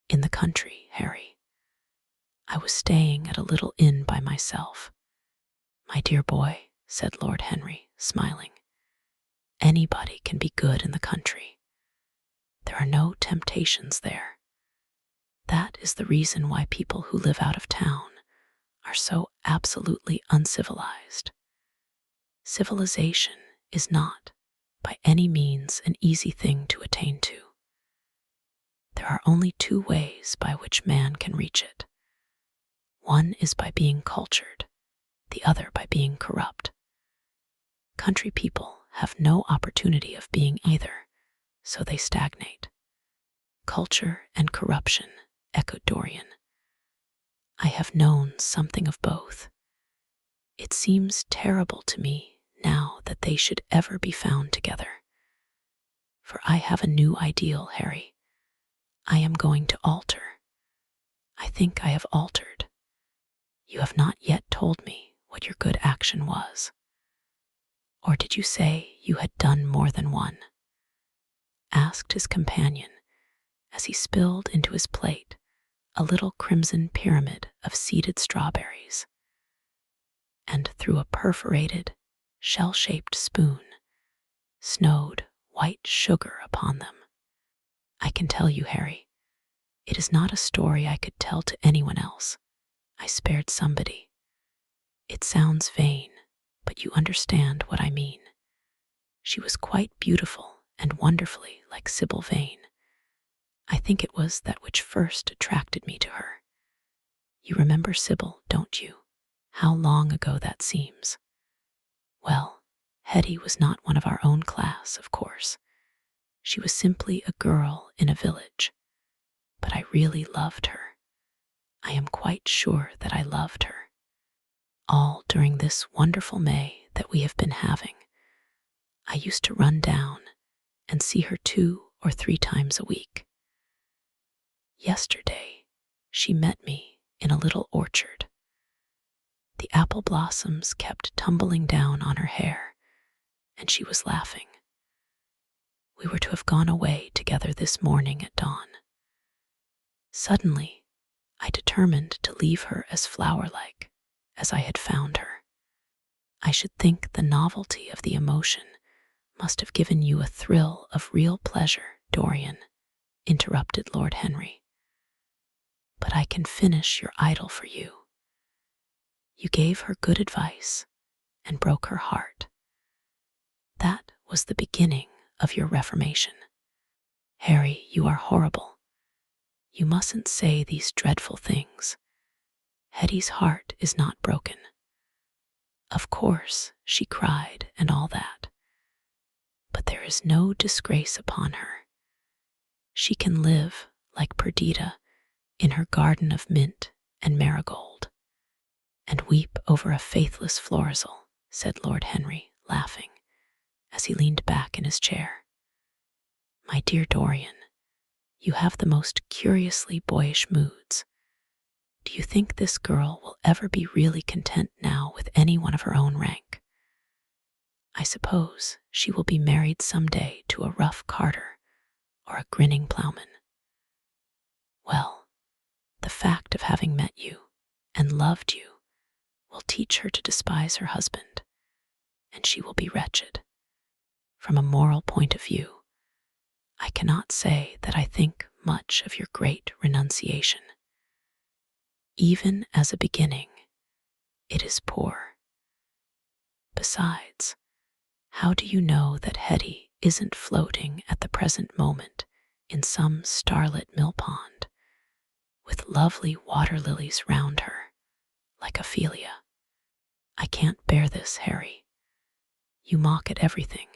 Speaker 1: "In the country, Harry. I was staying at a little inn by myself." "My dear boy," said Lord Henry, smiling, "anybody can be good in the country. There are no temptations there. That is the reason why people who live out of town are so absolutely uncivilized. Civilization is not, by any means, an easy thing to attain to. There are only two ways by which man can reach it. One is by being cultured, the other by being corrupt. Country people have no opportunity of being either, so they stagnate." "Culture and corruption," echoed Dorian. "I have known something of both. It seems terrible to me now that they should ever be found together. For I have a new ideal, Harry. I am going to alter. I think I have altered. You have not yet told me what your good action was. Or did you say you had done more than one?" asked his companion as he spilled into his plate a little crimson pyramid of seeded strawberries, and through a perforated, shell-shaped spoon, snowed white sugar upon them. "I can tell you, Harry, it is not a story I could tell to anyone else. I spared somebody. It sounds vain, but you understand what I mean. She was quite beautiful and wonderfully like Sybil Vane. I think it was that which first attracted me to her. You remember Sybil, don't you? How long ago that seems. Well, Hetty was not one of our own class, of course. She was simply a girl in a village. But I really loved her. I am quite sure that I loved her. All during this wonderful May that we have been having, I used to run down and see her 2 or 3 times a week. Yesterday, she met me in a little orchard. The apple blossoms kept tumbling down on her hair, and she was laughing. We were to have gone away together this morning at dawn. Suddenly, I determined to leave her as flower-like as I had found her. I should think the novelty of the emotion must have given you a thrill of real pleasure, Dorian," interrupted Lord Henry. "But I can finish your idyll for you. You gave her good advice and broke her heart. That was the beginning of your reformation. Harry, you are horrible. You mustn't say these dreadful things. Hetty's heart is not broken. Of course, she cried and all that. But there is no disgrace upon her. She can live, like Perdita, in her garden of mint and marigold. And weep over a faithless Florizel," said Lord Henry, laughing, as he leaned back in his chair. "My dear Dorian, you have the most curiously boyish moods. Do you think this girl will ever be really content now with anyone of her own rank? I suppose she will be married someday to a rough carter or a grinning plowman. Well, the fact of having met you and loved you will teach her to despise her husband, and she will be wretched. From a moral point of view, I cannot say that I think much of your great renunciation. Even as a beginning, it is poor. Besides, how do you know that Hetty isn't floating at the present moment in some starlit mill pond, with lovely water lilies round her, like Ophelia? I can't bear this, Harry. You mock at everything,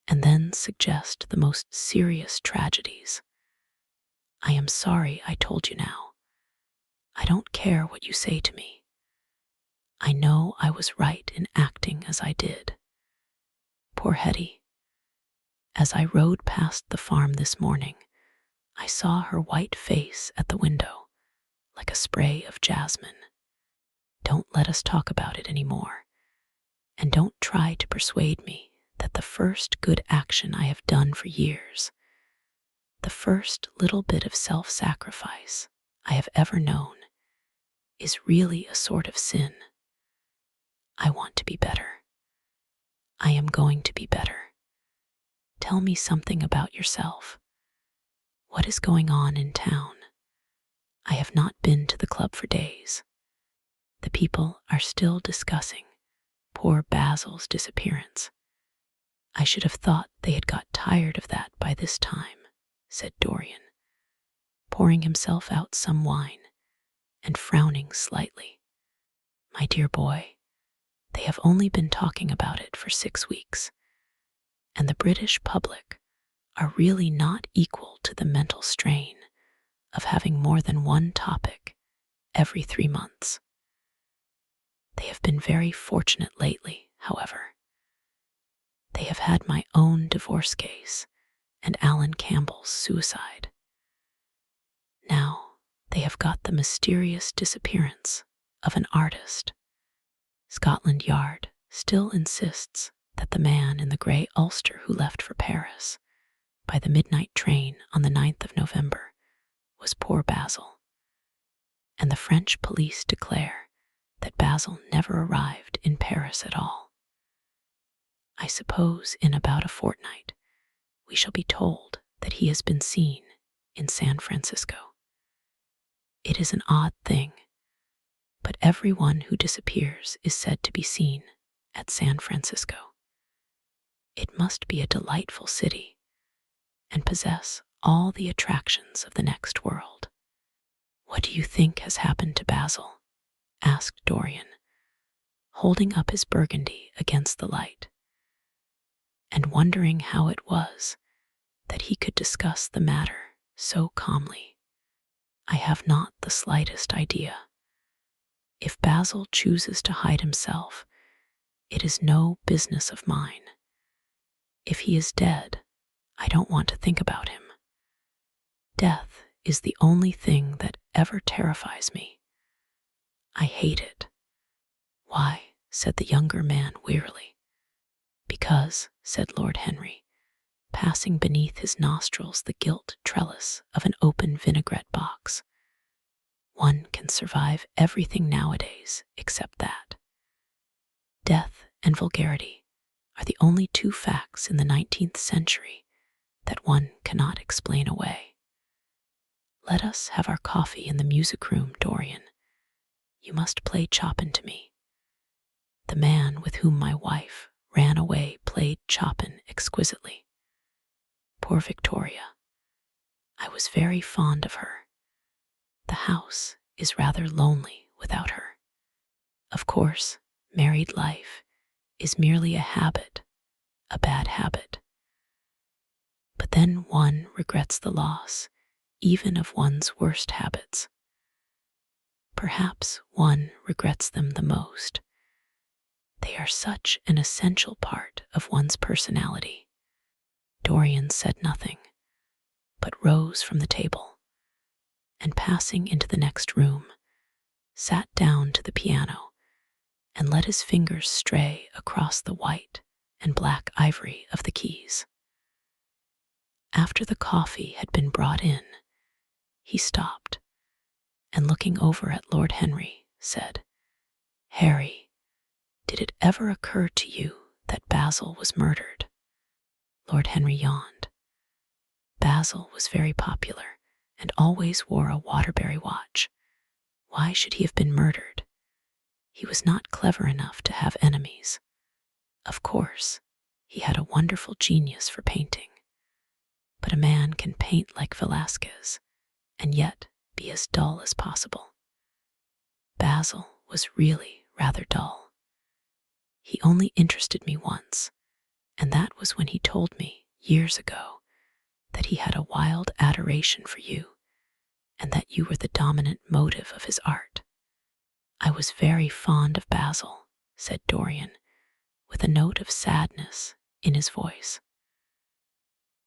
Speaker 1: and then suggest the most serious tragedies. I am sorry I told you now. I don't care what you say to me. I know I was right in acting as I did. Poor Hetty. As I rode past the farm this morning, I saw her white face at the window, like a spray of jasmine. Don't let us talk about it any more, and don't try to persuade me that the first good action I have done for years, the first little bit of self-sacrifice I have ever known, is really a sort of sin. I want to be better. I am going to be better. Tell me something about yourself. What is going on in town? I have not been to the club for days. The people are still discussing poor Basil's disappearance. I should have thought they had got tired of that by this time, said Dorian, pouring himself out some wine and frowning slightly. My dear boy, they have only been talking about it for 6 weeks, and the British public are really not equal to the mental strain of having more than one topic every 3 months. They have been very fortunate lately, however. They have had my own divorce case and Alan Campbell's suicide. Now they have got the mysterious disappearance of an artist. Scotland Yard still insists that the man in the grey ulster who left for Paris by the midnight train on the 9th of November was poor Basil, and the French police declare that Basil never arrived in Paris at all. I suppose in about a fortnight we shall be told that he has been seen in San Francisco. It is an odd thing, but everyone who disappears is said to be seen at San Francisco. It must be a delightful city and possess all the attractions of the next world. What do you think has happened to Basil? Asked Dorian, holding up his burgundy against the light, and wondering how it was that he could discuss the matter so calmly. I have not the slightest idea. If Basil chooses to hide himself, it is no business of mine. If he is dead, I don't want to think about him. Death is the only thing that ever terrifies me. I hate it. Why? Said the younger man wearily. Because, said Lord Henry, passing beneath his nostrils the gilt trellis of an open vinaigrette box, one can survive everything nowadays except that. Death and vulgarity are the only 2 facts in the 19th century that one cannot explain away. Let us have our coffee in the music room, Dorian. You must play Chopin to me. The man with whom my wife ran away played Chopin exquisitely. Poor Victoria. I was very fond of her. The house is rather lonely without her. Of course, married life is merely a habit, a bad habit. But then one regrets the loss even of one's worst habits. Perhaps one regrets them the most. They are such an essential part of one's personality. Dorian said nothing, but rose from the table and, passing into the next room, sat down to the piano and let his fingers stray across the white and black ivory of the keys. After the coffee had been brought in, he stopped and, looking over at Lord Henry, said, "Harry, did it ever occur to you that Basil was murdered?" Lord Henry yawned. Basil was very popular and always wore a Waterbury watch. Why should he have been murdered? He was not clever enough to have enemies. Of course, he had a wonderful genius for painting. But a man can paint like Velasquez and yet be as dull as possible. Basil was really rather dull. He only interested me once, and that was when he told me, years ago, that he had a wild adoration for you, and that you were the dominant motive of his art. I was very fond of Basil, said Dorian, with a note of sadness in his voice.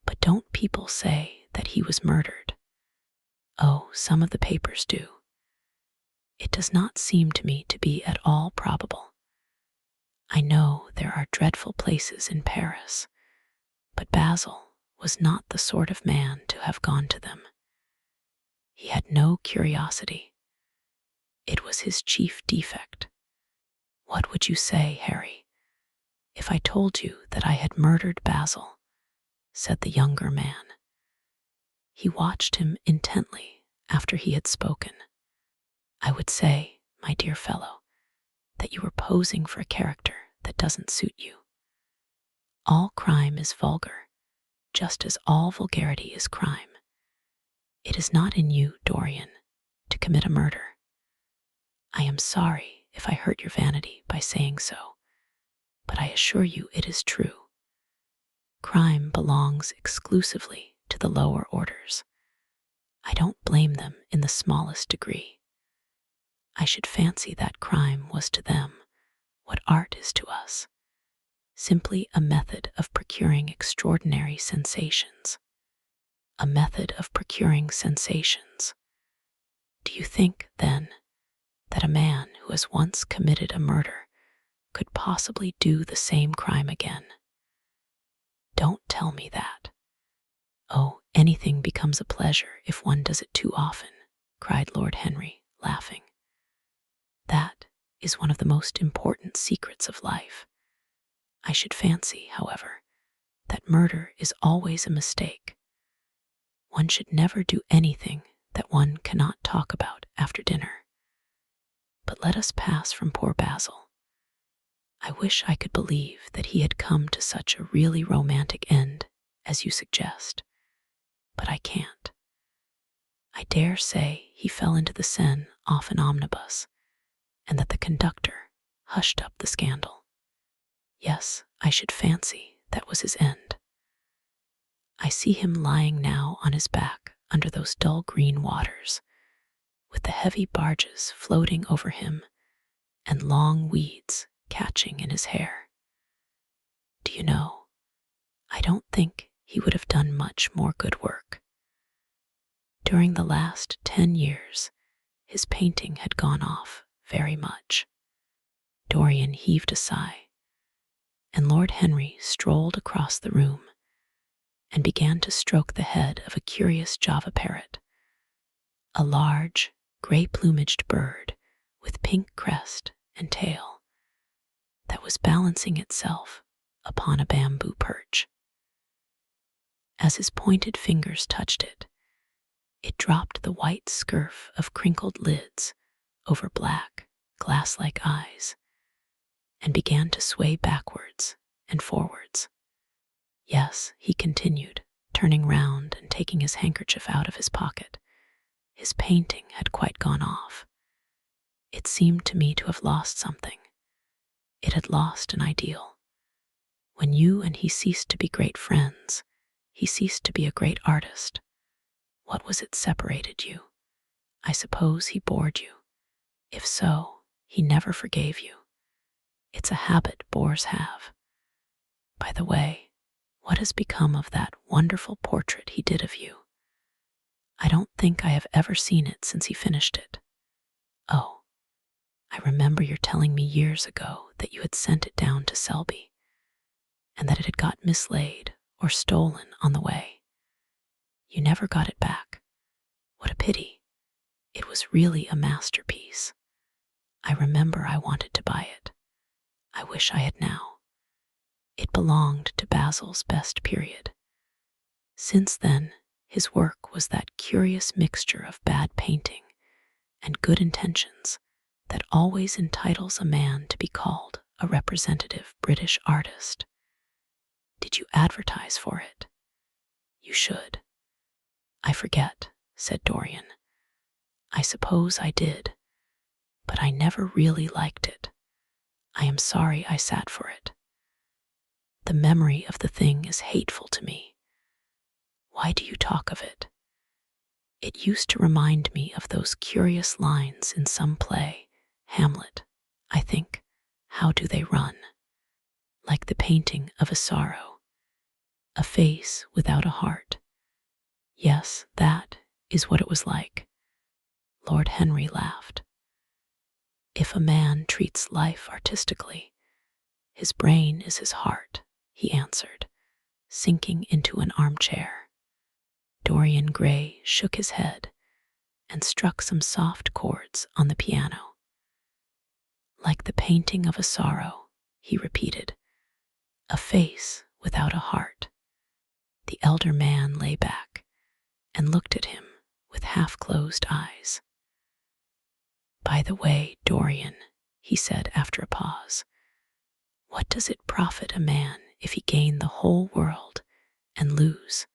Speaker 1: But don't people say that he was murdered? Oh, some of the papers do. It does not seem to me to be at all probable. I know there are dreadful places in Paris, but Basil was not the sort of man to have gone to them. He had no curiosity. It was his chief defect. What would you say, Harry, if I told you that I had murdered Basil? Said the younger man. He watched him intently after he had spoken. I would say, my dear fellow, that you were posing for a character that doesn't suit you. All crime is vulgar, just as all vulgarity is crime. It is not in you, Dorian, to commit a murder. I am sorry if I hurt your vanity by saying so, but I assure you it is true. Crime belongs exclusively to the lower orders. I don't blame them in the smallest degree. I should fancy that crime was to them what art is to us, simply a method of procuring extraordinary sensations. A method of procuring sensations. Do you think, then, that a man who has once committed a murder could possibly do the same crime again? Don't tell me that. Oh, anything becomes a pleasure if one does it too often, cried Lord Henry, laughing. That is one of the most important secrets of life. I should fancy, however, that murder is always a mistake. One should never do anything that one cannot talk about after dinner. But let us pass from poor Basil. I wish I could believe that he had come to such a really romantic end as you suggest, but I can't. I dare say he fell into the Seine off an omnibus, and that the conductor hushed up the scandal. Yes, I should fancy that was his end. I see him lying now on his back under those dull green waters, with the heavy barges floating over him and long weeds catching in his hair. Do you know, I don't think he would have done much more good work. During the last 10 years, his painting had gone off very much. Dorian heaved a sigh, and Lord Henry strolled across the room and began to stroke the head of a curious Java parrot, a large, gray-plumaged bird with pink crest and tail that was balancing itself upon a bamboo perch. As his pointed fingers touched it, it dropped the white scurf of crinkled lids over black, glass-like eyes and began to sway backwards and forwards. Yes, he continued, turning round and taking his handkerchief out of his pocket. His painting had quite gone off. It seemed to me to have lost something. It had lost an ideal. When you and he ceased to be great friends, he ceased to be a great artist. What was it separated you? I suppose he bored you. If so, he never forgave you. It's a habit bores have. By the way, what has become of that wonderful portrait he did of you? I don't think I have ever seen it since he finished it. Oh, I remember your telling me years ago that you had sent it down to Selby, and that it had got mislaid or stolen on the way. You never got it back. What a pity. It was really a masterpiece. I remember I wanted to buy it. I wish I had now. It belonged to Basil's best period. Since then, his work was that curious mixture of bad painting and good intentions that always entitles a man to be called a representative British artist. Did you advertise for it? You should. I forget, said Dorian. I suppose I did, but I never really liked it. I am sorry I sat for it. The memory of the thing is hateful to me. Why do you talk of it? It used to remind me of those curious lines in some play, Hamlet, I think. How do they run? Like the painting of a sorrow, a face without a heart. Yes, that is what it was like. Lord Henry laughed. If a man treats life artistically, his brain is his heart, he answered, sinking into an armchair. Dorian Gray shook his head and struck some soft chords on the piano. Like the painting of a sorrow, he repeated, a face without a heart. The elder man lay back and looked at him with half-closed eyes. By the way, Dorian, he said after a pause, what does it profit a man if he gain the whole world and lose,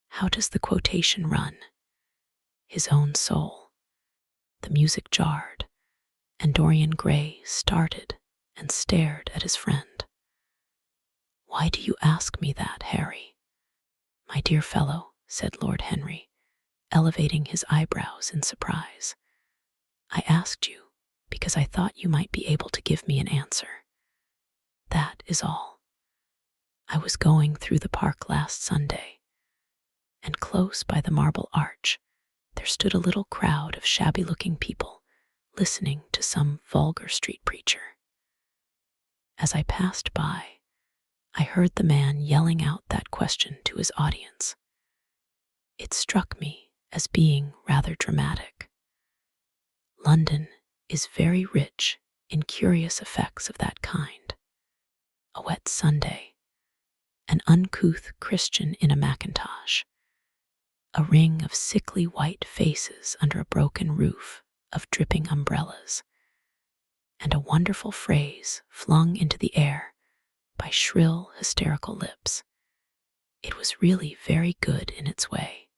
Speaker 1: how does the quotation run? His own soul. The music jarred, and Dorian Gray started and stared at his friend. Why do you ask me that, Harry? My dear fellow, said Lord Henry, elevating his eyebrows in surprise. I asked you because I thought you might be able to give me an answer. That is all. I was going through the park last Sunday, and close by the Marble Arch, there stood a little crowd of shabby-looking people listening to some vulgar street preacher. As I passed by, I heard the man yelling out that question to his audience. It struck me as being rather dramatic. London is very rich in curious effects of that kind. A wet Sunday, an uncouth Christian in a mackintosh, a ring of sickly white faces under a broken roof of dripping umbrellas, and a wonderful phrase flung into the air by shrill, hysterical lips. It was really very good in its way,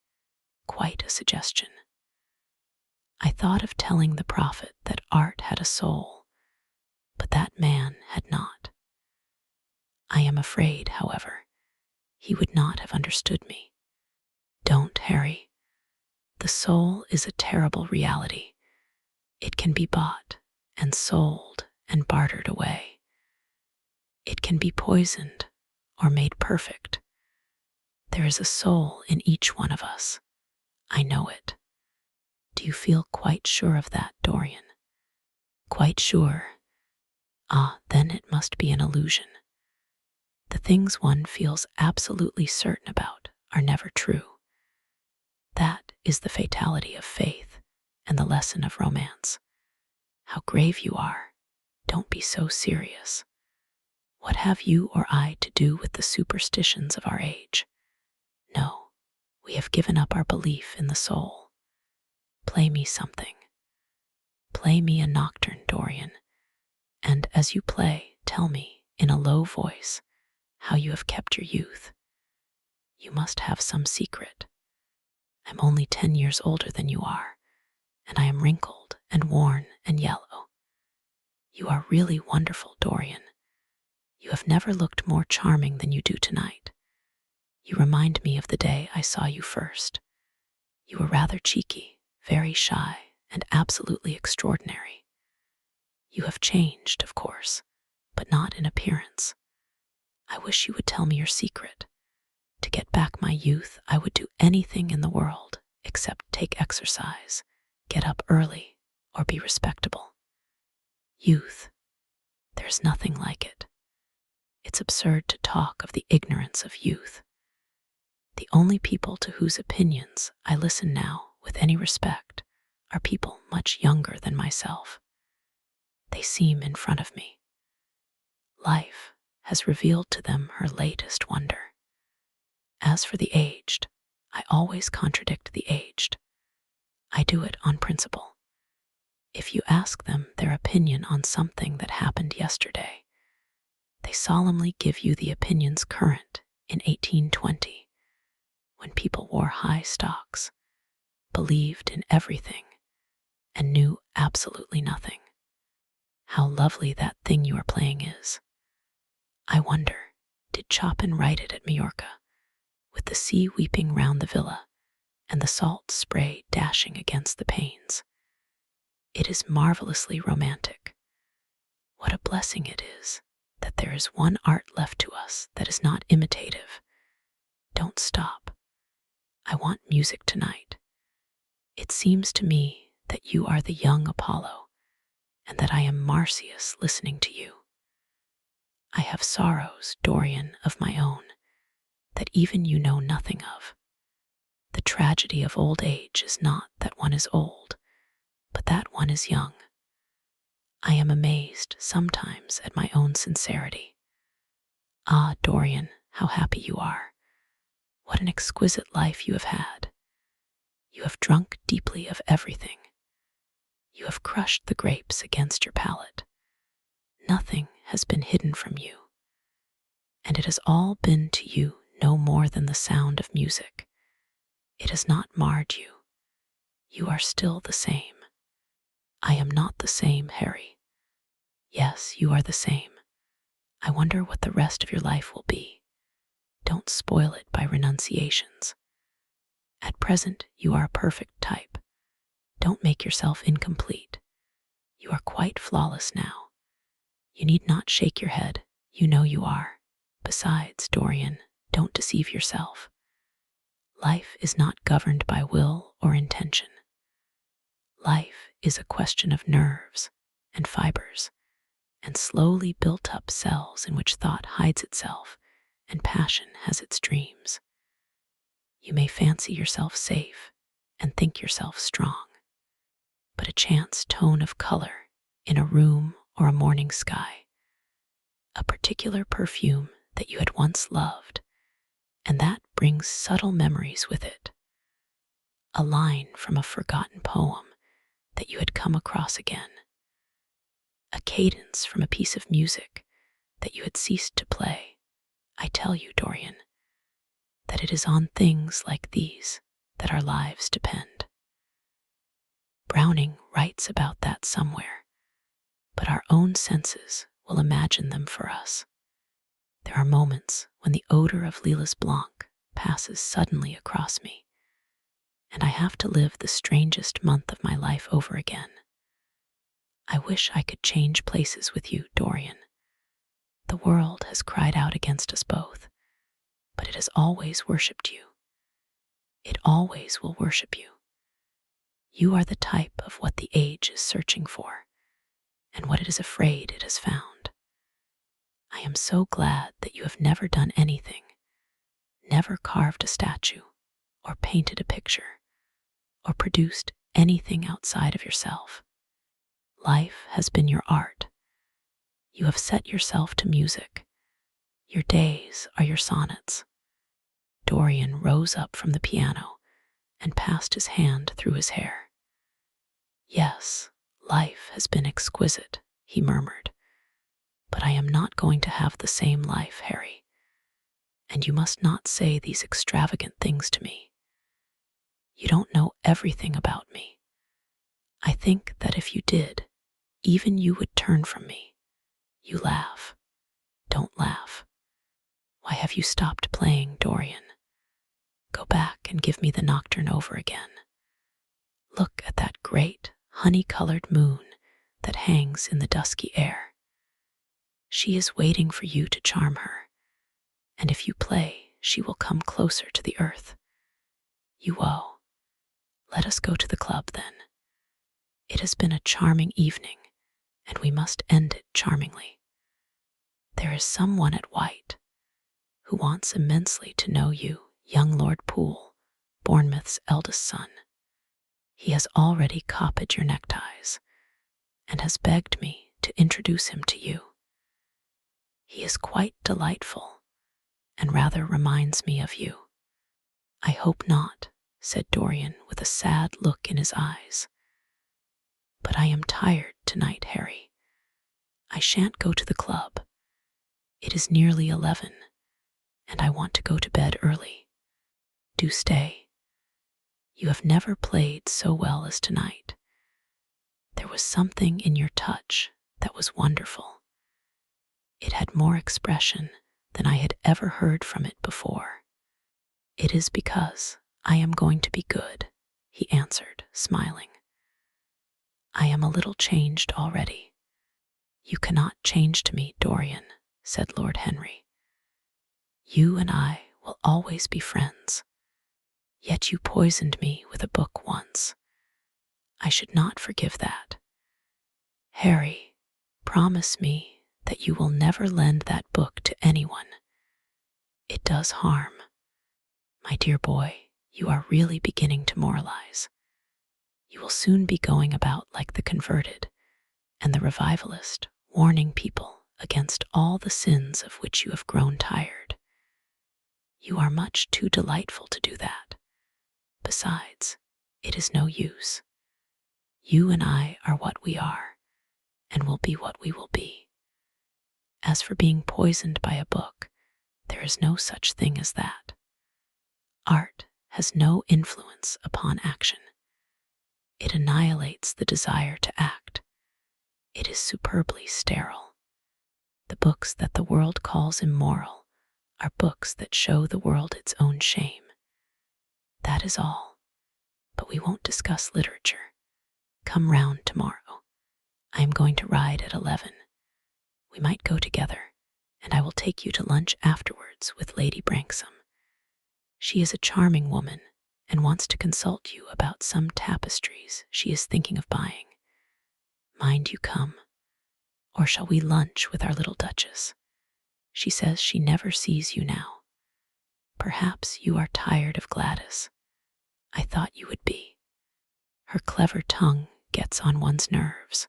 Speaker 1: quite a suggestion. I thought of telling the prophet that art had a soul, but that man had not. I am afraid, however, he would not have understood me. Don't, Harry. The soul is a terrible reality. It can be bought and sold and bartered away. It can be poisoned or made perfect. There is a soul in each one of us. I know it. Do you feel quite sure of that, Dorian? Quite sure. Ah, then it must be an illusion. The things one feels absolutely certain about are never true. That is the fatality of faith and the lesson of romance. How grave you are. Don't be so serious. What have you or I to do with the superstitions of our age? No, we have given up our belief in the soul. Play me something. Play me a nocturne, Dorian, and as you play, tell me, in a low voice, how you have kept your youth. You must have some secret. I'm only 10 years older than you are, and I am wrinkled and worn and yellow. You are really wonderful, Dorian. You have never looked more charming than you do tonight. You remind me of the day I saw you first. You were rather cheeky, very shy, and absolutely extraordinary. You have changed, of course, but not in appearance. I wish you would tell me your secret. To get back my youth, I would do anything in the world except take exercise, get up early, or be respectable. Youth, there's nothing like it. It's absurd to talk of the ignorance of youth. The only people to whose opinions I listen now with any respect are people much younger than myself. They seem in front of me. Life has revealed to them her latest wonder. As for the aged, I always contradict the aged. I do it on principle. If you ask them their opinion on something that happened yesterday, they solemnly give you the opinions current in 1820, when people wore high stocks, believed in everything, and knew absolutely nothing. How lovely that thing you are playing is. I wonder, did Chopin write it at Majorca, with the sea weeping round the villa and the salt spray dashing against the panes? It is marvelously romantic. What a blessing it is that there is one art left to us that is not imitative. Don't stop. I want music tonight. It seems to me that you are the young Apollo, and that I am Marsyas listening to you. I have sorrows, Dorian, of my own, that even you know nothing of. The tragedy of old age is not that one is old, but that one is young. I am amazed sometimes at my own sincerity. Ah, Dorian, how happy you are. What an exquisite life you have had. You have drunk deeply of everything. You have crushed the grapes against your palate. Nothing has been hidden from you, and it has all been to you no more than the sound of music. It has not marred you. You are still the same. I am not the same, Harry. Yes, you are the same. I wonder what the rest of your life will be. Don't spoil it by renunciations. At present, you are a perfect type. Don't make yourself incomplete. You are quite flawless now. You need not shake your head. You know you are. Besides, Dorian, don't deceive yourself. Life is not governed by will or intention. Life is a question of nerves and fibers, and slowly built up cells in which thought hides itself and passion has its dreams. You may fancy yourself safe and think yourself strong, but a chance tone of color in a room or a morning sky, a particular perfume that you had once loved, and that brings subtle memories with it, a line from a forgotten poem that you had come across again, a cadence from a piece of music that you had ceased to play. I tell you, Dorian, that it is on things like these that our lives depend. Browning writes about that somewhere, but our own senses will imagine them for us. There are moments when the odor of Lilas Blanc passes suddenly across me, and I have to live the strangest month of my life over again. I wish I could change places with you, Dorian. The world has cried out against us both, but it has always worshipped you. It always will worship you. You are the type of what the age is searching for, and what it is afraid it has found. I am so glad that you have never done anything, never carved a statue, or painted a picture, or produced anything outside of yourself. Life has been your art. You have set yourself to music. Your days are your sonnets. Dorian rose up from the piano and passed his hand through his hair. Yes, life has been exquisite, he murmured. But I am not going to have the same life, Harry. And you must not say these extravagant things to me. You don't know everything about me. I think that if you did, even you would turn from me. You laugh. Don't laugh. Why have you stopped playing, Dorian? Go back and give me the nocturne over again. Look at that great, honey-colored moon that hangs in the dusky air. She is waiting for you to charm her, and if you play, she will come closer to the earth. You owe. Let us go to the club then. It has been a charming evening, and we must end it charmingly. There is someone at White who wants immensely to know you, young Lord Poole, Bournemouth's eldest son. He has already copied your neckties, and has begged me to introduce him to you. He is quite delightful, and rather reminds me of you. I hope not, said Dorian with a sad look in his eyes. But I am tired tonight, Harry. I shan't go to the club. It is nearly 11, and I want to go to bed early. Do stay. You have never played so well as tonight. There was something in your touch that was wonderful. It had more expression than I had ever heard from it before. It is because I am going to be good, he answered, smiling. I am a little changed already. You cannot change to me, Dorian, said Lord Henry. You and I will always be friends. Yet you poisoned me with a book once. I should not forgive that. Harry, promise me that you will never lend that book to anyone. It does harm. My dear boy, you are really beginning to moralize. You will soon be going about like the converted and the revivalist, warning people against all the sins of which you have grown tired. You are much too delightful to do that. Besides, it is no use. You and I are what we are, and will be what we will be. As for being poisoned by a book, there is no such thing as that. Art has no influence upon action. It annihilates the desire to act. It is superbly sterile. The books that the world calls immoral are books that show the world its own shame. That is all. But we won't discuss literature. Come round tomorrow. I am going to ride at 11. We might go together, and I will take you to lunch afterwards with Lady Branksome. She is a charming woman, and wants to consult you about some tapestries she is thinking of buying. Mind you come. Or shall we lunch with our little Duchess? She says she never sees you now. Perhaps you are tired of Gladys. I thought you would be. Her clever tongue gets on one's nerves.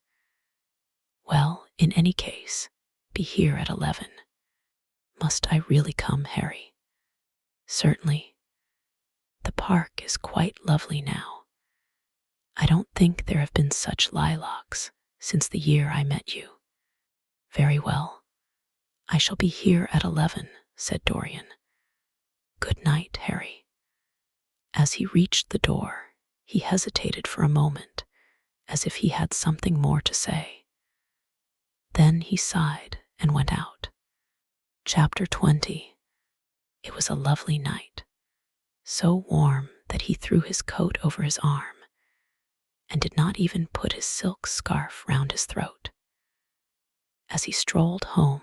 Speaker 1: Well, in any case, be here at 11. Must I really come, Harry? Certainly. The park is quite lovely now. I don't think there have been such lilacs since the year I met you. Very well. I shall be here at 11, said Dorian. Good night, Harry. As he reached the door, he hesitated for a moment, as if he had something more to say. Then he sighed and went out. Chapter 20. It was a lovely night, so warm that he threw his coat over his arm, and did not even put his silk scarf round his throat. As he strolled home,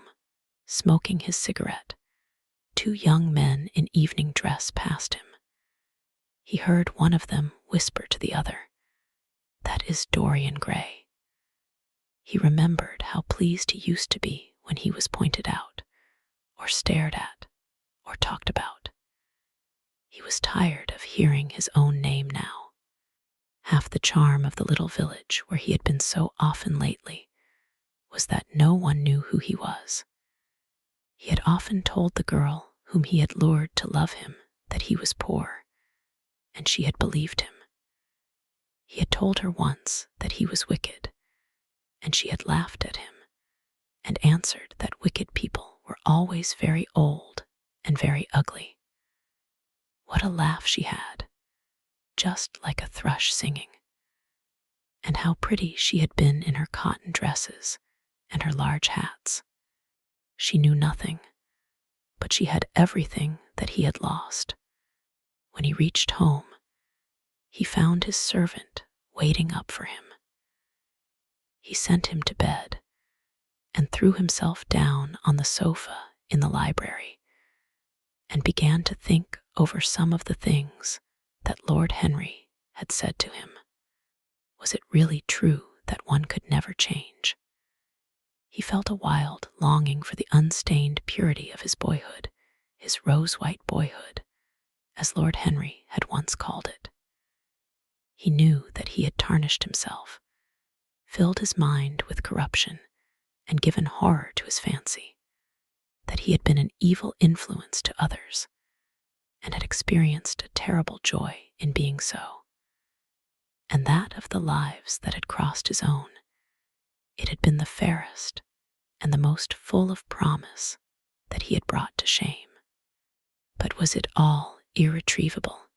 Speaker 1: smoking his cigarette, 2 young men in evening dress passed him. He heard one of them whisper to the other, "That is Dorian Gray." He remembered how pleased he used to be when he was pointed out, or stared at, or talked about. He was tired of hearing his own name now. Half the charm of the little village where he had been so often lately was that no one knew who he was. He had often told the girl whom he had lured to love him that he was poor, and she had believed him. He had told her once that he was wicked, and she had laughed at him, and answered that wicked people were always very old and very ugly. What a laugh she had, just like a thrush singing. And how pretty she had been in her cotton dresses and her large hats. She knew nothing, but she had everything that he had lost. When he reached home, he found his servant waiting up for him. He sent him to bed and threw himself down on the sofa in the library and began to think over some of the things that Lord Henry had said to him. Was it really true that one could never change? He felt a wild longing for the unstained purity of his boyhood, his rose-white boyhood, as Lord Henry had once called it. He knew that he had tarnished himself, filled his mind with corruption, and given horror to his fancy, that he had been an evil influence to others, and had experienced a terrible joy in being so. And that of the lives that had crossed his own, it had been the fairest and the most full of promise that he had brought to shame. But was it all irretrievable?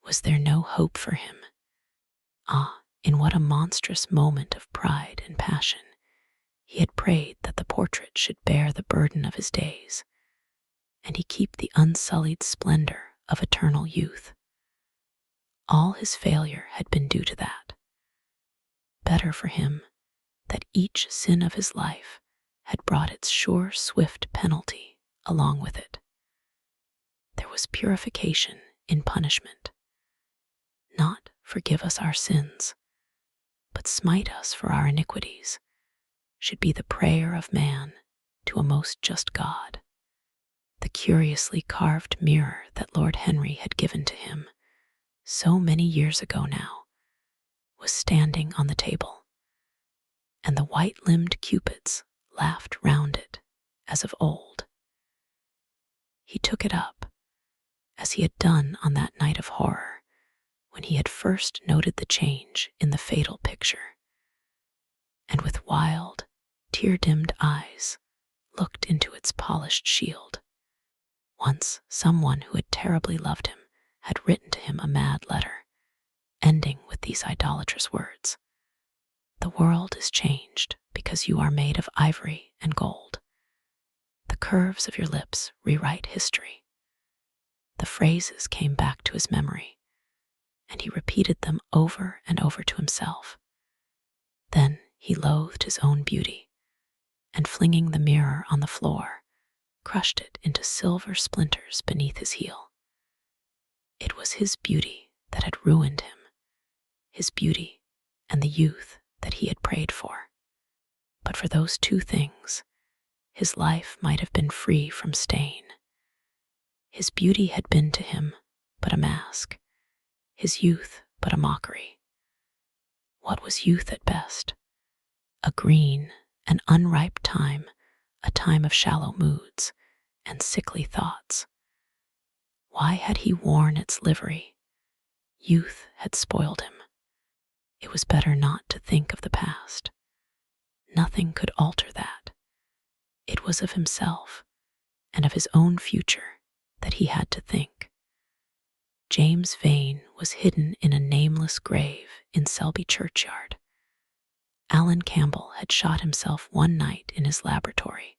Speaker 1: Was there no hope for him? Ah, in what a monstrous moment of pride and passion he had prayed that the portrait should bear the burden of his days, and he keep the unsullied splendor of eternal youth. All his failure had been due to that. Better for him that each sin of his life had brought its sure, swift penalty along with it. There was purification in punishment. Not forgive us our sins, but smite us for our iniquities, should be the prayer of man to a most just God. The curiously carved mirror that Lord Henry had given to him so many years ago now was standing on the table, and the white-limbed cupids laughed round it as of old. He took it up, as he had done on that night of horror when he had first noted the change in the fatal picture, and with wild, tear-dimmed eyes looked into its polished shield. Once someone who had terribly loved him had written to him a mad letter, ending with these idolatrous words: "The world is changed because you are made of ivory and gold. The curves of your lips rewrite history." The phrases came back to his memory, and he repeated them over and over to himself. Then he loathed his own beauty, and flinging the mirror on the floor, crushed it into silver splinters beneath his heel. It was his beauty that had ruined him, his beauty and the youth that he had prayed for. But for those two things, his life might have been free from stain. His beauty had been to him but a mask, his youth but a mockery. What was youth at best? A green and unripe time, a time of shallow moods and sickly thoughts. Why had he worn its livery? Youth had spoiled him. It was better not to think of the past. Nothing could alter that. It was of himself and of his own future that he had to think. James Vane was hidden in a nameless grave in Selby churchyard. Alan Campbell had shot himself one night in his laboratory,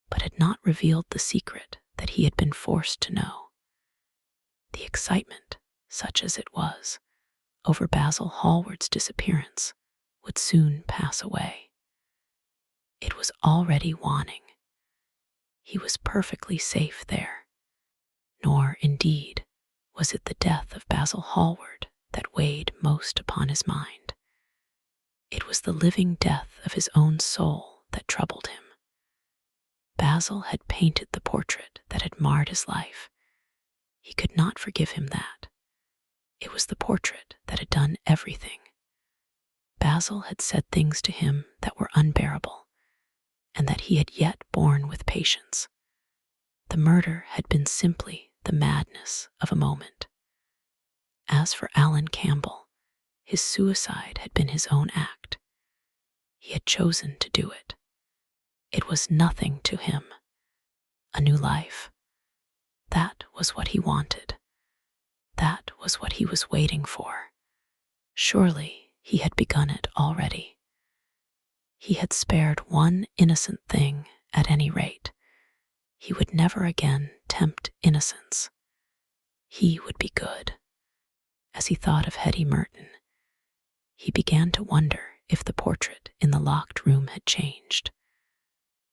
Speaker 1: but had not revealed the secret that he had been forced to know. The excitement, such as it was, over Basil Hallward's disappearance would soon pass away. It was already waning. He was perfectly safe there. Nor, indeed, was it the death of Basil Hallward that weighed most upon his mind. It was the living death of his own soul that troubled him. Basil had painted the portrait that had marred his life. He could not forgive him that. It was the portrait that had done everything. Basil had said things to him that were unbearable, and that he had yet borne with patience. The murder had been simply the madness of a moment. As for Alan Campbell, his suicide had been his own act. He had chosen to do it. It was nothing to him. A new life. That was what he wanted. That was what he was waiting for. Surely he had begun it already. He had spared one innocent thing at any rate. He would never again tempt innocence. He would be good. As he thought of Hetty Merton, he began to wonder if the portrait in the locked room had changed.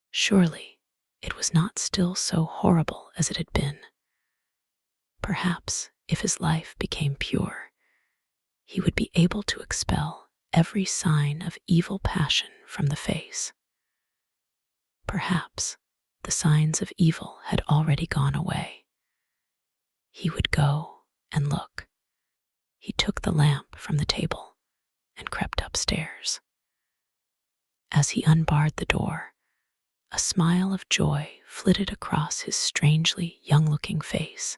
Speaker 1: Surely it was not still so horrible as it had been. Perhaps if his life became pure, he would be able to expel every sign of evil passion from the face. Perhaps the signs of evil had already gone away. He would go and look. He took the lamp from the table and crept upstairs. As he unbarred the door, a smile of joy flitted across his strangely young-looking face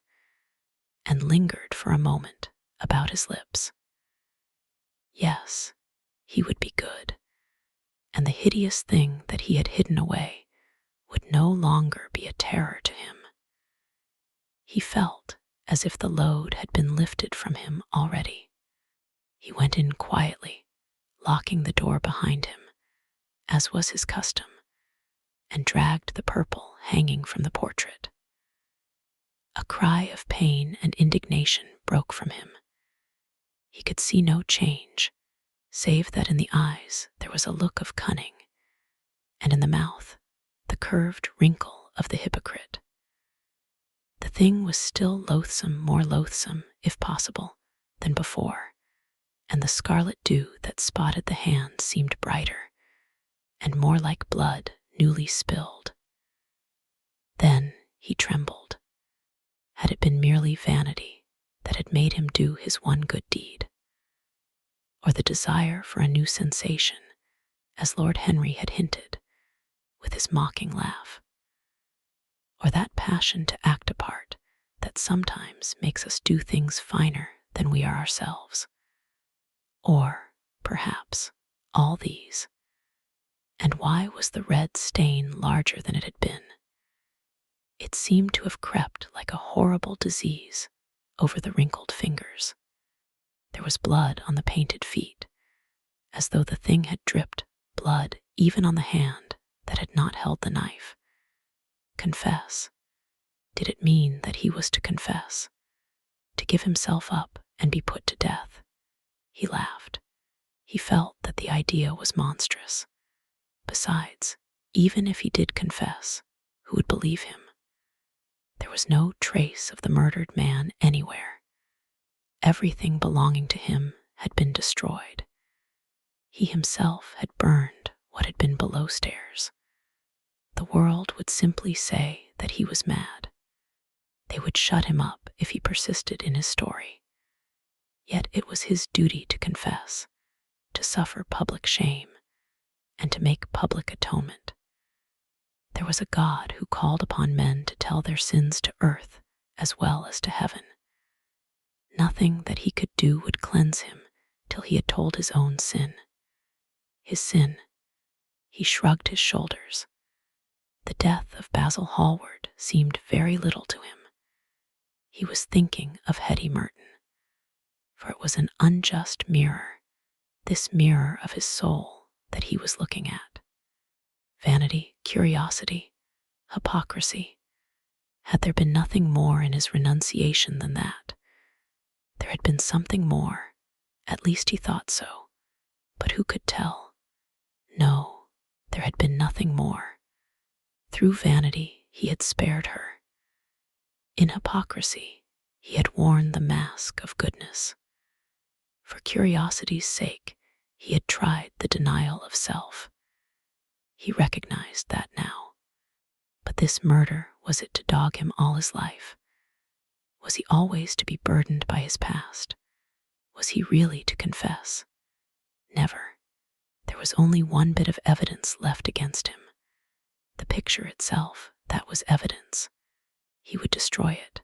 Speaker 1: and lingered for a moment about his lips. Yes, he would be good, and the hideous thing that he had hidden away would no longer be a terror to him. He felt as if the load had been lifted from him already. He went in quietly, locking the door behind him, as was his custom, and dragged the purple hanging from the portrait. A cry of pain and indignation broke from him. He could see no change, save that in the eyes there was a look of cunning, and in the mouth the curved wrinkle of the hypocrite. The thing was still loathsome, more loathsome, if possible, than before, and the scarlet dew that spotted the hand seemed brighter and more like blood newly spilled. Then he trembled. Had it been merely vanity that had made him do his one good deed, or the desire for a new sensation, as Lord Henry had hinted, with his mocking laugh, or that passion to act a part that sometimes makes us do things finer than we are ourselves, or, perhaps, all these? And why was the red stain larger than it had been? It seemed to have crept like a horrible disease over the wrinkled fingers. There was blood on the painted feet, as though the thing had dripped blood even on the hand that had not held the knife. Confess. Did it mean that he was to confess? To give himself up and be put to death? He laughed. He felt that the idea was monstrous. Besides, even if he did confess, who would believe him? There was no trace of the murdered man anywhere. Everything belonging to him had been destroyed. He himself had burned what had been below stairs. The world would simply say that he was mad. They would shut him up if he persisted in his story. Yet it was his duty to confess, to suffer public shame, and to make public atonement. There was a God who called upon men to tell their sins to earth as well as to heaven. Nothing that he could do would cleanse him till he had told his own sin. His sin. He shrugged his shoulders. The death of Basil Hallward seemed very little to him. He was thinking of Hetty Merton, for it was an unjust mirror, this mirror of his soul, that he was looking at. Vanity, curiosity, hypocrisy. Had there been nothing more in his renunciation than that? There had been something more, at least he thought so, but who could tell? No, there had been nothing more. Through vanity he had spared her. In hypocrisy he had worn the mask of goodness. For curiosity's sake he had tried the denial of self. He recognized that now. But this murder, was it to dog him all his life? Was he always to be burdened by his past? Was he really to confess? Never. There was only one bit of evidence left against him. The picture itself, that was evidence. He would destroy it.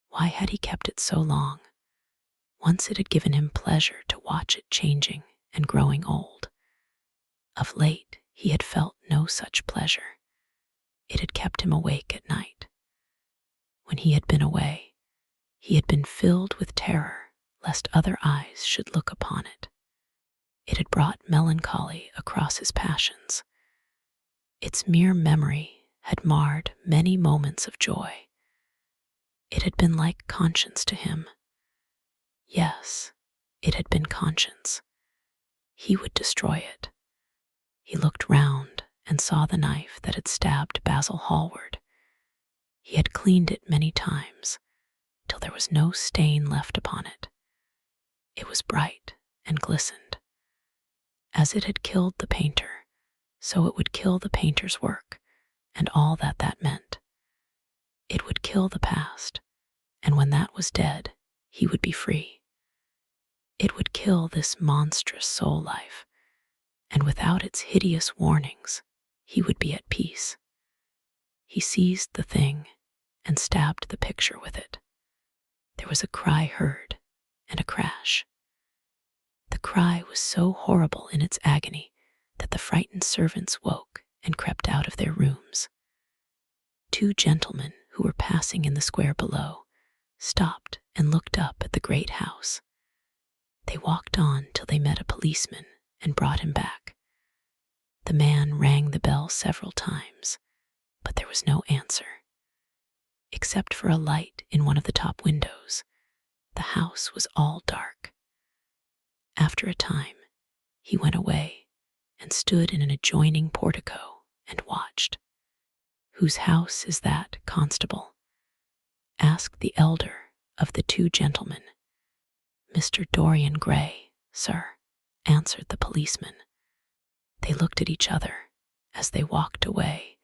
Speaker 1: Why had he kept it so long? Once it had given him pleasure to watch it changing and growing old. Of late, he had felt no such pleasure. It had kept him awake at night. When he had been away, he had been filled with terror lest other eyes should look upon it. It had brought melancholy across his passions. Its mere memory had marred many moments of joy. It had been like conscience to him. Yes, it had been conscience. he would destroy it. He looked round and saw the knife that had stabbed Basil Hallward. He had cleaned it many times, till there was no stain left upon it. It was bright and glistened. As it had killed the painter, so it would kill the painter's work, and all that that meant. It would kill the past, and when that was dead, he would be free. It would kill this monstrous soul life, and without its hideous warnings, he would be at peace. He seized the thing and stabbed the picture with it. There was a cry heard and a crash. The cry was so horrible in its agony that the frightened servants woke and crept out of their rooms. 2 gentlemen who were passing in the square below stopped and looked up at the great house. They walked on till they met a policeman and brought him back. The man rang the bell several times, but there was no answer. Except for a light in one of the top windows, the house was all dark. After a time, he went away and stood in an adjoining portico and watched. "Whose house is that, constable?" asked the elder of the 2 gentlemen. "Mr. Dorian Gray, sir," answered the policeman. They looked at each other as they walked away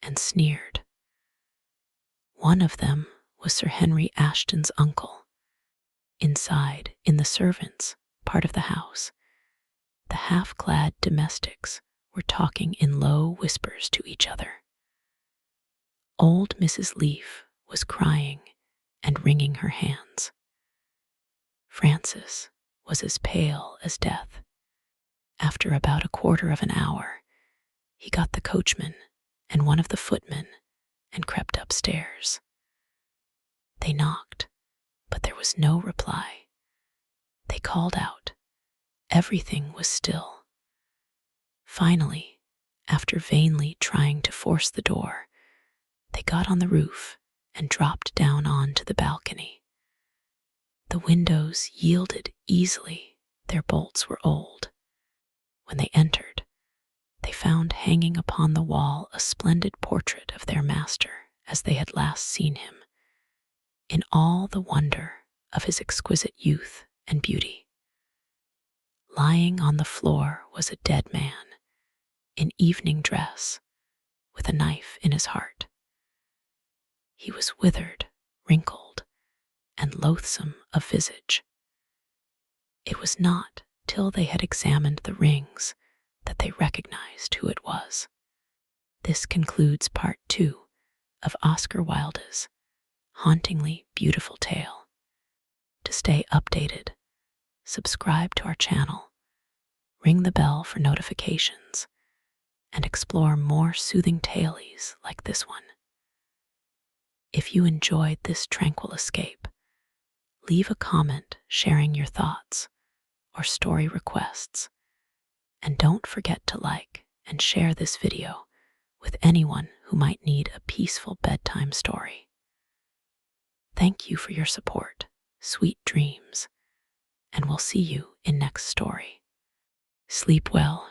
Speaker 1: and sneered. One of them was Sir Henry Ashton's uncle. Inside, in the servants' part of the house, the half-clad domestics were talking in low whispers to each other. Old Mrs. Leaf was crying and wringing her hands. Francis was as pale as death. After about a quarter of an hour, he got the coachman and one of the footmen and crept upstairs. They knocked, but there was no reply. They called out. Everything was still. Finally, after vainly trying to force the door, they got on the roof and dropped down onto the balcony. The windows yielded easily, their bolts were old. When they entered, they found hanging upon the wall a splendid portrait of their master as they had last seen him, in all the wonder of his exquisite youth and beauty. Lying on the floor was a dead man, in evening dress, with a knife in his heart. He was withered, wrinkled, and loathsome of visage. It was not till they had examined the rings that they recognized who it was. This concludes part 2 of Oscar Wilde's hauntingly beautiful tale. To stay updated, subscribe to our channel, ring the bell for notifications, and explore more soothing tales like this one. If you enjoyed this tranquil escape, leave a comment sharing your thoughts or story requests, and don't forget to like and share this video with anyone who might need a peaceful bedtime story. Thank you for your support, sweet dreams, and we'll see you in next story. Sleep well